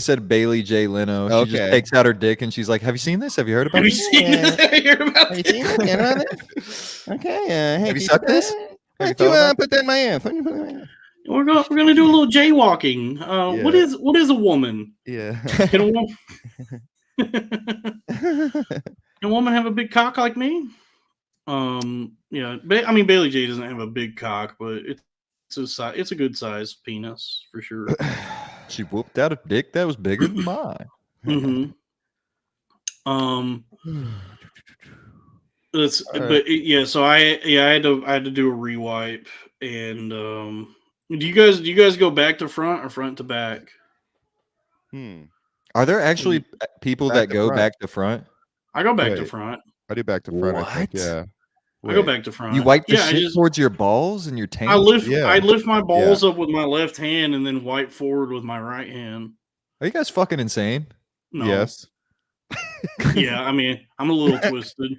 said Bailey J. Leno. She just takes out her dick and she's like, "Have you seen this? Have you heard about this? Have you heard about this? Okay. Hey, have you sucked this? Why don't you put that in my ass? We're gonna do a little jaywalking. What is a woman? Yeah. Can a woman have a big cock like me? Yeah. I mean, Bailey J doesn't have a big cock, but it's a good size penis for sure. She whooped out a dick that was bigger than mine. Mm-hmm. So I had to do a rewipe, and do you guys go back to front or front to back? Are there actually people that go back to front? I go back to front. I do back to front. What? I think, yeah. I go back to front. You wipe the shit towards your balls and your tank? I lift my balls up with my left hand and then wipe forward with my right hand. Are you guys fucking insane? No. Yes. Yeah, I mean, I'm a little twisted.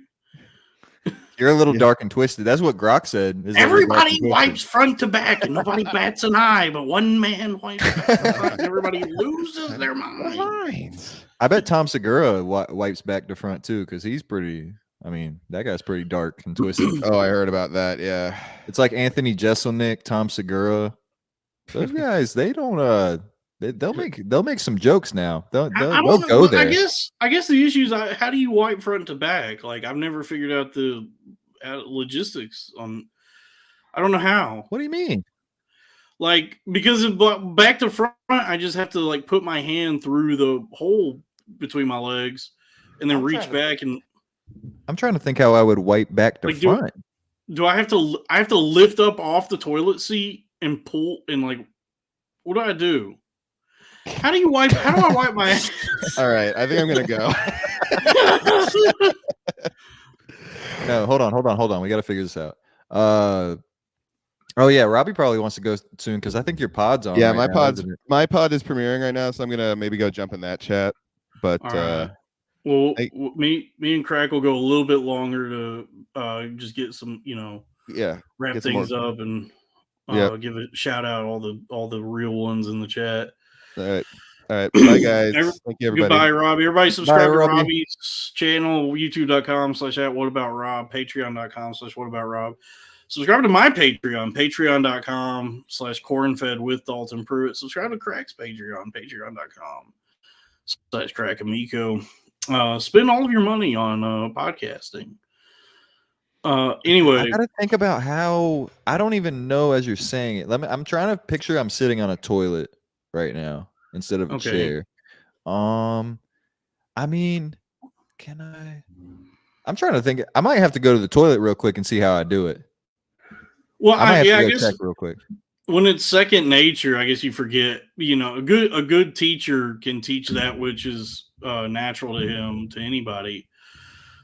You're a little dark and twisted. That's what Grok said. Everybody wipes front to back and nobody bats an eye, but one man wipes back to front and everybody loses their minds. I bet Tom Segura wipes back to front too, because he's pretty... I mean, that guy's pretty dark and twisted. Oh, I heard about that. Yeah, it's like Anthony Jeselnik, Tom Segura. Those guys, they don't. They'll make some jokes now. They'll go there. I guess the issue is how do you wipe front to back? Like I've never figured out the logistics on. I don't know how. What do you mean? Like because back to front, I just have to like put my hand through the hole between my legs and then reach back and. I'm trying to think how I would wipe back to front. Do I have to lift up off the toilet seat and pull and like what do I do? How do I wipe my ass? All right, I think I'm gonna go. No, hold on. We gotta figure this out. Oh yeah, Robbie probably wants to go soon because I think your pod's on. Yeah, right my pod is premiering right now, so I'm gonna maybe go jump in that chat. But well, me and Crack will go a little bit longer to just get some, wrap things up and give a shout out all the real ones in the chat. All right. Bye guys. Thank you, everybody. Goodbye, Robbie. Everybody subscribe to Robbie's channel, youtube.com/@whataboutRob, patreon.com/whataboutRob. Subscribe to my Patreon, patreon.com/cornfed with Dalton Pruitt. Subscribe to Crack's Patreon, patreon.com/Crack Amico. Spend all of your money on podcasting. Anyway, I gotta think about how I don't even know as you're saying it. I'm trying to picture I'm sitting on a toilet right now instead of a chair. I mean, can I? I'm trying to think. I might have to go to the toilet real quick and see how I do it. Well, I guess check real quick. When it's second nature, I guess you forget. A good teacher can teach that which is natural to him, to anybody.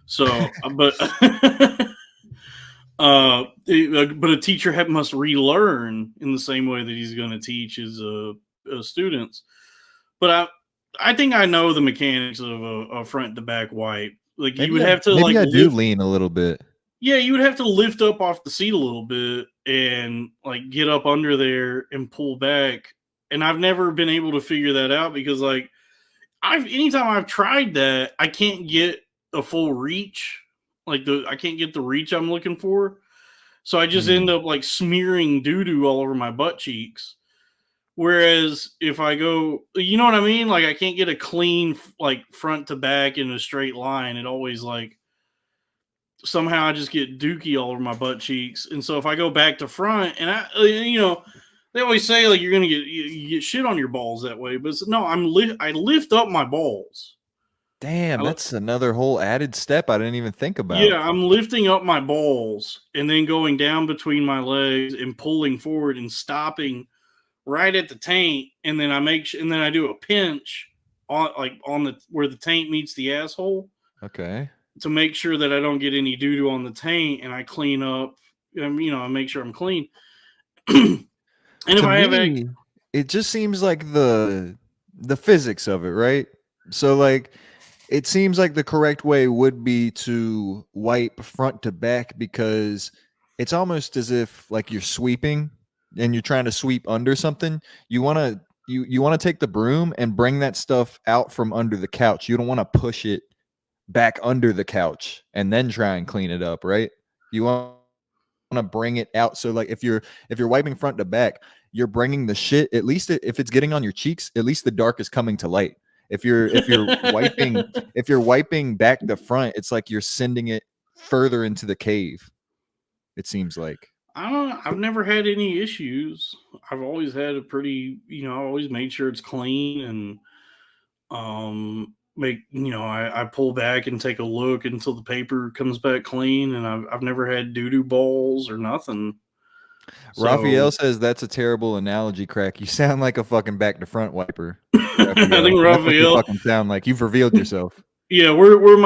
So, but a teacher must relearn in the same way that he's going to teach his students. But I think I know the mechanics of a front to back wipe. Like you would have to do lean a little bit. Yeah, you would have to lift up off the seat a little bit and like get up under there and pull back. And I've never been able to figure that out because anytime I've tried that, I can't get a full reach. I can't get the reach I'm looking for. So I just end up like smearing doo-doo all over my butt cheeks, Whereas if I go, you know what I mean? Like I can't get a clean like front to back in a straight line. It always like somehow I just get dookie all over my butt cheeks. And so if I go back to front, and they always say like you're gonna you get shit on your balls that way, but no, I lift up my balls. Damn, that's another whole added step I didn't even think about. Yeah, I'm lifting up my balls and then going down between my legs and pulling forward and stopping right at the taint, and then and then I do a pinch on the where the taint meets the asshole. Okay. To make sure that I don't get any doo-doo on the taint, and I clean up, I make sure I'm clean. And if I have it just seems like the physics of it, right? So like it seems like the correct way would be to wipe front to back, because it's almost as if like you're sweeping and you're trying to sweep under something. You want to take the broom and bring that stuff out from under the couch. You don't want to push it back under the couch and then try and clean it up, right? You want to bring it out. So like if you're wiping front to back, you're bringing the shit, at least if it's getting on your cheeks, at least the dark is coming to light. If you're wiping back the front, it's like you're sending it further into the cave. It seems like. I don't know. I've never had any issues. I've always had a pretty, I always made sure it's clean, and I pull back and take a look until the paper comes back clean, and I've never had doo-doo balls or nothing. Raphael says that's a terrible analogy, Crack. You sound like a fucking back to front wiper. I think Raphael, you fucking sound like you've revealed yourself. Yeah, where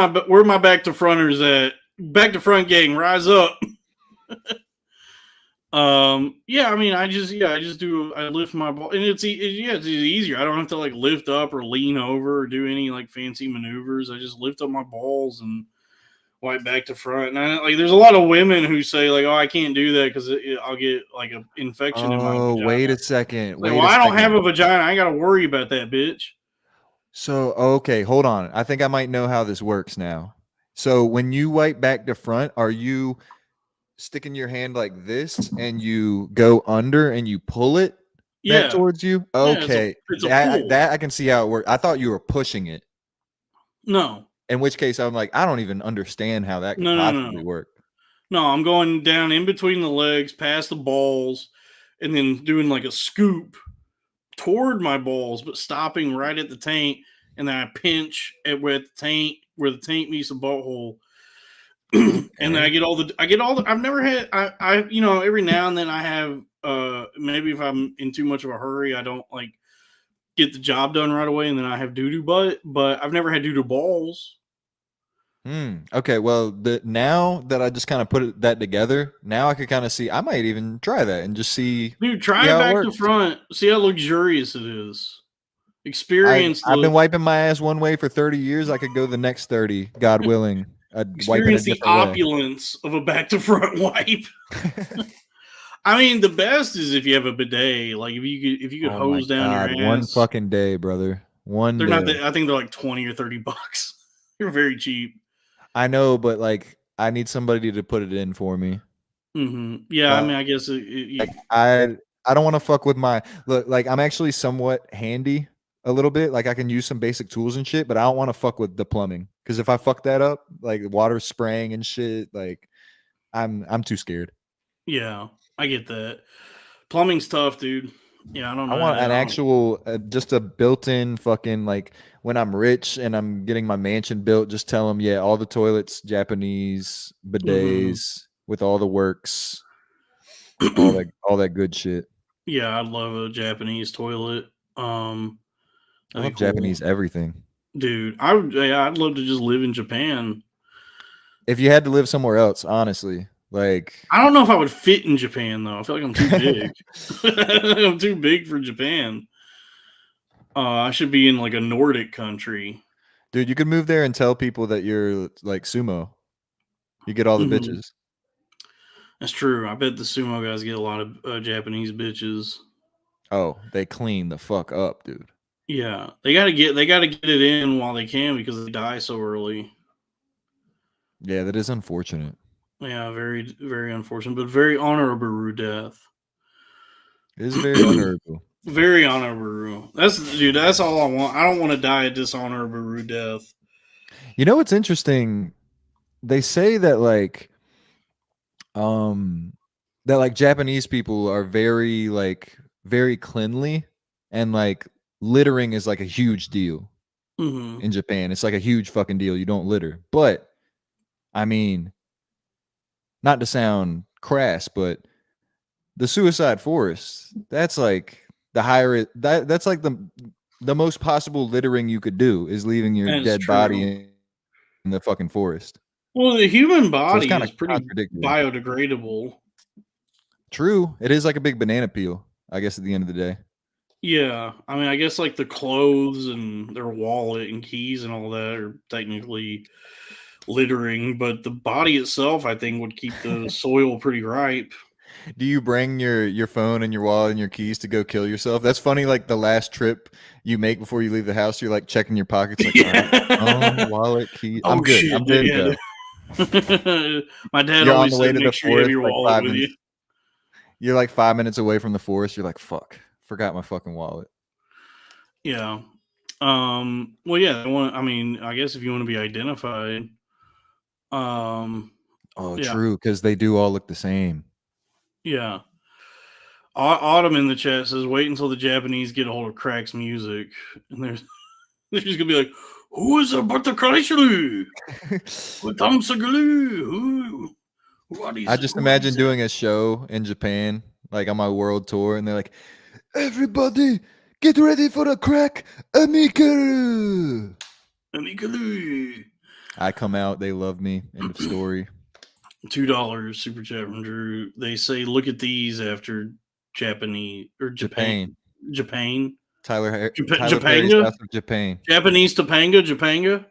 my back to fronters at? Back to front gang, rise up. I lift my ball, and it's easier. I don't have to like lift up or lean over or do any like fancy maneuvers. I just lift up my balls and wipe back to front. And there's a lot of women who say like, "Oh, I can't do that because I'll get like an infection in my vagina." Wait a second. I don't have a vagina. I ain't got to worry about that, bitch. So okay, hold on. I think I might know how this works now. So when you wipe back to front, are you sticking your hand like this and you go under and you pull it back towards you? Okay. Yeah, that I can see how it works. I thought you were pushing it. No. In which case I'm like, I don't even understand how that could possibly work. No, I'm going down in between the legs, past the balls, and then doing like a scoop toward my balls, but stopping right at the taint, and then I pinch where the taint meets the butthole. And then I get all the I've never had every now and then I have maybe if I'm in too much of a hurry, I don't like get the job done right away, and then I have doo-doo butt, but I've never had doo-doo balls. Okay, well, now that I just kind of put that together, now I could kind of see. I might even try that and just see. Dude, try it back to front. See how luxurious it is. Experience. I've been wiping my ass one way for 30 years. I could go the next 30, God willing. Experience the opulence of a back to front wipe. I mean, the best is if you have a bidet. Like if you could hose down your ass. One fucking day, brother. They're not. I think they're like $20 or $30. They're very cheap. I know, but like I need somebody to put it in for me. Mm-hmm. Yeah, I mean, I guess I don't want to fuck with my look. Like I'm actually somewhat handy a little bit. Like I can use some basic tools and shit, but I don't want to fuck with the plumbing, because if I fuck that up, like water spraying and shit, like I'm too scared. Yeah, I get that. Plumbing's tough, dude. Yeah, I don't know. I want an actual, just a built-in fucking, like when I'm rich and I'm getting my mansion built, just tell them, yeah, all the toilets, Japanese bidets with all the works, all that good shit. Yeah, I'd love a Japanese toilet. I love Japanese everything, dude. I'd love to just live in Japan. If you had to live somewhere else, honestly. Like, I don't know if I would fit in Japan though. I feel like I'm too big. I'm too big for Japan. I should be in like a Nordic country. Dude, you could move there and tell people that you're like sumo. You get all the bitches. That's true. I bet the sumo guys get a lot of Japanese bitches. Oh, they clean the fuck up, dude. Yeah, they gotta get it in while they can, because they die so early. Yeah, that is unfortunate. Yeah, very, very unfortunate, but very honorable death. It is very honorable. Very honorable. That's all I want. I don't want to die a dishonorable death. You know what's interesting? They say that Japanese people are very cleanly, and like littering is like a huge deal in Japan. It's like a huge fucking deal. You don't litter. But I mean, not to sound crass, but the suicide forest, that's like that's like the most possible littering you could do is leaving your dead body in the fucking forest. Well, the human body is pretty biodegradable. True. It is like a big banana peel, I guess, at the end of the day. Yeah. I mean, I guess like the clothes and their wallet and keys and all that are technically littering, but the body itself, I think, would keep the soil pretty ripe. Do you bring your phone and your wallet and your keys to go kill yourself? That's funny. Like the last trip you make before you leave the house, you're like checking your pockets. Like, phone, wallet, keys. I'm good. Shit, I'm good. Yeah. My dad always said, make sure you have your wallet with you. You're like 5 minutes away from the forest. You're like, fuck, forgot my fucking wallet. Yeah. Well, yeah. I guess if you want to be identified. True, because they do all look the same. Yeah. Autumn in the chat says, wait until the Japanese get a hold of Crack's music. And they're just going to be like, who is about the Chrysler? I just imagine doing a show in Japan, like on my world tour, and they're like, everybody, get ready for the Crack Amico. I come out, they love me. End of story. $2 super chat from Drew. They say, look at these after Japanese or Japan. Tyler Japanga? Perry's House of Japan. Japanese Japanga.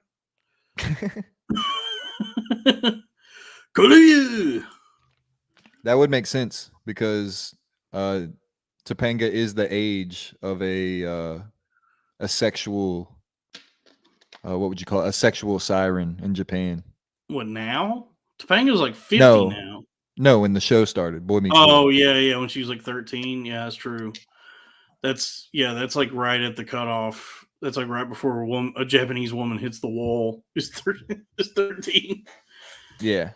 That would make sense because Topanga is the age of a sexual what would you call it? A sexual siren in Japan. What now? Topanga's like 50 now. No, when the show started, Boy Meets World. Yeah, when she was like 13. Yeah, that's true. That's like right at the cutoff. That's like right before a Japanese woman hits the wall. Is 13. Yeah.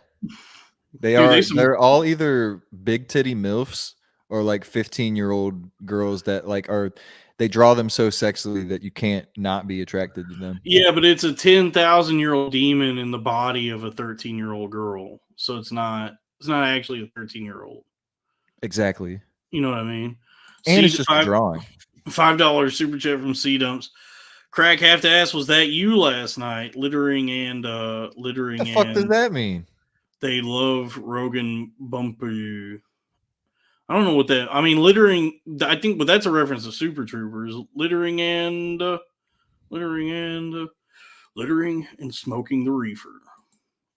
They're all either big titty MILFs or like 15-year-old girls that they draw them so sexily that you can't not be attracted to them. Yeah, but it's a 10,000-year-old demon in the body of a 13-year-old girl. So it's not actually a 13-year-old. Exactly. You know what I mean? And it's just a drawing. $5 super chat from C-Dumps. Crack, have to ask, was that you last night? Littering. What the fuck does that mean? They love Rogan Bumpy. I don't know what that. I mean, littering. I think, but that's a reference to Super Troopers. Littering and smoking the reefer.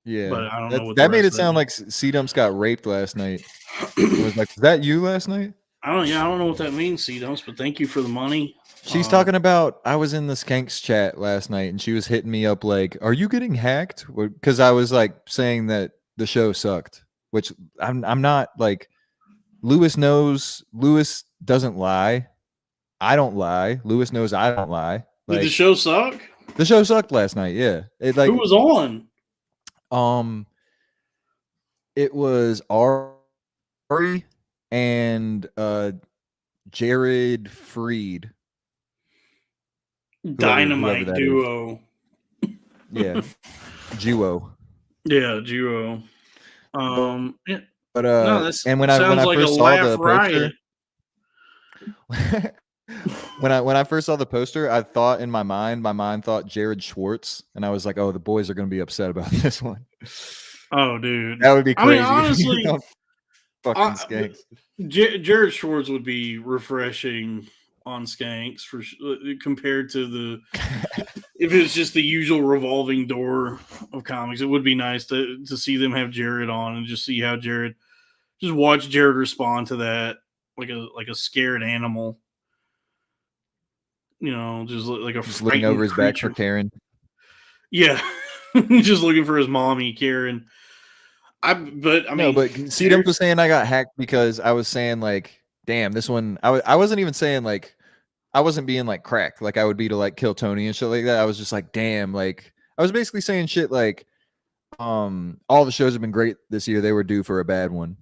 Yeah, but I don't know what that made it sound like C-Dumps got raped last night. It was like, is that you last night? I don't know what that means, C-Dumps. But thank you for the money. She's talking about. I was in the Skanks chat last night, and she was hitting me up like, "Are you getting hacked?" Because I was like saying that the show sucked, which I'm not like. Lewis knows. Lewis doesn't lie. I don't lie. Lewis knows I don't lie. Did the show suck? The show sucked last night. Yeah. Who was on? It was Ari and Jared Freed. Dynamite duo. Yeah. Duo. Yeah, duo. Yeah. But and when I first saw the poster, when I first saw the poster, I thought in my mind thought Jared Schwartz, and I was like, oh, the boys are gonna be upset about this one. Oh, dude, that would be crazy. I mean, honestly, fucking Skanks. Jared Schwartz would be refreshing on Skanks compared to the if it's just the usual revolving door of comics. It would be nice to see them have Jared on and just see how watch Jared respond to that like a scared animal. You know, just like a just looking over his back for Karen. Yeah, just looking for his mommy Karen. But C-Dumps was saying I got hacked because I was saying like, damn, this one. I wasn't even saying like I wasn't being like Crack, like I would be to like kill Tony and shit like that. I was just like, damn, like I was basically saying shit like, all the shows have been great this year. They were due for a bad one.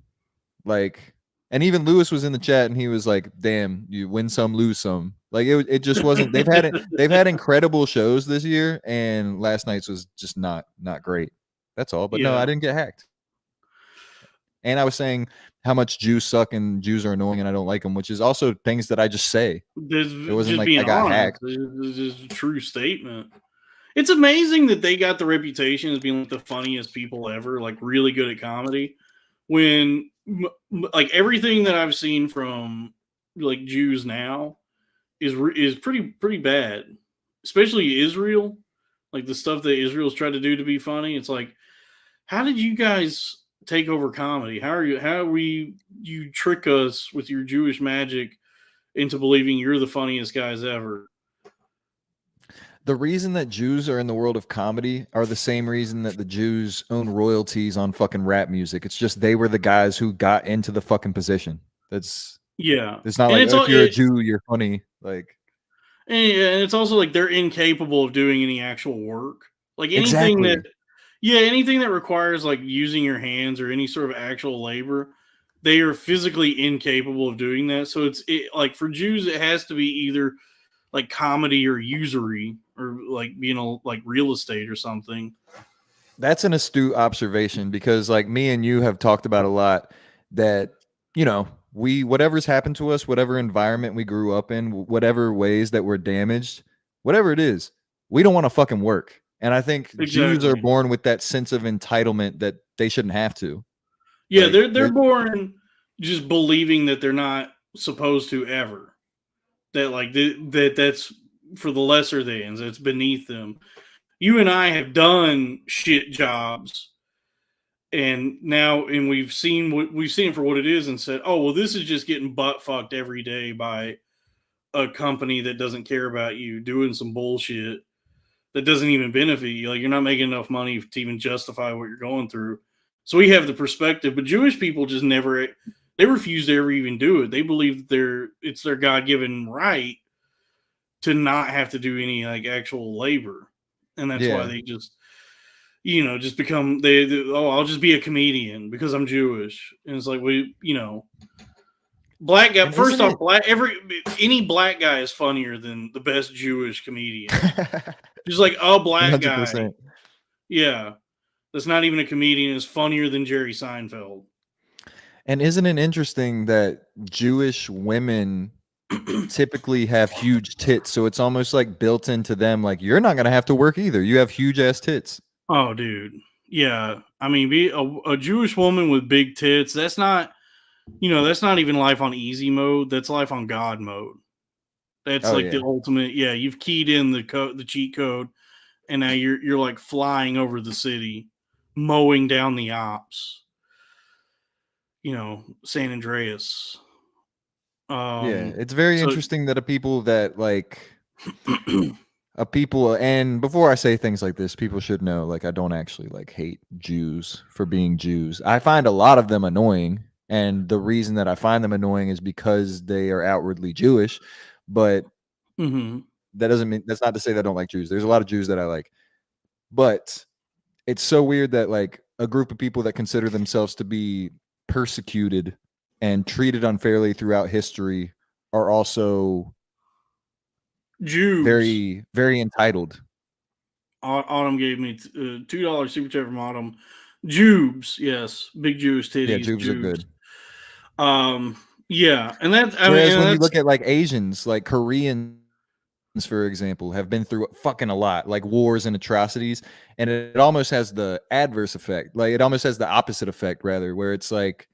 Like, and even Lewis was in the chat and he was like, damn, you win some, lose some. Like it just wasn't, they've had incredible shows this year, and last night's was just not great. That's all. But no, I didn't get hacked. And I was saying how much Jews suck and Jews are annoying and I don't like them, which is also things that I just say. It wasn't like I got hacked. It's just a true statement. It's amazing that they got the reputation as being like the funniest people ever, like really good at comedy. When like everything that I've seen from like Jews now is pretty bad, especially Israel. Like the stuff that Israel's tried to do to be funny. It's like, how did you guys take over comedy? How you trick us with your Jewish magic into believing you're the funniest guys ever? The reason that Jews are in the world of comedy are the same reason that the Jews own royalties on fucking rap music. It's just they were the guys who got into the fucking position. It's not like if you're a Jew, you're funny. Like, and it's also like they're incapable of doing any actual work. Like anything anything that requires like using your hands or any sort of actual labor, they are physically incapable of doing that. So like for Jews, it has to be either like comedy or usury or like, like real estate or something. That's an astute observation, because like me and you have talked about a lot that, whatever's happened to us, whatever environment we grew up in, whatever ways that we're damaged, whatever it is, we don't want to fucking work. And I think Jews are born with that sense of entitlement that they shouldn't have to. Yeah, like, they're born just believing that they're not supposed to ever. That like that's for the lesser thans. It's beneath them. You and I have done shit jobs, and we've seen it for what it is, and said, "Oh, well, this is just getting butt fucked every day by a company that doesn't care about you, doing some bullshit that doesn't even benefit you. Like you're not making enough money to even justify what you're going through." So we have the perspective, but Jewish people just never. They refuse to ever even do it. They believe that it's their God-given right to not have to do any like actual labor, and that's why they just, just become I'll just be a comedian because I'm Jewish, and it's like black guy. First off, any black guy is funnier than the best Jewish comedian. Just like a black 100%. Guy, yeah, that's not even a comedian is funnier than Jerry Seinfeld. And isn't it interesting that Jewish women typically have huge tits? So it's almost like built into them. Like you're not going to have to work either. You have huge ass tits. Oh, dude. Yeah. I mean, be a Jewish woman with big tits. That's not, that's not even life on easy mode. That's life on God mode. That's the ultimate. Yeah. You've keyed in the cheat code, and now you're like flying over the city, mowing down the ops. San Andreas. It's very interesting that a people that like and before I say things like this, people should know, like, I don't actually like hate Jews for being Jews. I find a lot of them annoying, and the reason that I find them annoying is because they are outwardly Jewish, but that doesn't mean, that's not to say that I don't like Jews. There's a lot of Jews that I like, but it's so weird that like a group of people that consider themselves to be persecuted and treated unfairly throughout history are also Jews. Very, very entitled. Autumn gave me $2 super chat from Autumn. Jubes, yes, big Jewish titties. Yeah, Jubes are good. Yeah, and that. Whereas when you look at like Asians, like Koreans, for example, have been through fucking a lot, like wars and atrocities, and it almost has the adverse effect. Like it almost has the opposite effect, rather, where it's like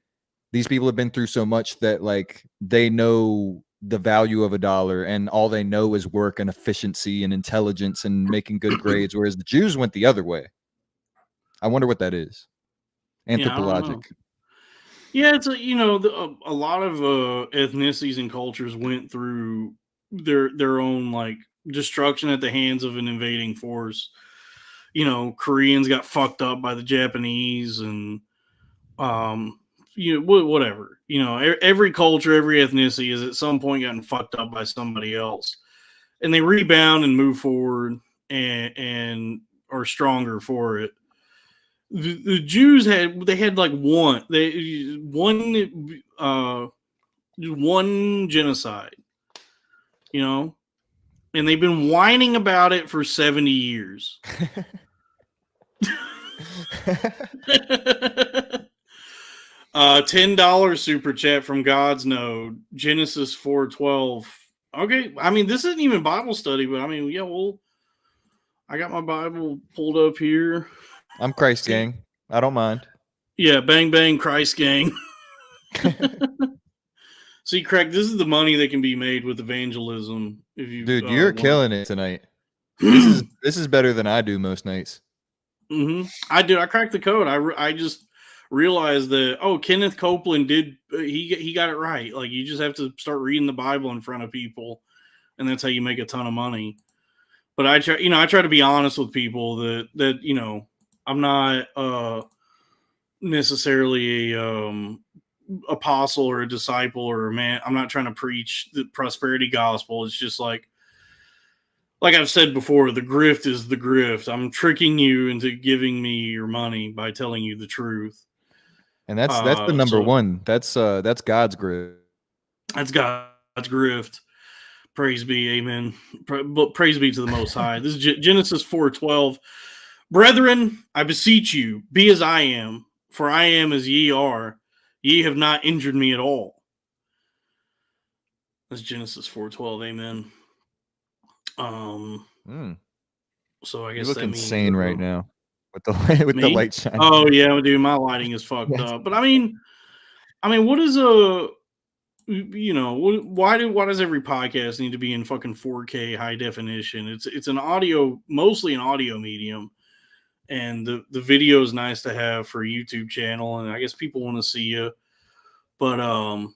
these people have been through so much that like they know the value of $1, and all they know is work and efficiency and intelligence and making good grades, whereas the Jews went the other way. I wonder what that is. Anthropologic. Yeah, it's a lot of ethnicities and cultures went through their own like destruction at the hands of an invading force. Koreans got fucked up by the Japanese, and whatever. Every culture, every ethnicity has at some point gotten fucked up by somebody else, and they rebound and move forward and are stronger for it. The Jews had like one genocide, and they've been whining about it for 70 years. $10 super chat from God's Node, Genesis 4:12. Okay, I mean, this isn't even Bible study, but I mean, yeah, well, I got my Bible pulled up here. I'm Christ gang. I don't mind. Yeah, bang bang Christ gang. See, Craig, this is the money that can be made with evangelism. Dude, you're killing it tonight. This is better than I do most nights. Mm-hmm. I do. I cracked the code. I just realized that Kenneth Copeland did. He got it right. Like, you just have to start reading the Bible in front of people, and that's how you make a ton of money. But I try to be honest with people that I'm not necessarily a apostle or a disciple or a man. I'm not trying to preach the prosperity gospel. It's just like I've said before, the grift is the grift. I'm tricking you into giving me your money by telling you the truth. And that's the number one. That's God's grift. That's God's grift. Praise be, amen. Praise be to the Most High. This is Genesis 4:12. Brethren, I beseech you, be as I am, for I am as ye are. Ye have not injured me at all. That's Genesis 4:12, amen. So I guess you look that means insane right now with the light shining. Oh yeah, dude, my lighting is fucked up. But I mean, what is why does every podcast need to be in fucking 4K high definition? It's mostly an audio medium, and the video is nice to have for a YouTube channel, and I guess people want to see you. But no,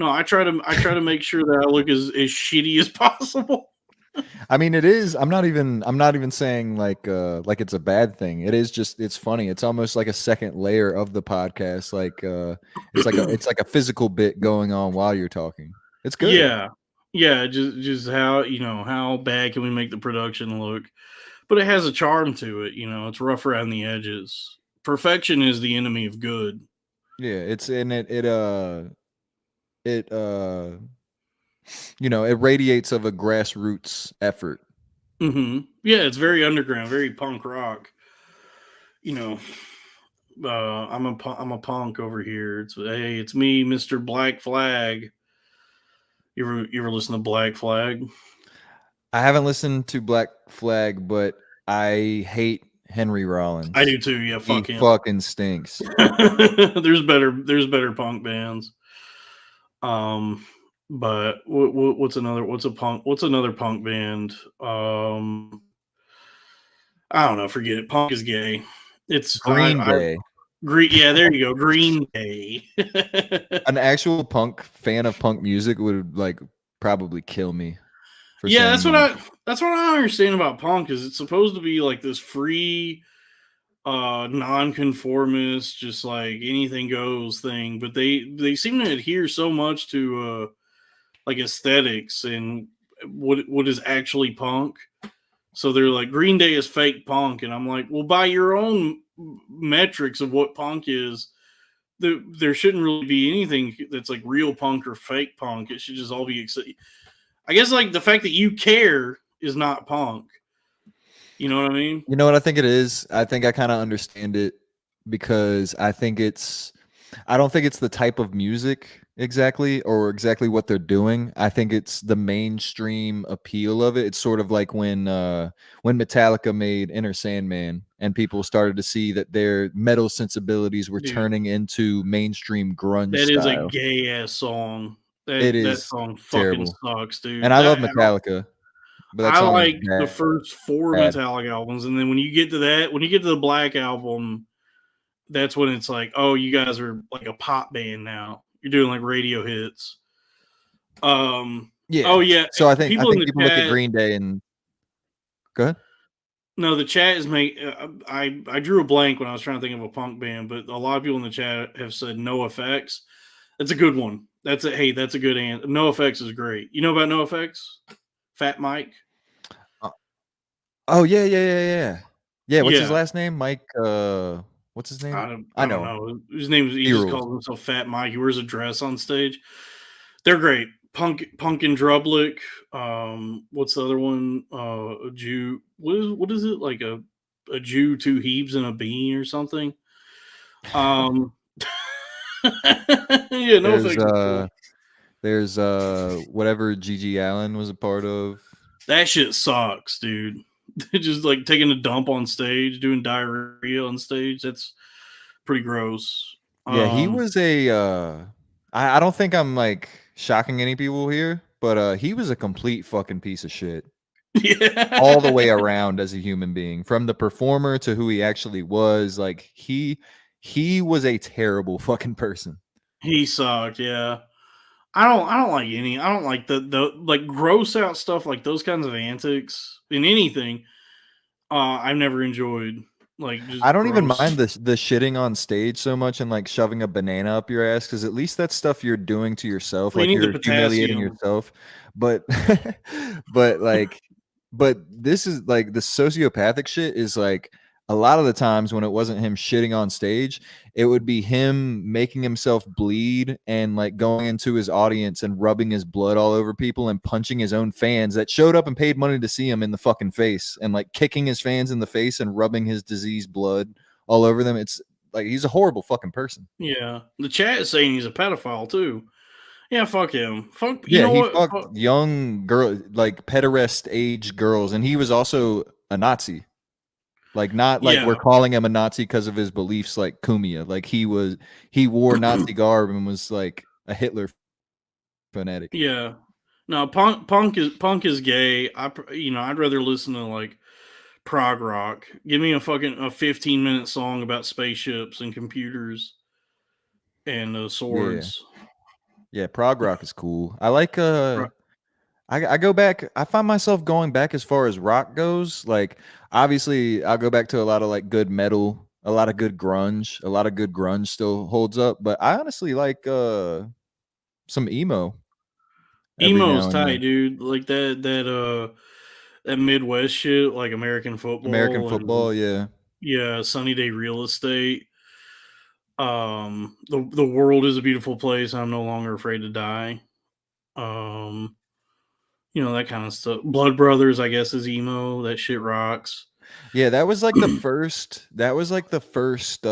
I try to make sure that I look as shitty as possible. I mean, it is. I'm not even saying like it's a bad thing. It is just, it's funny. It's almost like a second layer of the podcast. Like it's like a physical bit going on while you're talking. It's good. Yeah. Just how bad can we make the production look? But it has a charm to it. It's rough around the edges. Perfection is the enemy of good. Yeah, it's in it. It radiates of a grassroots effort. Mm-hmm. Yeah, it's very underground, very punk rock. I'm a punk over here. It's me, Mr. Black Flag. You ever listen to Black Flag? I haven't listened to Black Flag, but I hate Henry Rollins. I do too. Yeah, fuck him. Fucking stinks. There's better punk bands. But what's another punk band? I don't know. Forget it. Punk is gay. It's Green Day. Yeah, there you go. Green Day. An actual punk fan of punk music would probably kill me. Yeah, that's what I understand about punk. Is it's supposed to be like this free, non-conformist, just like anything goes thing, but they seem to adhere so much to like aesthetics and what is actually punk. So they're like, Green Day is fake punk, and I'm like, well, by your own metrics of what punk is, there shouldn't really be anything that's like real punk or fake punk. It should just all be I guess like the fact that you care is not punk. You know what I mean? You know what I think it is? I think I kind of understand it because I don't think it's the type of music exactly or exactly what they're doing. I think it's the mainstream appeal of it. It's sort of like when Metallica made Enter Sandman and people started to see that their metal sensibilities were turning into mainstream grunge That style. is a gay ass song. That song terrible. fucking sucks, dude. And I love Metallica. But that I song like the first 4 Metallica albums, and then when you get to the Black Album, that's when it's like, oh, you guys are like a pop band now. You're doing like radio hits. Yeah. Oh yeah. So I think people look at Green Day and go ahead. No, the chat is I drew a blank when I was trying to think of a punk band, but a lot of people in the chat have said No Effects. That's a good one. That's a good answer. No Effects is great. You know about No Effects? Fat Mike. Oh yeah. What's his Yeah. last name? Mike. What's his name? I don't know. His name is. He just calls himself Fat Mike. He wears a dress on stage. They're great. Punk and Drublick. What's the other one? A Jew. What is it like a Jew, two Hebes and a bean or something? Yeah, no Effects. There's whatever Gigi Allen was a part of. That shit sucks, dude. Just like taking a dump on stage, doing diarrhea on stage. That's pretty gross. Yeah, he was a I don't think I'm like shocking any people here, but he was a complete fucking piece of shit. Yeah. All the way around as a human being, from the performer to who he actually was. Like he was a terrible fucking person. He sucked, yeah. I don't like the like gross out stuff, like those kinds of antics in anything. I've never enjoyed. Like, just I don't gross. even mind the shitting on stage so much and like shoving a banana up your ass, because at least that's stuff you're doing to yourself. Well, like you're humiliating yourself. But but this is like the sociopathic shit is like a lot of the times when it wasn't him shitting on stage, it would be him making himself bleed and like going into his audience and rubbing his blood all over people and punching his own fans that showed up and paid money to see him in the fucking face, and like kicking his fans in the face and rubbing his diseased blood all over them. It's like he's a horrible fucking person. Yeah. The chat is saying he's a pedophile too. Yeah, fuck him. Fuck. Yeah, he fucked young girl, like pederast age girls, and he was also a Nazi. Like, not like we're calling him a Nazi because of his beliefs, like Kumia. Like he wore Nazi garb and was like a Hitler fanatic. Yeah. No, punk is gay. I'd rather listen to like prog rock. Give me a 15-minute song about spaceships and computers and swords. Yeah, prog rock is cool. I like I go back. I find myself going back as far as rock goes. Like, obviously, I'll go back to a lot of like good metal, a lot of good grunge. A lot of good grunge still holds up. But I honestly like some emo. Emo's tight, dude. Like that Midwest shit, like American football. Yeah, Sunny Day Real Estate. The world is a beautiful place. I'm no longer afraid to die. That kind of stuff. Blood Brothers, I guess, is emo. That shit rocks. Yeah, that was like the first. That was like the first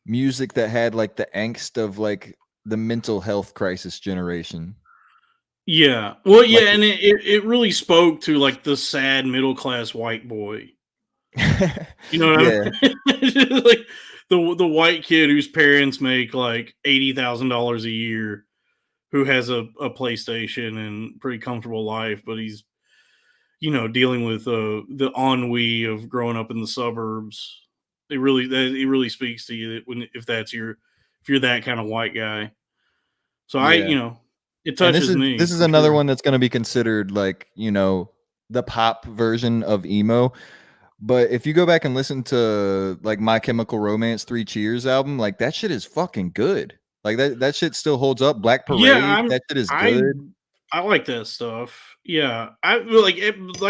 music that had like the angst of like the mental health crisis generation. Yeah, well, yeah, like, and it really spoke to like the sad middle class white boy. You know what I mean? Like the white kid whose parents make like $80,000 a year, who has a PlayStation and pretty comfortable life, but he's dealing with the ennui of growing up in the suburbs. It really speaks to you if you're that kind of white guy. So it touches me. This is another one that's going to be considered like, the pop version of emo. But if you go back and listen to like My Chemical Romance 3 Cheers album, like that shit is fucking good. Like that shit still holds up. Black Parade, that shit is good. I like that stuff. Yeah, I like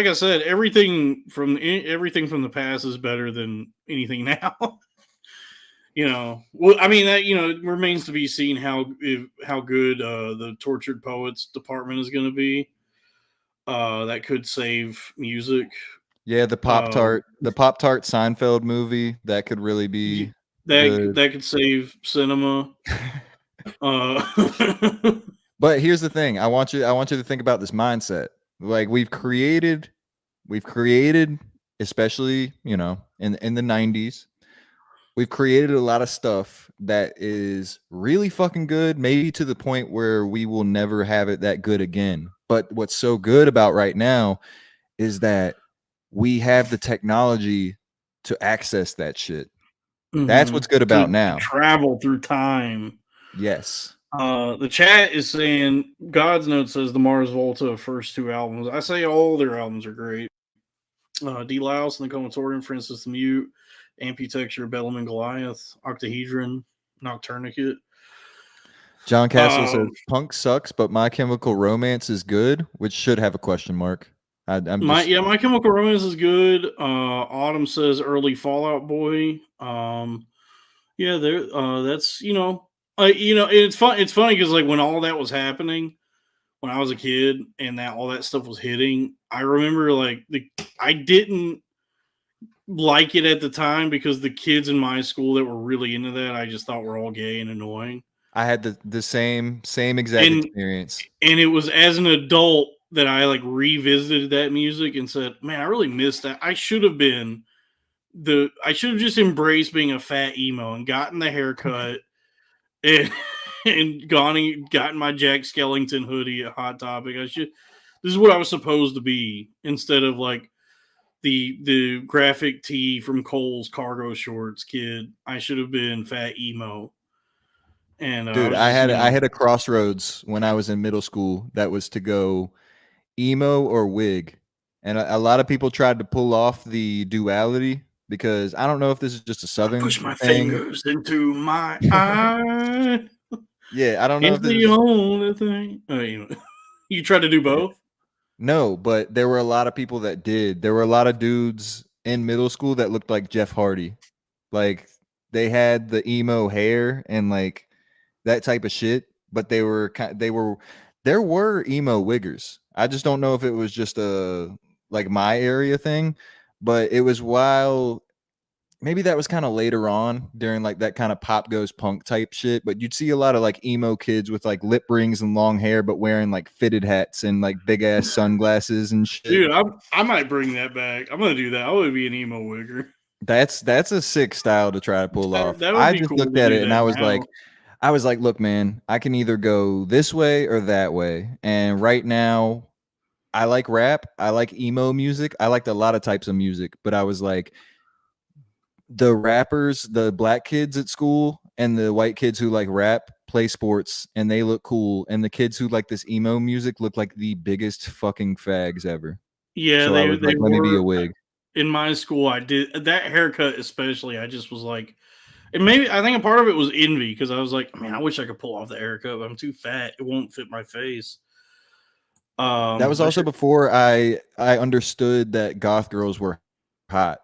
I said, everything from the past is better than anything now. Well, I mean that it remains to be seen how good the Tortured Poets department is going to be. That could save music. Yeah, the Pop-Tart Seinfeld movie, that could really be that could save cinema. But here's the thing. I want you to think about this mindset. Like we've created, especially, in the 90s, we've created a lot of stuff that is really fucking good, maybe to the point where we will never have it that good again. But what's so good about right now is that we have the technology to access that shit. Mm-hmm. That's what's good about now. Travel through time. Yes. The chat is saying God's Note says the Mars Volta first 2 albums. I say all their albums are great. D-Louse and the Comatorium, Francis the Mute, Amputexture, Bellum and Goliath, Octahedron, Nocturnicate. John Castle says punk sucks, but My Chemical Romance is good, which should have a question mark. My Chemical Romance is good. Autumn says early Fallout Boy. Yeah, there. That's it's fun. It's funny because like when all that was happening, when I was a kid and that all that stuff was hitting, I remember like I didn't like it at the time because the kids in my school that were really into that I just thought were all gay and annoying. I had the same exact experience. And it was as an adult that I like revisited that music and said, man, I really missed that. I should have just embraced being a fat emo and gotten the haircut and gotten my Jack Skellington hoodie at Hot Topic. This is what I was supposed to be instead of like the graphic tee from Kohl's cargo shorts kid. I should have been fat emo. And dude, I had a crossroads when I was in middle school that was to go emo or wig, and a lot of people tried to pull off the duality because I don't know if this is just a Southern push my thing. fingers into my eye. Yeah, I don't know it's if this the only thing. You tried to do both? No, but there were a lot of people that did. There were a lot of dudes in middle school that looked like Jeff Hardy, like they had the emo hair and like that type of shit, but there were emo wiggers. I just don't know if it was just like my area thing, but it was while maybe that was kind of later on during like that kind of pop goes punk type shit, but you'd see a lot of like emo kids with like lip rings and long hair, but wearing like fitted hats and like big ass sunglasses and shit. Dude, I might bring that back. I'm gonna do that. I would be an emo wigger. That's a sick style to try to pull off. I just looked at it and I was like, look, man, I can either go this way or that way. And right now, I like rap. I like emo music. I liked a lot of types of music, but I was like, the rappers, the black kids at school and the white kids who like rap play sports and they look cool. And the kids who like this emo music look like the biggest fucking fags ever. Yeah, so they, I was like, let me be a wig. In my school, I did that haircut especially. I just was like, and maybe I think a part of it was envy because I was like, man, I wish I could pull off the haircut, but I'm too fat. It won't fit my face. That was also before I understood that goth girls were hot.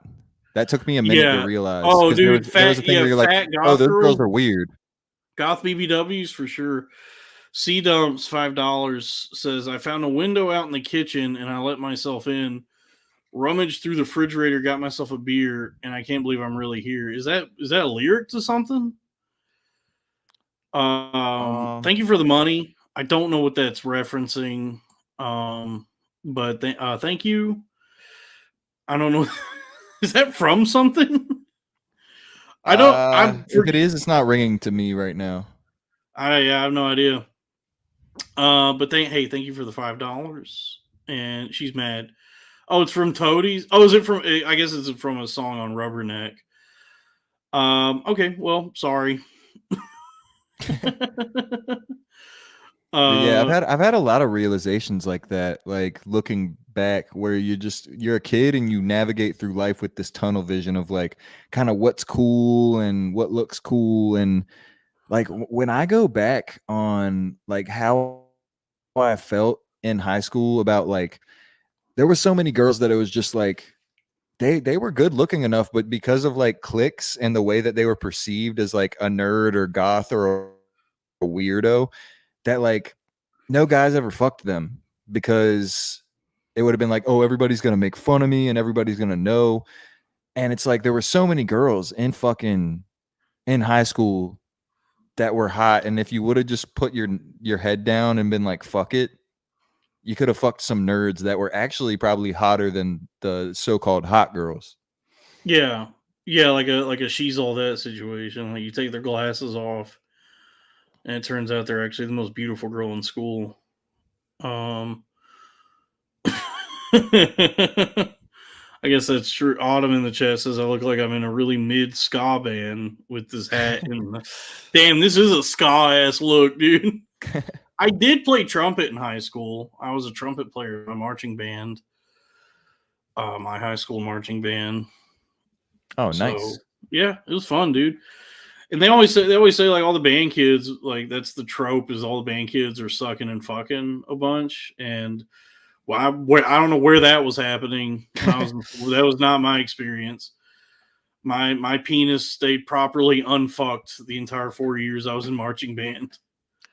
That took me a minute to realize. Oh, dude, there was a thing where you're like, oh, those girls are weird. Goth BBWs for sure. C Dumps $5 says, I found a window out in the kitchen and I let myself in. Rummaged through the refrigerator, got myself a beer, and I can't believe I'm really here. Is that a lyric to something? Thank you for the money. I don't know what that's referencing. But thank you. I don't know. Is that from something? I don't. If it is, it's not ringing to me right now. I have no idea. But thank you for the $5. And she's mad. Oh, it's from Toadies. Oh, is it from? I guess it's from a song on Rubberneck. Okay. Well, sorry. Yeah, I've had a lot of realizations like that, like looking back where you're a kid and you navigate through life with this tunnel vision of like kind of what's cool and what looks cool. And like when I go back on like how I felt in high school about like, there were so many girls that it was just like, they were good looking enough, but because of like cliques and the way that they were perceived as like a nerd or goth or a weirdo, that like no guys ever fucked them because it would have been like, oh, everybody's going to make fun of me and everybody's going to know. And it's like, there were so many girls in high school that were hot. And if you would have just put your head down and been like, fuck it, you could have fucked some nerds that were actually probably hotter than the so-called hot girls. Yeah. Yeah. Like a she's all that situation. Like you take their glasses off and it turns out they're actually the most beautiful girl in school. I guess that's true. Autumn in the chat says I look like I'm in a really mid ska band with this hat. And damn, this is a ska ass look, dude. I did play trumpet in high school. I was a trumpet player in a marching band. my high school marching band. Oh, So, nice. yeah, it was fun, dude. And they always say like all the band kids, like that's the trope is all the band kids are sucking and fucking a bunch. And well, I don't know where that was happening when I was that was not my experience. My penis stayed properly unfucked the entire 4 years I was in marching band.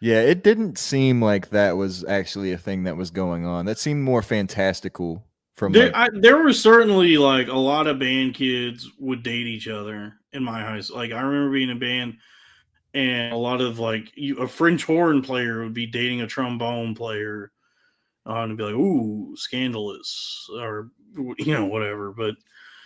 Yeah, it didn't seem like that was actually a thing that was going on. That seemed more fantastical from there were certainly like a lot of band kids would date each other in my high school. Like I remember being in a band and a lot of like a French horn player would be dating a trombone player and be like, ooh, scandalous or whatever. But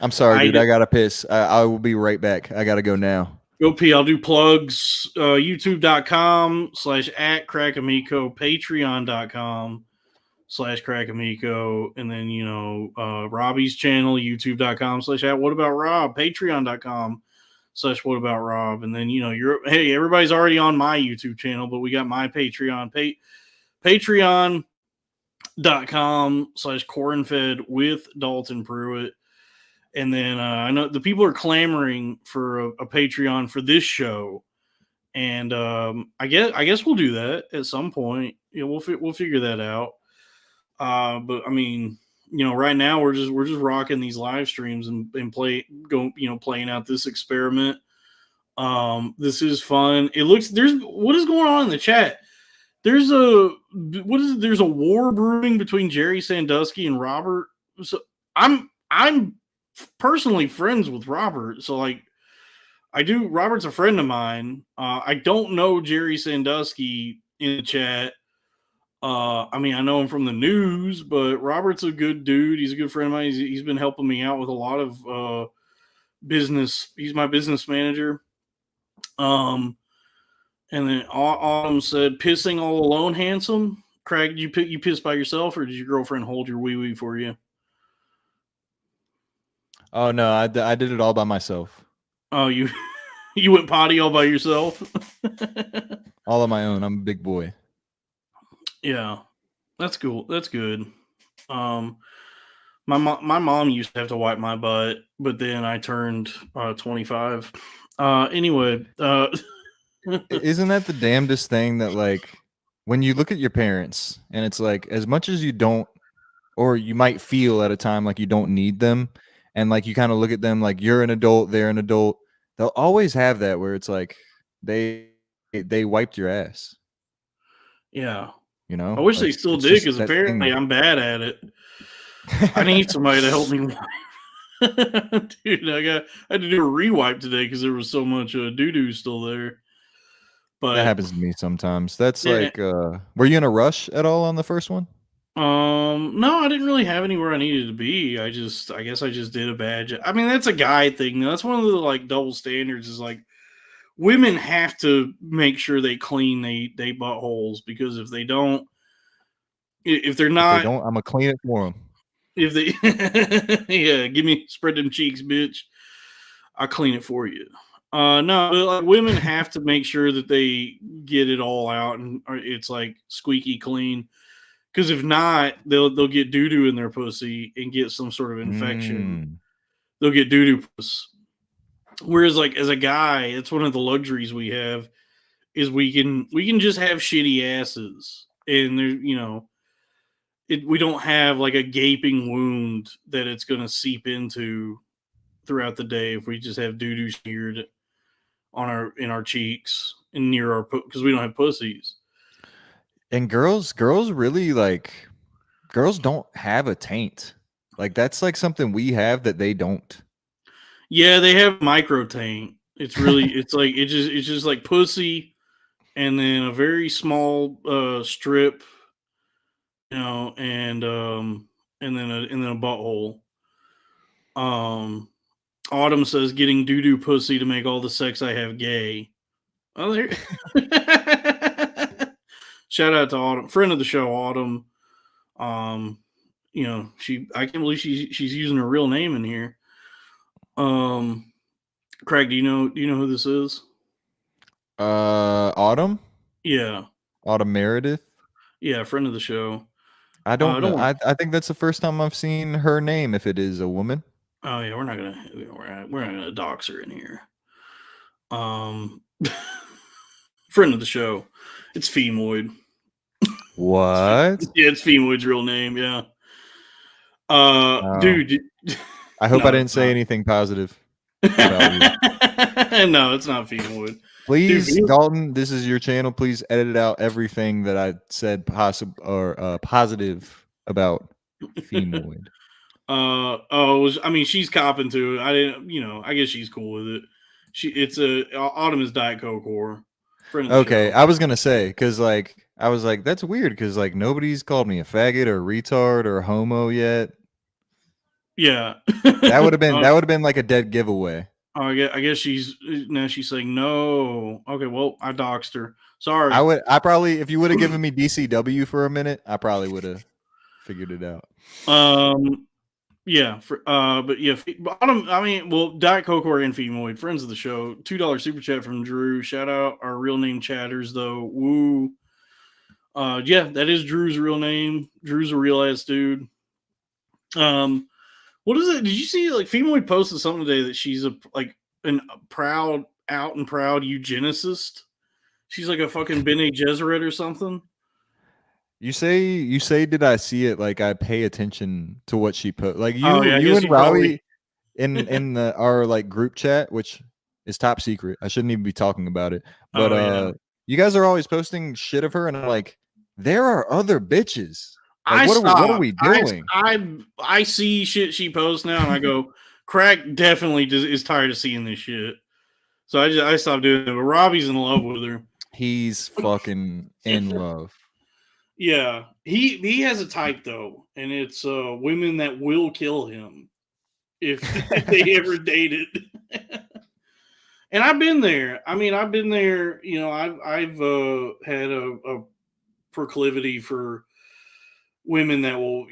I'm sorry, dude. I gotta piss. I will be right back. I gotta go now. Go pee. I'll do plugs. YouTube.com/@Crack Amico, Patreon.com/Crack Amico, and then Robbie's channel, YouTube.com/@What About Rob, Patreon.com/What About Rob, and then everybody's already on my YouTube channel, but we got my Patreon, Patreon.com/Cornfed with Dalton Pruitt. And then I know the people are clamoring for a Patreon for this show, and I guess we'll do that at some point. We'll figure that out. But I mean, right now we're just rocking these live streams and playing out this experiment. This is fun. There's what is going on in the chat. There's a war brewing between Jerry Sandusky and Robert. So I'm personally friends with Robert, so like Robert's a friend of mine. I don't know Jerry Sandusky in the chat. I mean, I know him from the news, but Robert's a good dude. He's a good friend of mine. He's been helping me out with a lot of business. He's my business manager. And then Autumn said, "Pissing all alone, handsome." Craig, you piss by yourself, or did your girlfriend hold your wee wee for you? Oh no, I did it all by myself. Oh, you went potty all by yourself? All on my own. I'm a big boy. Yeah, that's cool. That's good. My mom used to have to wipe my butt, but then I turned 25. Anyway, isn't that the damnedest thing that like when you look at your parents and it's like as much as you don't, or you might feel at a time like you don't need them, and like you kind of look at them like you're an adult, they're an adult. They'll always have that where it's like they wiped your ass. Yeah. I wish they still did because apparently I'm bad at it. I need somebody to help me. Dude, I had to do a rewipe today because there was so much doo-doo still there. But that happens to me sometimes. That's like, were you in a rush at all on the first one? No, I didn't really have anywhere I needed to be. I guess I just did a bad job. I mean, that's a guy thing. That's one of the like double standards is like women have to make sure they clean they buttholes because if they don't, if they're not, I'm gonna clean it for them. If they, give me spread them cheeks, bitch. I'll clean it for you. No, but like women have to make sure that they get it all out and it's like squeaky clean. Because if not, they'll get doo doo in their pussy and get some sort of infection. They'll get doo doo puss. Whereas, like as a guy, it's one of the luxuries we have is we can just have shitty asses, and there's we don't have like a gaping wound that it's going to seep into throughout the day if we just have doo doo smeared in our cheeks and near our because we don't have pussies. And girls really like girls don't have a taint. Like that's like something we have that they don't. Yeah, they have micro taint. It's really it's just like pussy and then a very small strip, and then a butthole. Autumn says getting doo doo pussy to make all the sex I have gay. Oh, there. Shout out to Autumn, friend of the show, Autumn. I can't believe she's using her real name in here. Craig, do you know who this is? Autumn? Yeah. Autumn Meredith? Yeah, friend of the show. I don't know. I think that's the first time I've seen her name. If it is a woman. Oh yeah, we're not gonna dox her in here. Friend of the show, it's Femoid. What? Yeah, it's Femoid's real name. Yeah. Dude. I hope I didn't say anything positive about you. No, it's not Femoid. Please, dude, Dalton, this is your channel. Please edit out everything that I said positive about Femoid. I mean, she's copping to it. I didn't, I guess she's cool with it. It's Autumn is Diet Coke whore. Okay, I was gonna say because I was like, that's weird because nobody's called me a faggot or retard or homo yet. Yeah, that would have been like a dead giveaway. Oh, I guess she's saying no. Okay, well, I doxed her. Sorry. I probably, if you would have given me DCW for a minute, I probably would have figured it out. Yeah. But yeah, Autumn. I mean, well, Diet Coke or Femoid, friends of the show. $2 super chat from Drew. Shout out our real name chatters though. Woo. Yeah, that is Drew's real name. Drew's a real ass dude. What is it? Did you see Femoid posted something today that she's out and proud eugenicist? She's like a fucking Bene Gesserit or something. You say did I see it? I pay attention to what she put. You and Robbie in our group chat, which is top secret. I shouldn't even be talking about it. But you guys are always posting shit of her, and I'm like, there are other bitches. What are we doing? I see shit she posts now, and I go, Crack definitely is tired of seeing this shit. So I stopped doing it. But Robbie's in love with her. He's fucking in love. Yeah, he has a type though, and it's women that will kill him if they ever dated. And I've been there. I mean, I've been there. I've had a proclivity for women that will,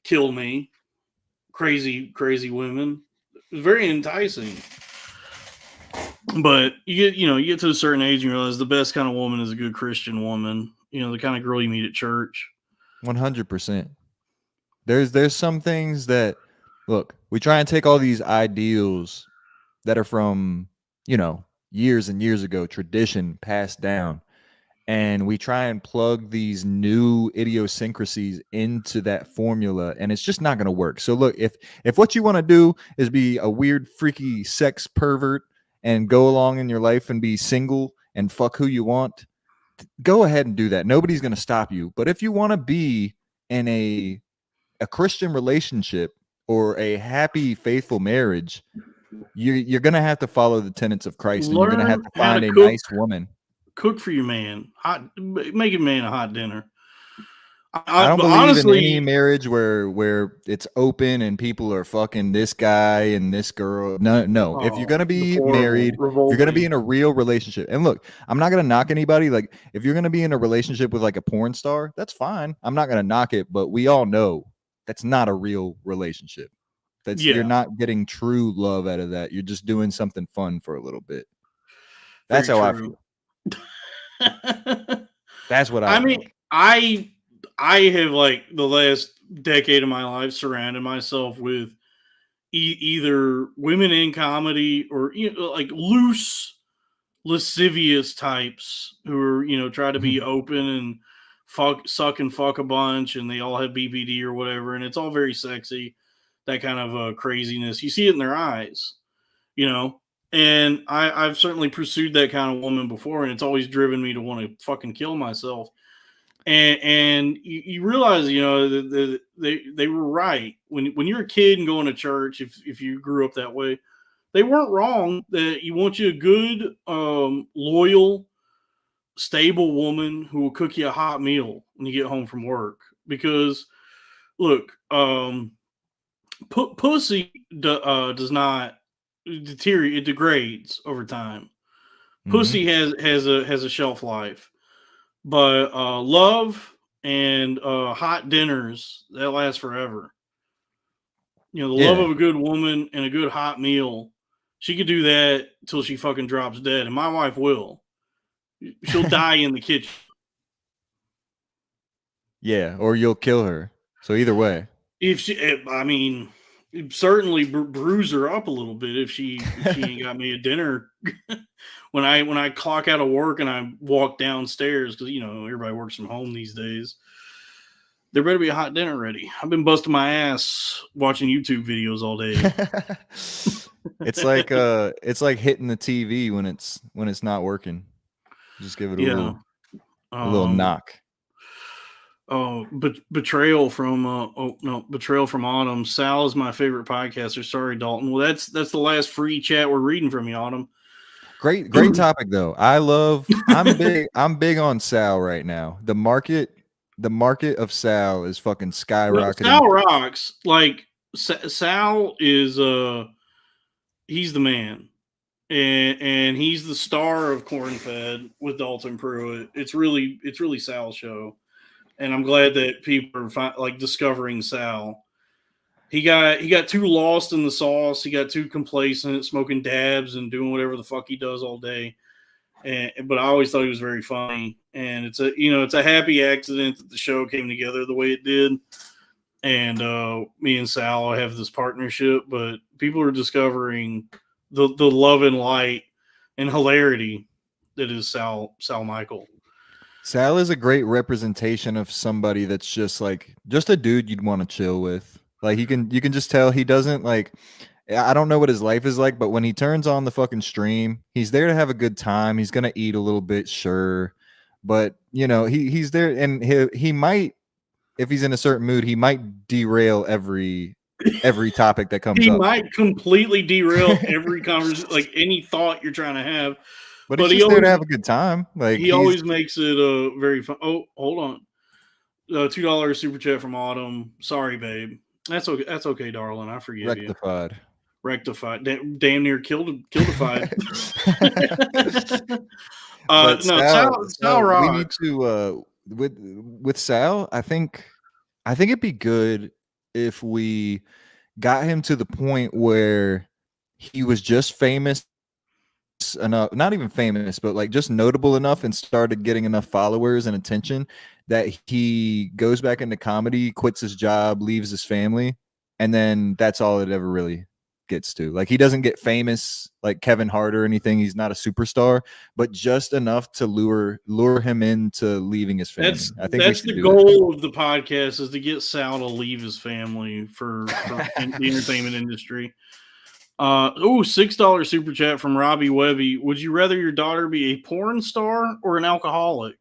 kill me. Crazy women. It's very enticing. But you get to a certain age and you realize the best kind of woman is a good Christian woman. The kind of girl you meet at church. 100%. There's some things that, look, we try and take all these ideals that are from, years and years ago, tradition passed down, and we try and plug these new idiosyncrasies into that formula, and it's just not going to work. So look, if what you want to do is be a weird, freaky sex pervert and go along in your life and be single and fuck who you want, go ahead and do that. Nobody's going to stop you. But if you want to be in a Christian relationship or a happy, faithful marriage, you're going to have to follow the tenets of Christ, and you're going to have to find a nice woman. Cook for your man. Make your man a hot dinner. I don't believe in any marriage where it's open and people are fucking this guy and this girl. No. If you're gonna be married, you're gonna be in a real relationship. And look, I'm not gonna knock anybody. If you're gonna be in a relationship with a porn star, that's fine. I'm not gonna knock it, but we all know that's not a real relationship. You're not getting true love out of that. You're just doing something fun for a little bit. That's how I feel. That's what I mean. I have the last decade of my life surrounded myself with either women in comedy or loose, lascivious types who are try to be open and suck and fuck a bunch, and they all have BPD or whatever, and it's all very sexy. That kind of craziness, you see it in their eyes, And I've certainly pursued that kind of woman before, and it's always driven me to want to fucking kill myself. And you realize, that they were right when you're a kid and going to church. If you grew up that way, they weren't wrong. That you want you a good, loyal, stable woman who will cook you a hot meal when you get home from work. Because, look, pussy does not deteriorate; it degrades over time. Mm-hmm. Pussy has a shelf life. But love and hot dinners, that lasts forever. Love of a good woman and a good hot meal, she could do that till she fucking drops dead. And my wife will. She'll die in the kitchen. Yeah, or you'll kill her. So either way. If she, I mean, certainly bruise her up a little bit if she ain't got me a dinner when I clock out of work and I walk downstairs, because everybody works from home these days. There better be a hot dinner ready. I've been busting my ass watching YouTube videos all day. It's like hitting the TV when it's not working. Just give it a little knock. Oh, but betrayal from betrayal from Autumn. Sal is my favorite podcaster. Sorry, Dalton. Well, that's the last free chat we're reading from you, Autumn. Great topic though. I'm big on Sal right now. The market of Sal is fucking skyrocketing. Sal rocks. Like Sal is he's the man. And he's the star of Corn-Fed with Dalton Pruitt. It's really Sal's show. And I'm glad that people are discovering Sal. He got too lost in the sauce. He got too complacent, smoking dabs and doing whatever the fuck he does all day. But I always thought he was very funny. And it's a happy accident that the show came together the way it did. And me and Sal have this partnership, but people are discovering the love and light and hilarity that is Sal Michael. Sal is a great representation of somebody that's just a dude you'd want to chill with. Like you can just tell he doesn't I don't know what his life is like, but when he turns on the fucking stream, he's there to have a good time. He's gonna eat a little bit, sure, but he's there, and he might, if he's in a certain mood, he might derail every topic that comes up. He might completely derail every conversation, like any thought you're trying to have. But he's just there to have a good time. He always makes it very fun. Oh, hold on. $2 super chat from Autumn. Sorry, babe. That's okay. That's okay, darling. I forgive you. Rectified. Damn near killedified. Sal rocks. We need to with Sal. I think it'd be good if we got him to the point where he was just famous enough, not even famous, but just notable enough, and started getting enough followers and attention that he goes back into comedy, quits his job, leaves his family, and then that's all it ever really gets to. He doesn't get famous like Kevin Hart or anything. He's not a superstar, but just enough to lure him into leaving his family. That's the goal of the podcast, is to get Sal to leave his family for the entertainment industry. $6 super chat from Robbie Webby. Would you rather your daughter be a porn star or an alcoholic?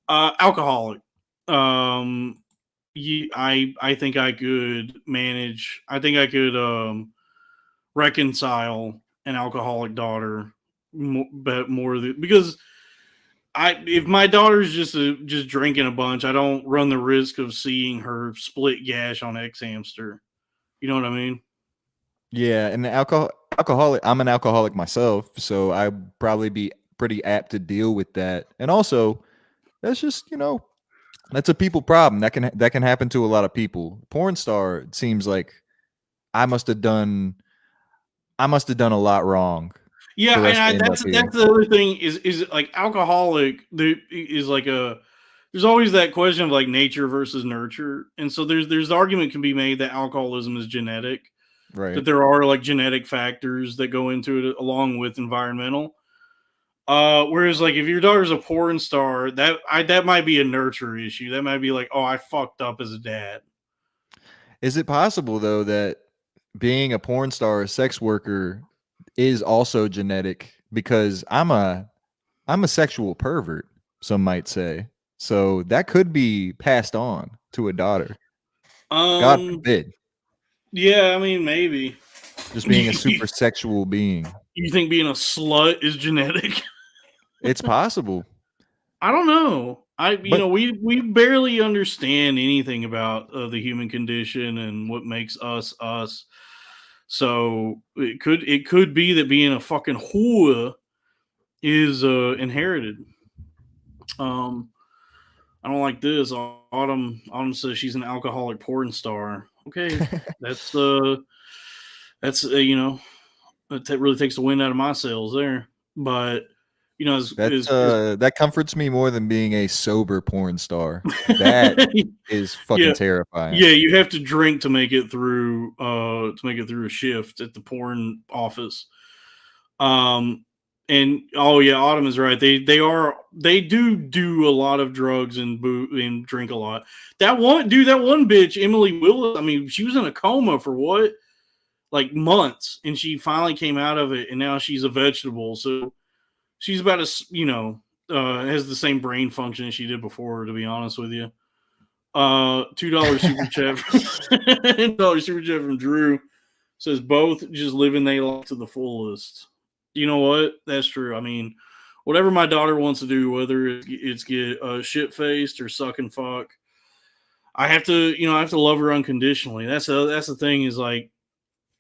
Alcoholic. I think I could manage. I think I could reconcile an alcoholic daughter because if my daughter's just drinking a bunch, I don't run the risk of seeing her split gash on X Hamster. You know what I mean? Yeah, and the alcoholic. I'm an alcoholic myself, so I'd probably be pretty apt to deal with that. And also, that's just that's a people problem that can happen to a lot of people. Porn star, it seems like I must have done a lot wrong. Yeah, and that's the other thing is like alcoholic. There is there's always that question of nature versus nurture, and so there's the argument can be made that alcoholism is genetic. Right. That there are genetic factors that go into it along with environmental. Whereas if your daughter's a porn star, that might be a nurture issue. That might be I fucked up as a dad. Is it possible though that being a porn star or sex worker is also genetic? Because I'm a sexual pervert, some might say. So that could be passed on to a daughter. God forbid. Yeah, I mean, maybe. Just being a super sexual being. You think being a slut is genetic? It's possible. I don't know. We barely understand anything about the human condition and what makes us us. So it could be that being a fucking whore is inherited. I don't like this. Autumn says she's an alcoholic porn star. Okay, that really takes the wind out of my sails there. But You know, that comforts me more than being a sober porn star. That is fucking terrifying. Yeah, you have to drink to make it through a shift at the porn office. And Autumn is right. They do a lot of drugs and drink a lot. That one bitch, Emily Willis, I mean, she was in a coma for what? Like months, and she finally came out of it, and now she's a vegetable. So she's about as, has the same brain function as she did before, to be honest with you. $2 super chat $2 super chat from Drew says both just living their life to the fullest. You know what? That's true. I mean, whatever my daughter wants to do, whether it's get shit faced or suck and fuck, I have to love her unconditionally. That's the thing, is like,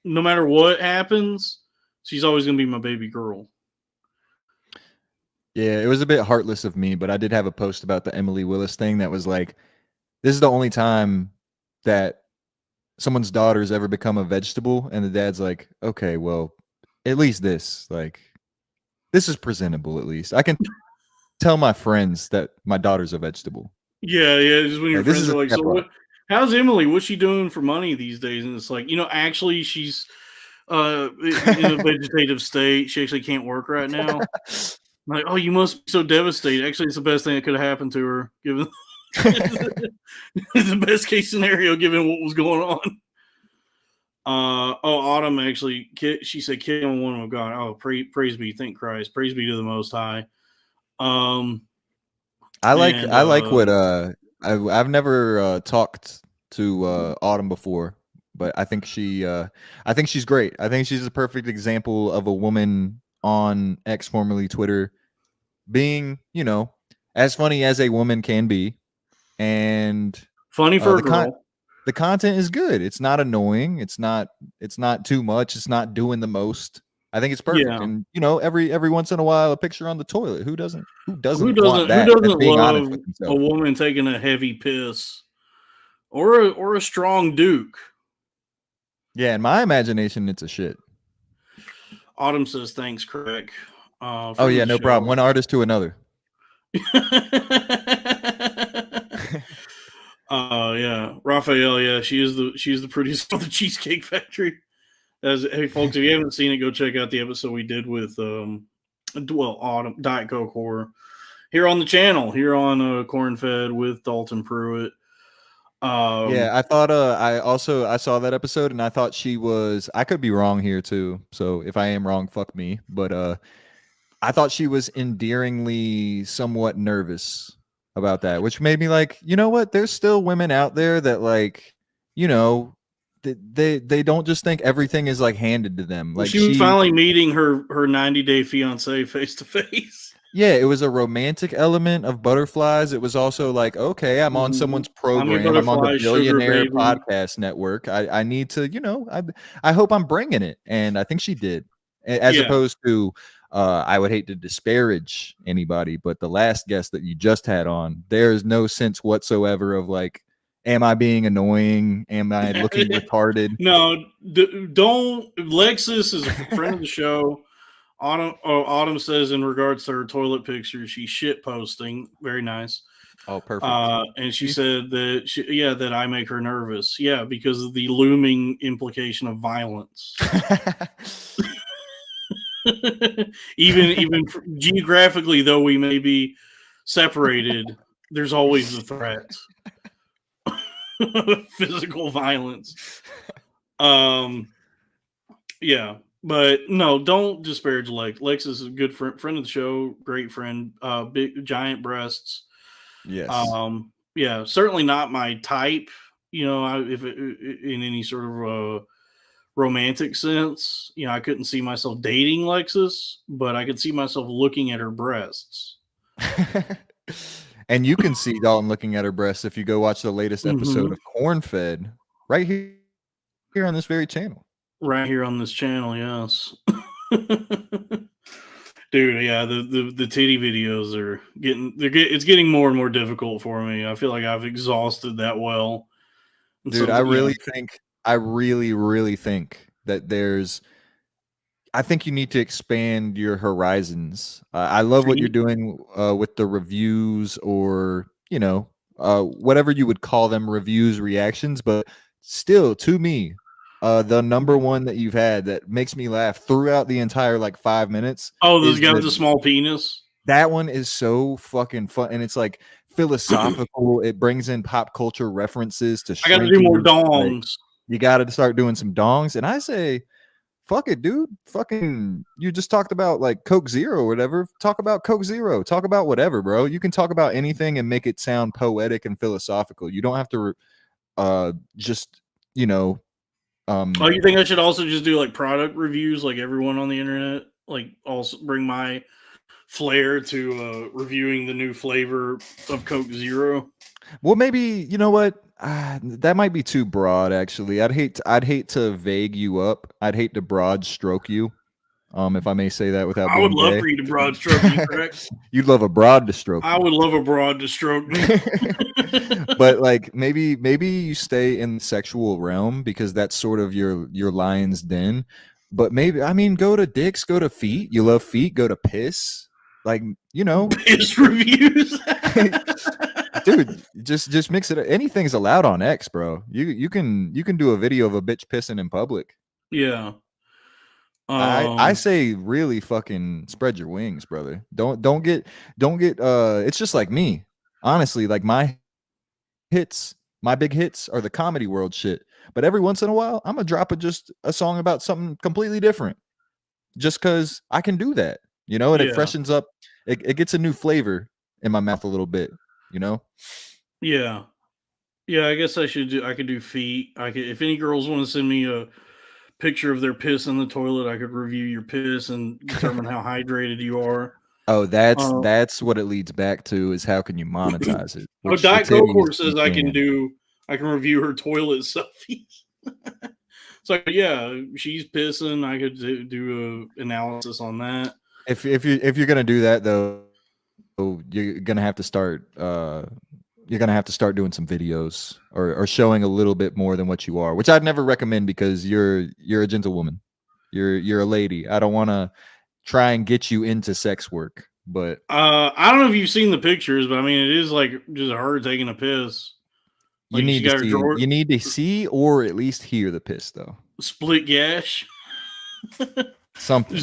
no matter what happens, she's always gonna be my baby girl. Yeah, it was a bit heartless of me, but I did have a post about the Emily Willis thing that was like, this is the only time that someone's daughter's ever become a vegetable, and the dad's like, okay, well, at least this is presentable. At least I can tell my friends that my daughter's a vegetable. Yeah, just when your friends are like, so how's Emily? What's she doing for money these days? And it's like, actually she's in a vegetative state. She actually can't work right now. I'm like, oh, you must be so devastated. Actually, it's the best thing that could have happened to her, given it's the best case scenario given what was going on. Autumn actually, she said, "Kid on one of God." Oh, praise be, thank Christ, praise be to the Most High. I like what I've never talked to Autumn before, but I think she's great. I think she's a perfect example of a woman on X, formerly Twitter, being as funny as a woman can be, and funny for a girl. The content is good. It's not annoying. It's not too much. It's not doing the most. I think it's perfect. Yeah. And every once in a while, a picture on the toilet. Who doesn't want that? Who doesn't love a woman taking a heavy piss or a strong Duke? Yeah, in my imagination, it's a shit. Autumn says, "Thanks, Craig." Oh yeah, no problem. One artist to another. Yeah, Raphael. Yeah, she's the producer of the Cheesecake Factory. Hey folks, if you haven't seen it, go check out the episode we did with Autumn Diet Coke Horror here on the channel, here on Corn Fed with Dalton Pruitt. Yeah, I thought I saw that episode, and I thought she was, I could be wrong here too, so if I am wrong, fuck me, but I thought she was endearingly somewhat nervous about that, which made me like, you know what, there's still women out there that, like, they don't just think everything is like handed to them. Like, she was finally meeting her 90-day fiance face to face. Yeah, it was a romantic element of butterflies. It was also like, okay, I'm on someone's program. I'm on the Billionaire Podcast Network. I need to, I hope I'm bringing it. And I think she did. As opposed to, I would hate to disparage anybody, but the last guest that you just had on, there's no sense whatsoever of like, am I being annoying? Am I looking retarded? No, don't. Lexus is a friend of the show. Autumn says in regards to her toilet picture, she's shit posting. Very nice. Oh, perfect. And she said that that I make her nervous. Yeah, because of the looming implication of violence. even geographically, though we may be separated, there's always the threat. Physical violence. Yeah. But no, don't disparage Lex. Lex is a good friend of the show, great friend, big giant breasts. Yes. Yeah, certainly not my type. If in any sort of romantic sense, I couldn't see myself dating Lexus, but I could see myself looking at her breasts. And you can see Dalton looking at her breasts if you go watch the latest episode of Corn Fed right here on this very channel. Right here on this channel, yes. Dude, yeah, the titty videos are it's getting more and more difficult for me. I feel like I've exhausted that well. And dude, I really think that there's I think you need to expand your horizons. I love what you're doing with the reviews, or whatever you would call them, reviews, reactions. But still, to me, the number one that you've had that makes me laugh throughout the entire like 5 minutes. Oh, this guy with the small penis. That one is so fucking fun, and it's like philosophical. It brings in pop culture references to I got to do more dongs. Like, you got to start doing some dongs, and I say, fuck it, dude. Fucking, you just talked about like Coke Zero or whatever. Talk about Coke Zero. Talk about whatever, bro. You can talk about anything and make it sound poetic and philosophical. You don't have to just, oh, you think I should also just do like product reviews like everyone on the internet? Like also bring my flair to reviewing the new flavor of Coke Zero? Well, maybe, you know what? That might be too broad, actually. I'd hate to vague you up. I'd hate to broad stroke you, if I may say that without. I would love for you to broad stroke me, correct? You'd love a broad to stroke. I would love a broad to stroke me. But like maybe you stay in the sexual realm because that's sort of your lion's den. But maybe, I mean, go to dicks, go to feet. You love feet, go to piss. Like, piss reviews. Dude, just mix it. Anything's allowed on X, bro. You can do a video of a bitch pissing in public. Yeah. I say really fucking spread your wings, brother. Don't get it's just like me. Honestly, like my big hits are the comedy world shit. But every once in a while, I'm gonna drop just a song about something completely different. Just cause I can do that, and it freshens up, it gets a new flavor in my mouth a little bit. Yeah, I guess I could do feet. If any girls want to send me a picture of their piss in the toilet, I could review your piss and determine how hydrated you are. Oh, that's what it leads back to, is how can you monetize it? Diet Coke says I can review her toilet selfies. So yeah, she's pissing. I could do a analysis on that. If you're gonna do that though, you're gonna have to start doing some videos or showing a little bit more than what you are, which I'd never recommend because you're a gentlewoman, you're a lady. I don't want to try and get you into sex work, but I don't know if you've seen the pictures, but I mean, it is like just her taking a piss. Like, you need to see or at least hear the piss though. Split gash. Something.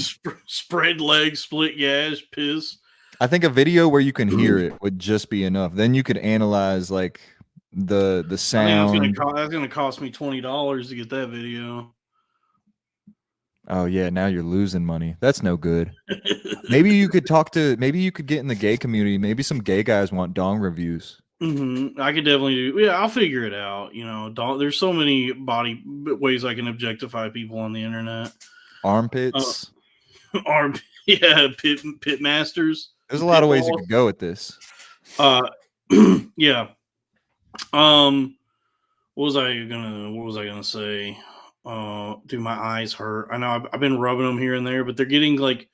Spread legs, split gash, piss. I think a video where you can hear it would just be enough. Then you could analyze like the sound. That's gonna cost me $20 to get that video. Oh yeah, now you're losing money. That's no good. Maybe you could get in the gay community. Maybe some gay guys want dong reviews. Mm-hmm. I could definitely do. Yeah, I'll figure it out. There's so many body ways I can objectify people on the internet. Armpits. Yeah, pit masters. There's a lot of ways you could go with this. Yeah. What was I gonna say? Dude, my eyes hurt. I know I've been rubbing them here and there, but they're getting like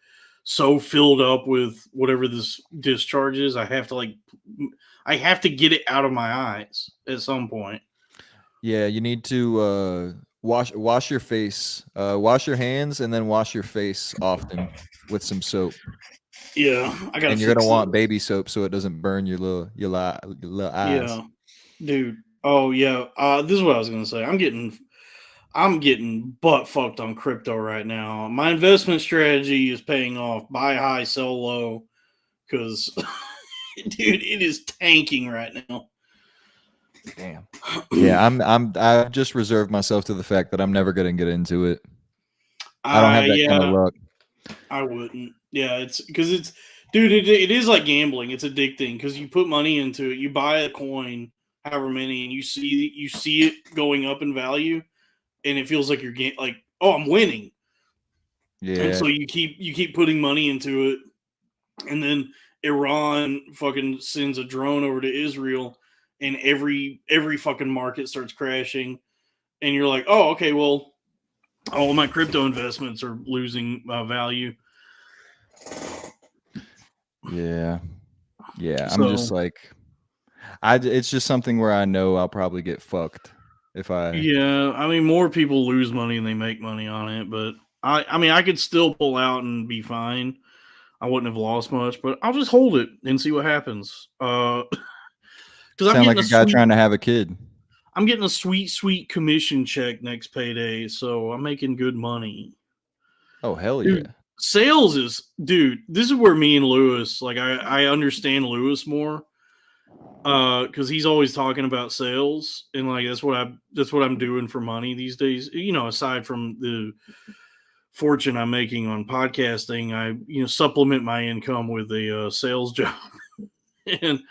so filled up with whatever this discharge is. I have to get it out of my eyes at some point. Yeah, you need to wash your face, wash your hands, and then wash your face often with some soap. Yeah, and you're gonna want baby soap so it doesn't burn your little eyes. Yeah, dude. Oh yeah. This is what I was gonna say. I'm getting butt fucked on crypto right now. My investment strategy is paying off. Buy high, sell low, because dude, it is tanking right now. Damn. Yeah, I've just reserved myself to the fact that I'm never gonna get into it. I don't have that kind of luck. I wouldn't. Yeah, it is like gambling. It's addicting because you put money into it. You buy a coin, however many, and you see it going up in value, and it feels like you're like, oh, I'm winning. Yeah. And so you keep putting money into it, and then Iran fucking sends a drone over to Israel, and every fucking market starts crashing, and you're like, oh, okay, well, all my crypto investments are losing value. Yeah. I'm just like, it's just something where I know I'll probably get fucked if I. Yeah, I mean, more people lose money than they make money on it, but I mean, I could still pull out and be fine. I wouldn't have lost much, but I'll just hold it and see what happens. Because Sound like a guy trying to have a kid. I'm getting a sweet commission check next payday, so I'm making good money. Oh, hell dude, yeah. Sales is, dude, this is where me and Lewis, like, I understand Lewis more. Because he's always talking about sales, and like that's what I'm doing for money these days. You know, aside from the fortune I'm making on podcasting, I supplement my income with a sales job, and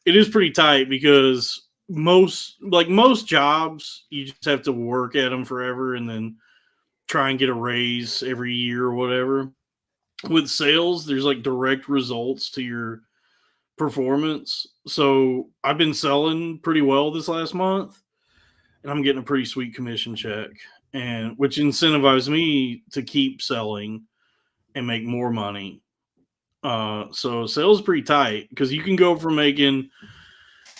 it is pretty tight because most jobs you just have to work at them forever and then try and get a raise every year or whatever. With sales, there's like direct results to your performance. So I've been selling pretty well this last month, and I'm getting a pretty sweet commission check, and which incentivizes me to keep selling and make more money. So sales is pretty tight because you can go from making,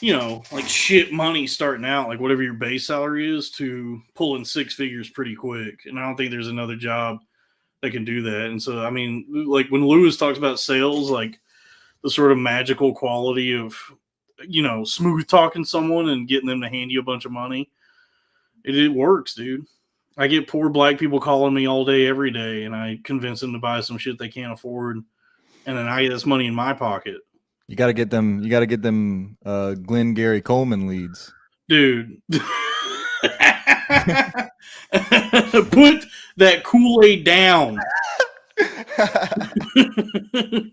like shit money starting out, like whatever your base salary is, to pulling six figures pretty quick. And I don't think there's another job that can do that. And so, I mean, like when Lewis talks about sales, like the sort of magical quality of, smooth talking someone and getting them to hand you a bunch of money. It works, dude. I get poor black people calling me all day, every day, and I convince them to buy some shit they can't afford. And then I get this money in my pocket. You got to get them Glenn Gary Coleman leads. Dude. Put that Kool-Aid down.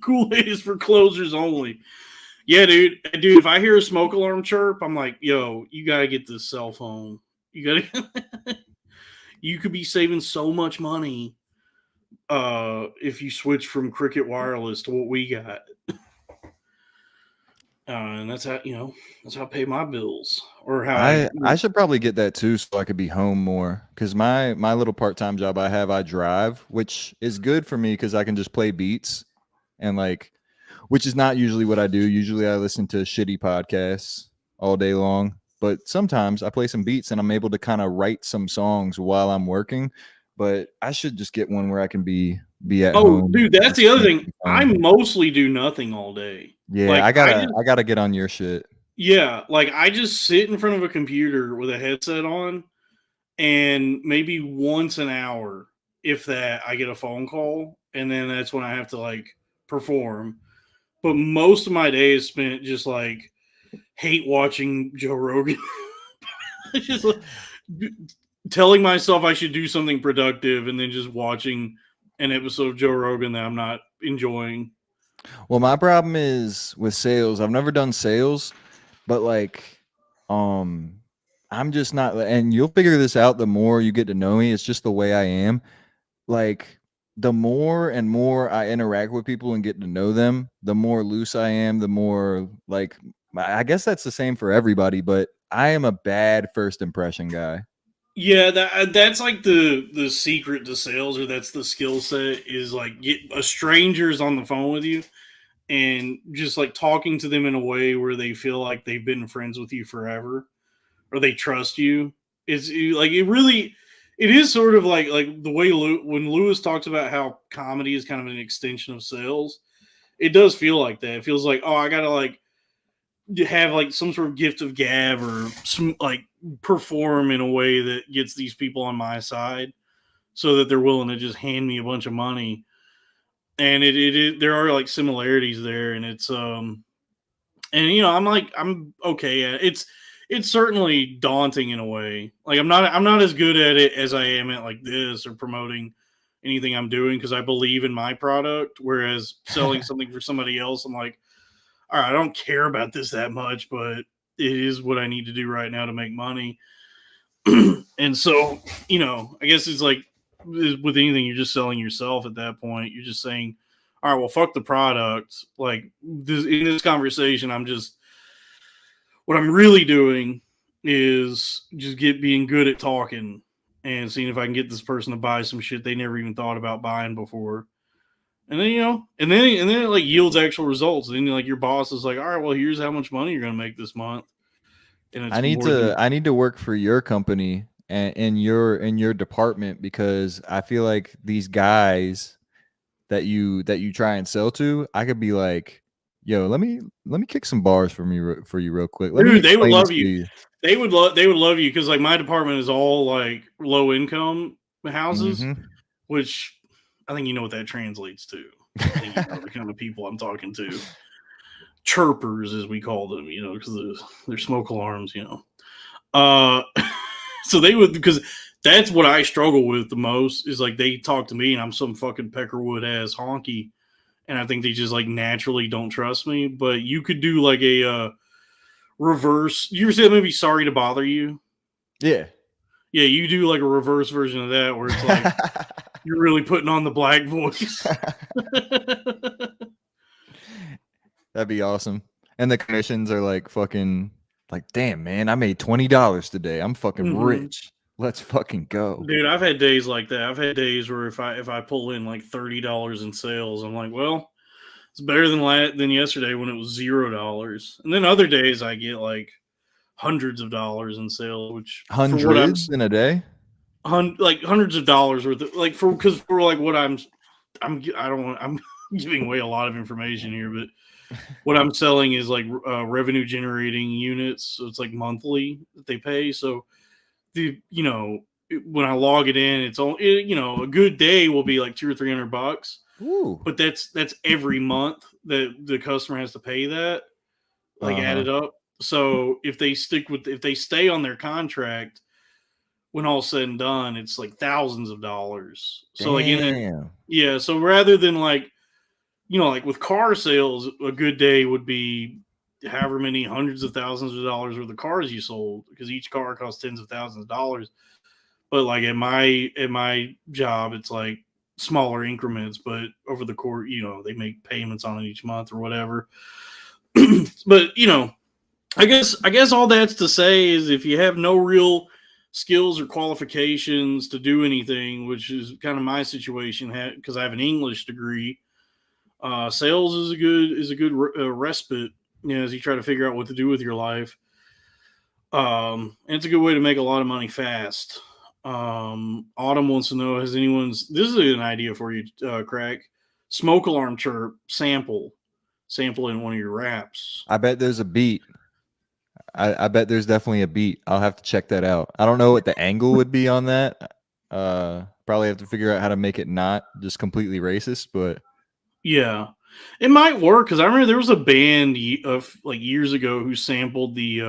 Kool-Aid is for closers only. Yeah, dude, if I hear a smoke alarm chirp, I'm like, yo, you gotta get this cell phone. You could be saving so much money if you switch from Cricket Wireless to what we got. And that's how I pay my bills. Or how I should probably get that too, so I could be home more. Because my little part-time job I drive, which is good for me because I can just play beats, and which is not usually what I do. Usually I listen to shitty podcasts all day long, but sometimes I play some beats and I'm able to kind of write some songs while I'm working. But I should just get one where I can be at home. Oh, dude, that's the other thing. I mostly do nothing all day. Yeah, like, I gotta get on your shit. Yeah, like I just sit in front of a computer with a headset on, and maybe once an hour, if that, I get a phone call, and then that's when I have to like perform. But most of my day is spent just like hate watching Joe Rogan. Just like, telling myself I should do something productive, and then just watching an episode of Joe Rogan that I'm not enjoying. Well, my problem is with sales. I've never done sales, but I'm just not, and you'll figure this out the more you get to know me. It's just the way I am. Like, the more and more I interact with people and get to know them, the more loose I am, the more like, I guess that's the same for everybody, but I am a bad first impression guy. Yeah, that's like the secret to sales, or that's the skill set, is like get a stranger's on the phone with you and just like talking to them in a way where they feel like they've been friends with you forever, or they trust you. It's like it is sort of like the way when Lewis talks about how comedy is kind of an extension of sales. It does feel like that. It feels like, oh, I gotta like have like some sort of gift of gab, or some like perform in a way that gets these people on my side so that they're willing to just hand me a bunch of money. And it there are like similarities there, and it's and I'm okay at it. It's certainly daunting in a way. Like I'm not as good at it as I am at like this or promoting anything I'm doing, because I believe in my product, whereas selling something for somebody else, I'm like, all right, I don't care about this that much, but it is what I need to do right now to make money. And so, I guess it's like with anything, you're just selling yourself at that point. You're just saying, all right, well, fuck the product. Like in this conversation, what I'm really doing is just being good at talking and seeing if I can get this person to buy some shit they never even thought about buying before. And then, and then it like yields actual results. And then like your boss is like, all right, well, here's how much money you're going to make this month. And it's I need to work for your company and in your department, because I feel like these guys that you try and sell to, I could be like, yo, let me kick some bars for you real quick. Let me Dude, they would explain love this to you. They would love you because like my department is all like low income houses, which I think you know what that translates to. I think you know the kind of people I'm talking to. Chirpers, as we call them, you know, because they're smoke alarms, you know. So they would, because that's what I struggle with the most is like they talk to me and I'm some fucking Peckerwood ass honky, and I think they just like naturally don't trust me. But you could do like a reverse. You ever see that movie Sorry to Bother You? Yeah. Yeah, you do like a reverse version of that where it's like you're really putting on the black voice. That'd be awesome. And the commissions are like fucking like, damn, man, I made $20 today. I'm fucking rich. Let's fucking go. Dude, I've had days like that. I've had days where if I pull in like $30 in sales, I'm like, well, it's better than yesterday when it was $0. And then other days I get like hundreds of dollars in sales, which hundreds in a day, like hundreds of dollars worth of, like for like what I'm giving away a lot of information here, but what I'm selling is like revenue generating units. So it's like monthly that they pay. So when I log it in, it's all, a good day will be like $200 or $300. Ooh. But that's every month that the customer has to pay that, like added up. So if they stay on their contract, when all's said and done, it's like thousands of dollars. So like so rather than like, like with car sales, a good day would be however many hundreds of thousands of dollars worth of cars you sold, because each car costs tens of thousands of dollars. But like at my job, it's like smaller increments, but over the course, they make payments on it each month or whatever. But I guess all that's to say is if you have no real skills or qualifications to do anything, which is kind of my situation, because I have an English degree, sales is a good respite, as you try to figure out what to do with your life. And it's a good way to make a lot of money fast. Autumn wants to know, this is an idea for you, Crack. Smoke alarm chirp sample in one of your raps. I bet there's a beat. I bet there's definitely a beat. I'll have to check that out. I don't know what the angle would be on that. Probably have to figure out how to make it not just completely racist, but yeah, it might work, because I remember there was a band of like years ago who sampled the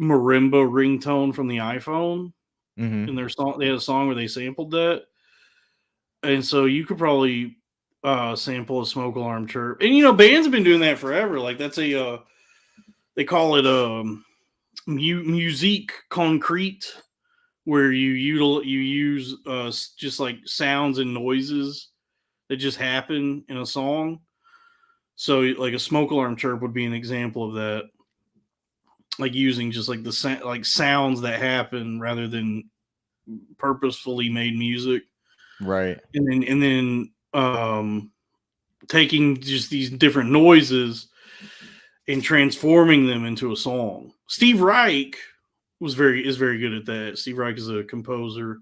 marimba ringtone from the iPhone. In their song. They had a song where they sampled that, and so you could probably sample a smoke alarm chirp. And bands have been doing that forever. Like that's they call it musique concrete, where you use just like sounds and noises that just happen in a song. So like a smoke alarm chirp would be an example of that, like using just like the sounds that happen rather than purposefully made music, right? And then taking just these different noises and transforming them into a song. Steve Reich is very good at that. Steve Reich is a composer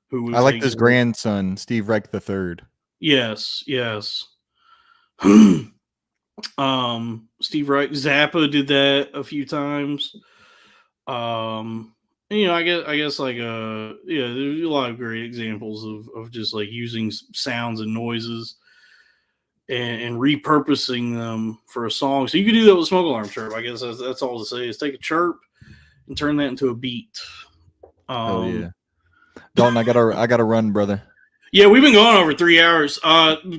who I like his grandson, Steve Reich III. Yes. Steve Reich, Zappa did that a few times. I guess like there's a lot of great examples of just like using sounds and noises and repurposing them for a song. So you could do that with smoke alarm chirp. I guess that's all to say is take a chirp and turn that into a beat. Oh yeah, Dalton, I gotta run, brother. Yeah, we've been going over 3 hours.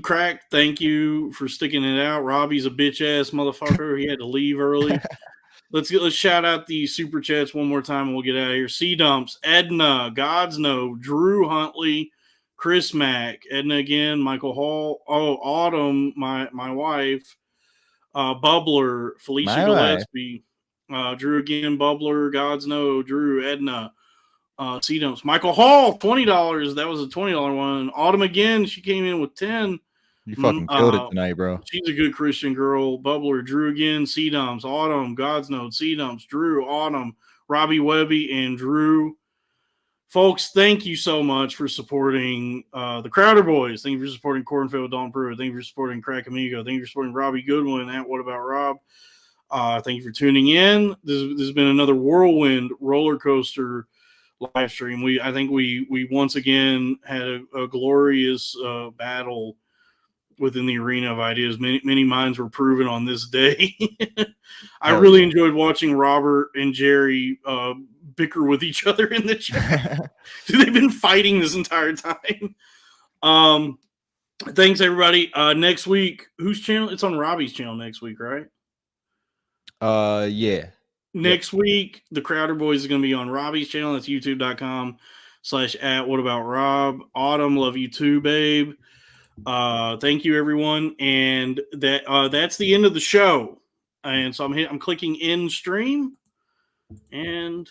Crack, thank you for sticking it out. Robbie's a bitch ass motherfucker. He had to leave early. Let's shout out the super chats one more time and we'll get out of here. C Dumps, Edna, God's No, Drew Huntley, Chris Mack, Edna again, Michael Hall, Autumn, my wife, Bubbler, Felicia Gillespie, Drew again, Bubbler, God's No, Drew, Edna, C Dumps, Michael Hall, $20. That was a $20 one. Autumn again, she came in with 10. You fucking killed it tonight, bro. She's a good Christian girl. Bubbler, Drew again, C-Dumps, Autumn, God's Note, C-Dumps, Drew, Autumn, Robbie Webby, and Drew. Folks, thank you so much for supporting the Crowder Boys. Thank you for supporting Cornfield Dalton Pruitt. Thank you for supporting Crack Amico. Thank you for supporting Robbie Goodwin at What About Rob. Thank you for tuning in. This has been another whirlwind roller coaster live stream. I think we once again had a glorious battle within the arena of ideas. Many minds were proven on this day. I really enjoyed watching Robert and Jerry bicker with each other in the chat. They've been fighting this entire time. Thanks everybody. Next week, whose channel? It's on Robbie's channel next week, right? Yeah. Next week, the Crowder Boys is going to be on Robbie's channel. That's youtube.com/@whataboutRob. Autumn, love you too, babe. Thank you, everyone. And that's the end of the show. And so I'm clicking end stream, and